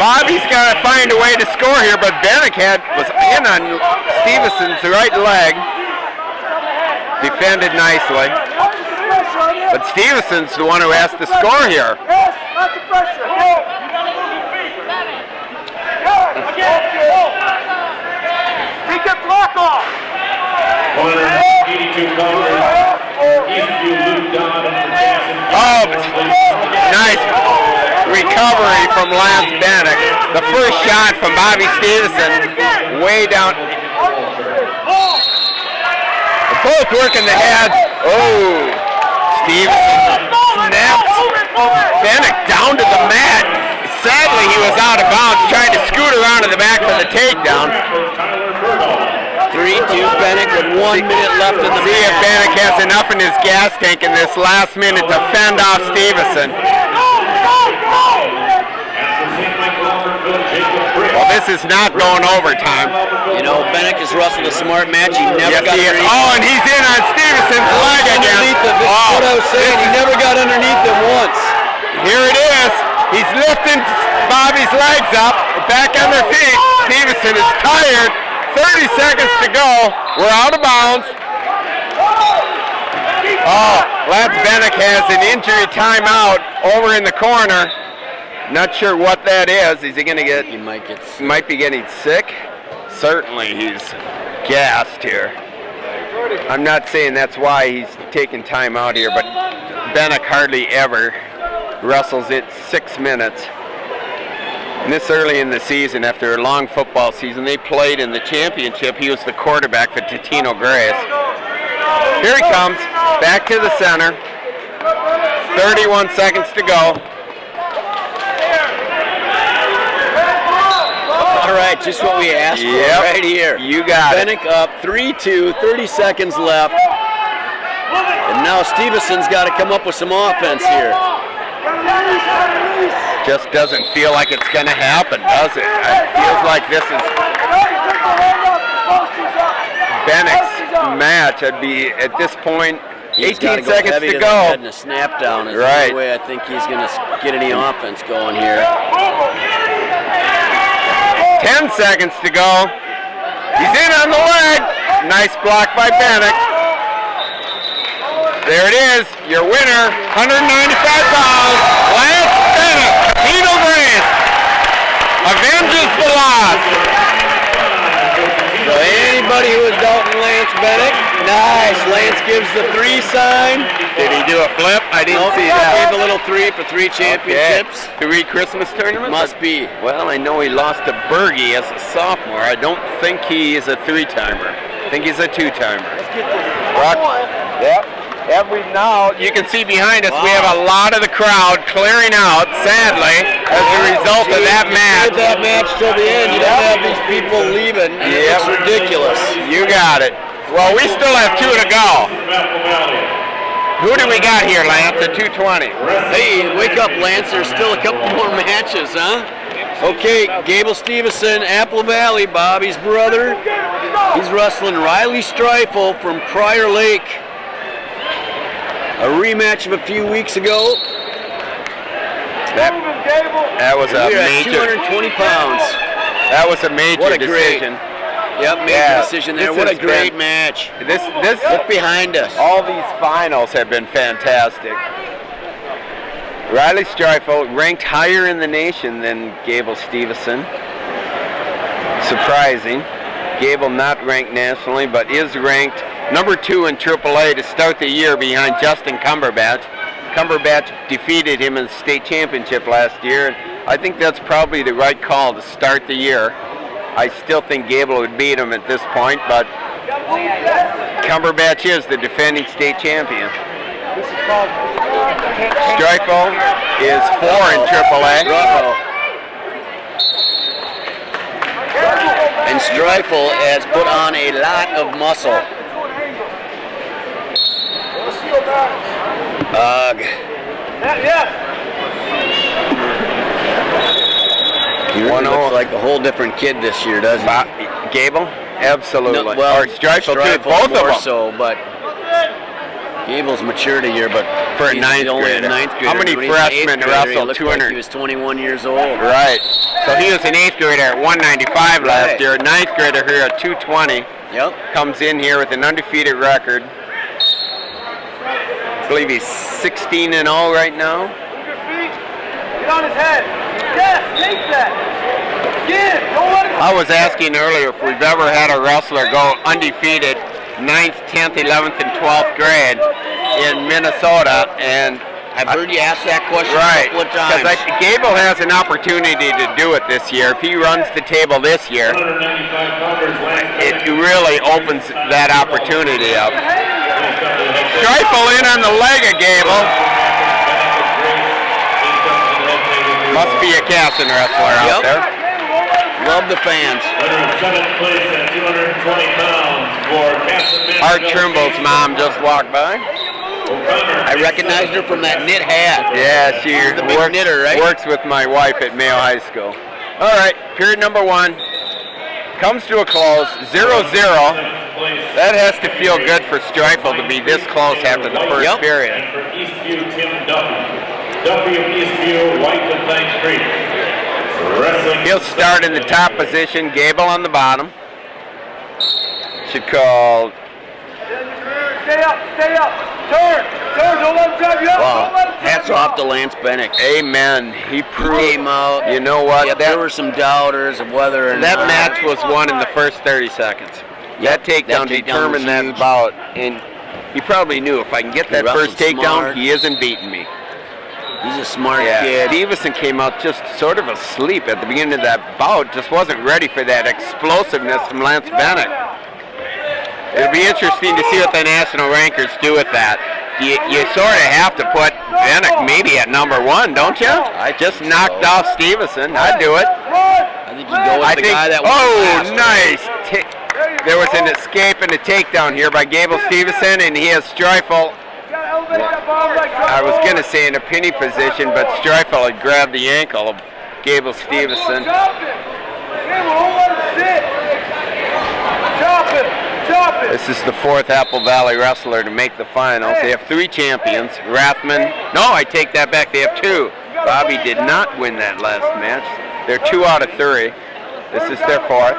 [SPEAKER 2] Bobby's got to find a way to score here, but Bennick was in on Stevenson's right leg. Defended nicely. But Stevenson's the one who has to score here.
[SPEAKER 4] Take that block off.
[SPEAKER 3] 182 pounds. Eastview, Luke Dodd, and Jackson.
[SPEAKER 2] Oh, nice recovery from Lance Bennick. The first shot from Bobby Stevenson, way down. They're both working the heads. Oh, Stevenson snaps Bennick down to the mat. Sadly, he was out of bounds, trying to scoot around to the back for the takedown.
[SPEAKER 1] 3-2 Bennick with 1 minute left in the
[SPEAKER 2] See if
[SPEAKER 1] match.
[SPEAKER 2] Bennick has enough in his gas tank in this last minute to fend off Stevenson. Well, this is not going overtime.
[SPEAKER 1] You know, Bennick has wrestled a smart match. He never
[SPEAKER 2] Yes,
[SPEAKER 1] got
[SPEAKER 2] he is.
[SPEAKER 1] underneath.
[SPEAKER 2] Oh, and he's in on Stevenson's leg again.
[SPEAKER 1] Underneath him. This is what I was saying. He never got underneath him once.
[SPEAKER 2] Here it is. He's lifting Bobby's legs up, back on their feet. Stevenson is tired. 30 seconds to go. We're out of bounds. Oh, Lance Bennick has an injury timeout over in the corner. Not sure what that is. Is he going to get?
[SPEAKER 1] He might get.
[SPEAKER 2] Might be getting sick. Certainly, he's gassed here. I'm not saying that's why he's taking time out here, but Bennick hardly ever wrestles it 6 minutes. And this early in the season, after a long football season, they played in the championship. He was the quarterback for Totino Grace. Here he comes, back to the center. 31 seconds to go.
[SPEAKER 1] All right, just what we asked for
[SPEAKER 2] Yep.
[SPEAKER 1] right here.
[SPEAKER 2] You got it.
[SPEAKER 1] Bennick up 3-2, 30 seconds left. And now Stevenson's got to come up with some offense here.
[SPEAKER 2] Just doesn't feel like it's going to happen, does it? It feels like this is Bennick's match. I'd be, at this point,
[SPEAKER 1] He's gotta
[SPEAKER 2] 18
[SPEAKER 1] go
[SPEAKER 2] seconds
[SPEAKER 1] heavy
[SPEAKER 2] to
[SPEAKER 1] the
[SPEAKER 2] go.
[SPEAKER 1] head and a snap down is the
[SPEAKER 2] Right.
[SPEAKER 1] only way I think he's going to get any offense going here.
[SPEAKER 2] 10 seconds to go. He's in on the leg. Nice block by Bennick. There it is, your winner, 195 pounds, Lance Bennick, Totino Grace, avenges the loss.
[SPEAKER 1] So anybody who has dealt in Lance Bennick, nice. Lance gives the 3 sign.
[SPEAKER 2] Did he do a flip? I didn't
[SPEAKER 1] Nope,
[SPEAKER 2] see that.
[SPEAKER 1] gave a little 3 for 3 championships.
[SPEAKER 2] Okay. 3 Christmas tournaments?
[SPEAKER 1] Must be.
[SPEAKER 2] Well, I know he lost to Bergie as a sophomore. I don't think he is a 3-timer. I think he's a 2-timer. Yep. Now, you can see behind us, we have a lot of the crowd clearing out, sadly, as a result of that match.
[SPEAKER 1] Did that match till the end. You don't have these people leaving. It's ridiculous.
[SPEAKER 2] You got it. Well, we still have 2 to go. Who do we got here, Lance, at 220?
[SPEAKER 1] Hey, wake up, Lance. There's still a couple more matches, huh? Okay, Gable Stevenson, Apple Valley, Bobby's brother. He's wrestling Riley Streifel from Prior Lake. A rematch of a few weeks ago.
[SPEAKER 2] That was a
[SPEAKER 1] We're at
[SPEAKER 2] major.
[SPEAKER 1] 220 pounds.
[SPEAKER 2] That was a major
[SPEAKER 1] What a great-
[SPEAKER 2] decision.
[SPEAKER 1] Yep, major
[SPEAKER 2] Yeah,
[SPEAKER 1] decision there.
[SPEAKER 2] this
[SPEAKER 1] What a
[SPEAKER 2] has
[SPEAKER 1] great
[SPEAKER 2] been-
[SPEAKER 1] match.
[SPEAKER 2] This
[SPEAKER 1] Look behind us.
[SPEAKER 2] all these finals have been fantastic. Riley Streifel ranked higher in the nation than Gable Stevenson. Surprising. Gable not ranked nationally, but is ranked number 2 in AAA to start the year behind Justin Cumberbatch. Cumberbatch defeated him in the state championship last year, and I think that's probably the right call to start the year. I still think Gable would beat him at this point, but Cumberbatch is the defending state champion. Streifel is 4 in AAA.
[SPEAKER 1] And Streifel has put on a lot of muscle. He really looks like a whole different kid this year, doesn't he?
[SPEAKER 2] Gable? Absolutely.
[SPEAKER 1] No, well,
[SPEAKER 2] or Streifel too, both of
[SPEAKER 1] more
[SPEAKER 2] them.
[SPEAKER 1] so, but Gable's matured a year, but
[SPEAKER 2] For a
[SPEAKER 1] he's
[SPEAKER 2] ninth
[SPEAKER 1] only
[SPEAKER 2] grader.
[SPEAKER 1] a ninth grader.
[SPEAKER 2] How many
[SPEAKER 1] When he's an
[SPEAKER 2] freshmen
[SPEAKER 1] eighth grader, he
[SPEAKER 2] wrestled
[SPEAKER 1] looked
[SPEAKER 2] 200?
[SPEAKER 1] like he was 21 years old.
[SPEAKER 2] Right. So he was an 8th grader at 195 last
[SPEAKER 1] Right.
[SPEAKER 2] year. 9th grader here at 220.
[SPEAKER 1] Yep.
[SPEAKER 2] Comes in here with an undefeated record. I believe he's 16-0 right now.
[SPEAKER 4] Get on his head. Yes, take that. Again, don't let it.
[SPEAKER 2] I was asking earlier if we've ever had a wrestler go undefeated 9th, 10th, 11th, and 12th grade in Minnesota, and
[SPEAKER 1] I've heard you ask that question
[SPEAKER 2] right,
[SPEAKER 1] a couple of times.
[SPEAKER 2] because Gable has an opportunity to do it this year. If he runs the table this year,
[SPEAKER 3] 195 pounders last
[SPEAKER 2] it really opens that opportunity up. Streifel in on the leg of Gable. Must be a casting wrestler out
[SPEAKER 1] Yep.
[SPEAKER 2] there.
[SPEAKER 1] Love the fans.
[SPEAKER 3] Winner of 7th place at 220 pounds for Castlemaine.
[SPEAKER 2] Art Trimble's mom just walked by.
[SPEAKER 1] I recognized her from that knit hat.
[SPEAKER 2] Yeah, she
[SPEAKER 1] the big knitter, right?
[SPEAKER 2] works with my wife at Mayo High School. All right, period number 1 comes to a close, 0-0. That has to feel good for Streifel to be this close after the first
[SPEAKER 1] Yep.
[SPEAKER 2] period.
[SPEAKER 3] And for Eastview, Tim Duffy. Duffy of Eastview, White of Ninth Street. Wrestling.
[SPEAKER 2] He'll start in the top position, Gable on the bottom. Should call.
[SPEAKER 4] Stay up, stay up. Turn, don't let him drive you up.
[SPEAKER 1] Wow.
[SPEAKER 4] Don't let him drive
[SPEAKER 1] Hats
[SPEAKER 4] you
[SPEAKER 1] off
[SPEAKER 4] up.
[SPEAKER 1] to Lance Bennick.
[SPEAKER 2] Amen. He proved.
[SPEAKER 1] Came out.
[SPEAKER 2] You know what?
[SPEAKER 1] Yep, there were some doubters of whether or
[SPEAKER 2] That
[SPEAKER 1] not.
[SPEAKER 2] match was won in the first 30 seconds. That takedown
[SPEAKER 1] that takedown
[SPEAKER 2] determined
[SPEAKER 1] was
[SPEAKER 2] that
[SPEAKER 1] huge.
[SPEAKER 2] bout, and he probably knew if I can get that
[SPEAKER 1] wrestled
[SPEAKER 2] first takedown,
[SPEAKER 1] smart.
[SPEAKER 2] he isn't beating me.
[SPEAKER 1] He's a smart
[SPEAKER 2] Yeah,
[SPEAKER 1] kid.
[SPEAKER 2] Stevenson came out just sort of asleep at the beginning of that bout, just wasn't ready for that explosiveness from Lance Bennick. It'll be interesting to see what the national rankers do with that. You sort of have to put Bennick maybe at number 1, don't you? I just knocked off Stevenson. I'd do it.
[SPEAKER 1] I think you go with the guy that was last, right?
[SPEAKER 2] Nice. There was an escape and a takedown here by Gable Stevenson, and he has Streifel. I was going to say in a penny position, but Streifel had grabbed the ankle of Gable Stevenson. This is the 4th Apple Valley wrestler to make the finals. They have 3 champions. Rathman. No, I take that back. They have 2. Bobby did not win that last match. They're 2 out of 3. This is their 4th.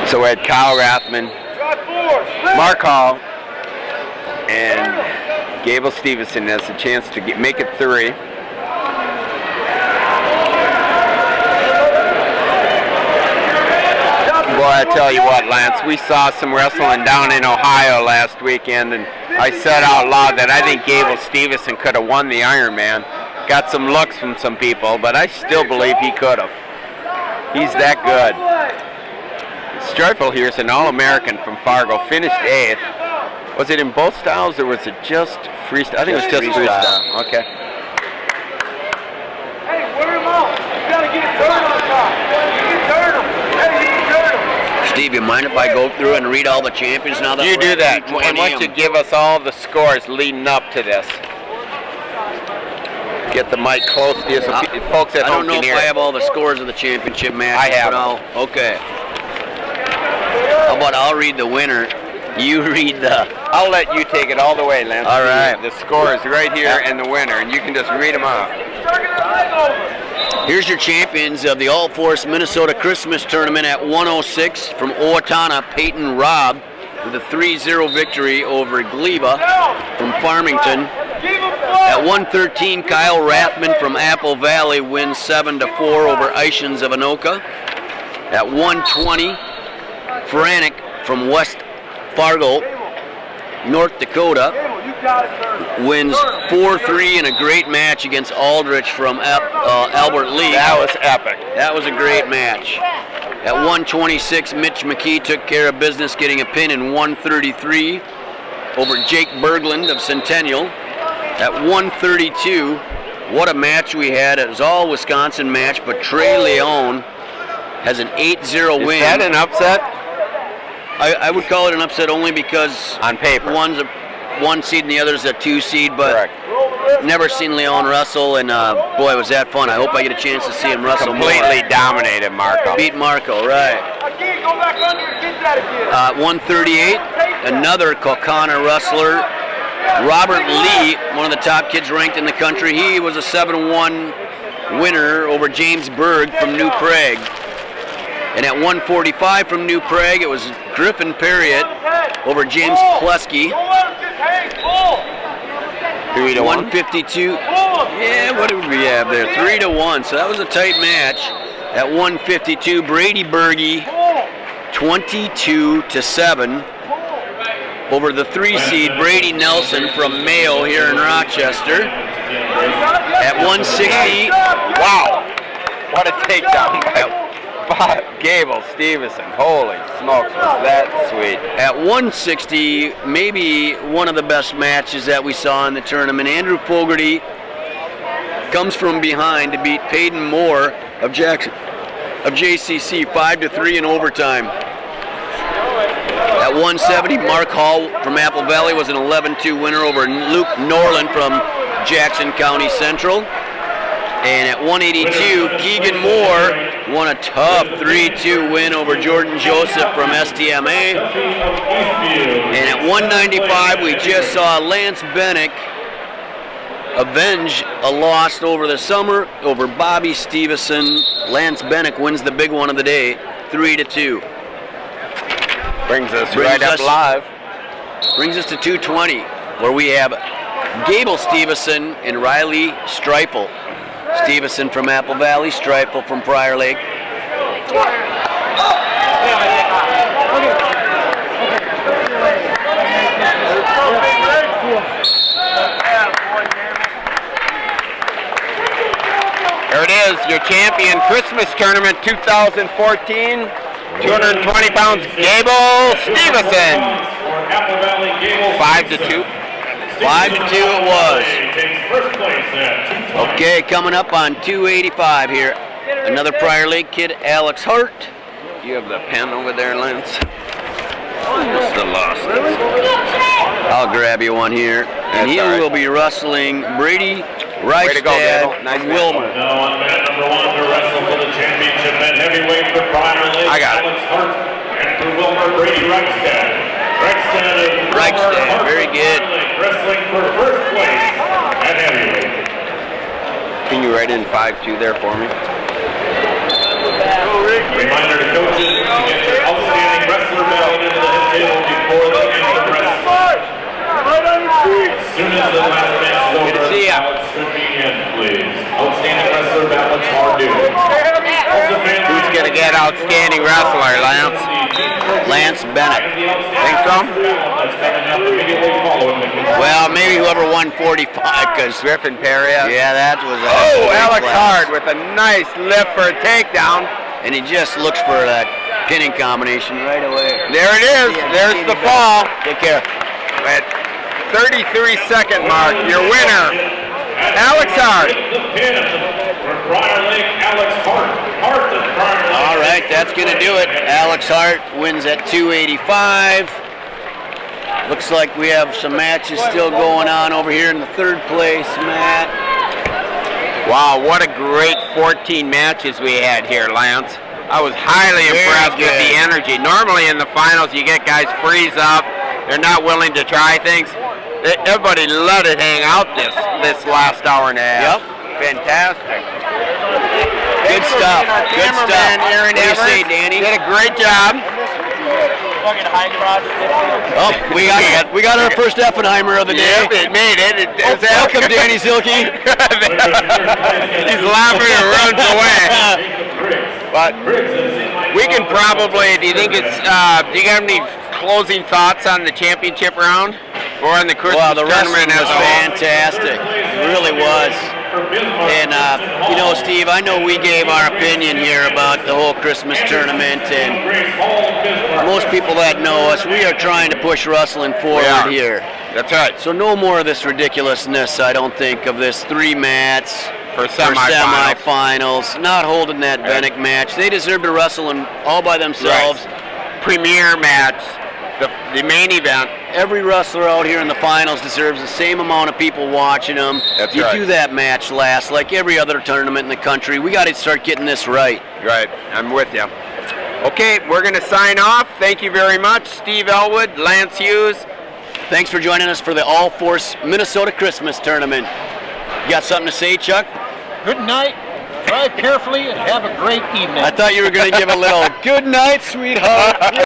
[SPEAKER 2] So we had Kyle Rathman, Mark Hall, and Gable Stevenson has a chance to make it 3. Boy, I tell you what, Lance, we saw some wrestling down in Ohio last weekend, and I said out loud that I think Gable Stevenson could have won the Ironman. Got some looks from some people, but I still believe he could have. He's that good. Streifel here is an All-American from Fargo, finished 8th. Was it in both styles, or was it just freestyle? I think it was just freestyle. Okay.
[SPEAKER 4] Hey, wear him out. You gotta get it turned on top. You can turn him. Hey, you can turn him.
[SPEAKER 1] Steve, you mind if I go through and read all the champions now that
[SPEAKER 2] You
[SPEAKER 1] we're
[SPEAKER 2] do
[SPEAKER 1] at
[SPEAKER 2] that.
[SPEAKER 1] 320?
[SPEAKER 2] And why don't you give us all the scores leading up to this? Get the mic close to you so folks at
[SPEAKER 1] I
[SPEAKER 2] home
[SPEAKER 1] don't know
[SPEAKER 2] can
[SPEAKER 1] if
[SPEAKER 2] hear
[SPEAKER 1] I
[SPEAKER 2] it.
[SPEAKER 1] have all the scores of the championship matches.
[SPEAKER 2] I have
[SPEAKER 1] but okay. How about I'll read the winner? You read the...
[SPEAKER 2] I'll let you take it all the way, Lance.
[SPEAKER 1] All right.
[SPEAKER 2] The score is right here and the winner, and you can just read them out.
[SPEAKER 1] Here's your champions of the All-Force Minnesota Christmas Tournament at 106 from Owatonna, Peyton Robb with a 3-0 victory over Gleba from Farmington. At 113, Kyle Rathman from Apple Valley wins 7-4 over Ishans of Anoka. At 120, Franek from West Fargo, North Dakota, wins 4-3 in a great match against Aldrich from Albert Lee.
[SPEAKER 2] That was epic.
[SPEAKER 1] That was a great match. At 126, Mitch McKee took care of business, getting a pin in 133 over Jake Berglund of Centennial. At 132, what a match we had. It was all Wisconsin match, but Trey Leon has an 8-0 win.
[SPEAKER 2] Is that an upset?
[SPEAKER 1] I would call it an upset only because
[SPEAKER 2] on paper
[SPEAKER 1] one's a 1 seed and the other's a 2 seed, but
[SPEAKER 2] correct.
[SPEAKER 1] Never seen Leon wrestle, and boy, was that fun. I hope I get a chance to see him wrestle
[SPEAKER 2] Completely
[SPEAKER 1] more.
[SPEAKER 2] dominated Marco.
[SPEAKER 1] Beat Marco, right.
[SPEAKER 4] Again, go back under and get that again.
[SPEAKER 1] 138, another Kaukauna wrestler, Robert Lee, one of the top kids ranked in the country. He was a 7-1 winner over James Berg from New Prague. And at 145 from New Prague, it was Griffin Perriott over James Plesky.
[SPEAKER 2] 3-1.
[SPEAKER 1] 152. Yeah, what did we have there? 3-1. So that was a tight match. At 152, Brady Berge, 22-7 over the 3 seed Brady Nelson from Mayo here in Rochester. At 160,
[SPEAKER 2] wow, what a takedown by Gable Stevenson. Holy smokes, was that sweet.
[SPEAKER 1] At 160, maybe one of the best matches that we saw in the tournament. Andrew Fogarty comes from behind to beat Peyton Moore of JCC 5-3 in overtime. At 170, Mark Hall from Apple Valley was an 11-2 winner over Luke Norland from Jackson County Central. And at 182, Keegan Moore won a tough 3-2 win over Jordan Joseph from STMA. And at 195, we just saw Lance Bennick avenge a loss over the summer over Bobby Stevenson. Lance Bennick wins the big one of the day, 3-2.
[SPEAKER 2] Brings us right up live.
[SPEAKER 1] Brings us to 220, where we have Gable Stevenson and Riley Streifel. Stevenson from Apple Valley, Streifel from Prior Lake.
[SPEAKER 2] There it is, your champion Christmas tournament 2014. 220 pounds, Gable Stevenson. 5-2.
[SPEAKER 1] 5-2 it was. Okay, coming up on 285 here. Another Prior Lake kid, Alex Hart.
[SPEAKER 2] You have the pen over there, Lance? Must have lost it.
[SPEAKER 1] I'll grab you one here. And he will be wrestling Brady Reichstad
[SPEAKER 2] nice
[SPEAKER 1] from Wilmer.
[SPEAKER 3] Now on mat number 1 to wrestle for the championship at heavyweight for Prior Lake.
[SPEAKER 2] I got it.
[SPEAKER 3] Alex Hart, and for Wilmer, Brady Reichstad.
[SPEAKER 1] Reichstad, very good.
[SPEAKER 3] Wrestling for first place at heavyweight.
[SPEAKER 2] Can you write in 5-2 there for me?
[SPEAKER 3] Reminder to coaches to get your outstanding wrestler ballot into the head table before the end of the wrestling. As soon as the last match is over,
[SPEAKER 2] Good to see ya.
[SPEAKER 3] ballots should be in, please. Outstanding wrestler ballots are due.
[SPEAKER 2] Who's going to get outstanding wrestler, Lance?
[SPEAKER 1] Lance Bennett.
[SPEAKER 2] Think so?
[SPEAKER 1] Well, maybe whoever won 45, because
[SPEAKER 2] Griffin Perriott.
[SPEAKER 1] yeah, that was a
[SPEAKER 2] Alex Hart with a nice lift for a takedown.
[SPEAKER 1] And he just looks for that pinning combination right away.
[SPEAKER 2] There it is. There's the fall.
[SPEAKER 1] Take care.
[SPEAKER 2] At 33-second mark, your winner, Alex Hart.
[SPEAKER 1] All right, that's going to do it. Alex Hart wins at 285. Looks like we have some matches still going on over here in the 3rd place, Matt.
[SPEAKER 2] Wow, what a great 14 matches we had here, Lance. I was highly impressed with the energy. Normally in the finals, you get guys freeze up. They're not willing to try things. Everybody let it hang out this last hour and a half.
[SPEAKER 1] Yep.
[SPEAKER 2] Fantastic.
[SPEAKER 1] Good stuff. Good stuff.
[SPEAKER 2] Aaron
[SPEAKER 1] What do you say,
[SPEAKER 2] Evers
[SPEAKER 1] Danny?
[SPEAKER 2] did a great job.
[SPEAKER 1] Oh, we got our first Effenheimer of the day.
[SPEAKER 2] Yep, it made it.
[SPEAKER 1] Welcome, Danny Zilke.
[SPEAKER 2] He's laughing and runs away. But we can probably, do you think it's, do you have any closing thoughts on the championship round? Boy, and the Christmas
[SPEAKER 1] Wow, the wrestling
[SPEAKER 2] tournament
[SPEAKER 1] was fantastic. It really was. And, you know, Steve, I know we gave our opinion here about the whole Christmas tournament, and most people that know us, we are trying to push wrestling forward here.
[SPEAKER 2] That's right.
[SPEAKER 1] So no more of this ridiculousness, I don't think, of this 3 mats
[SPEAKER 2] For
[SPEAKER 1] for semifinals, not holding that Bennick match. They deserve to wrestle all by themselves.
[SPEAKER 2] Premier match, the main event.
[SPEAKER 1] Every wrestler out here in the finals deserves the same amount of people watching them.
[SPEAKER 2] That's
[SPEAKER 1] you
[SPEAKER 2] right.
[SPEAKER 1] do that match last, like every other tournament in the country. We got to start getting this right.
[SPEAKER 2] Right, I'm with you. Okay, we're going to sign off. Thank you very much, Steve Elwood, Lance Hughes.
[SPEAKER 1] Thanks for joining us for the All Force Minnesota Christmas Tournament. You got something to say, Chuck?
[SPEAKER 6] Good night. Drive carefully and have a great evening.
[SPEAKER 1] I thought you were going to give a little good night, sweetheart.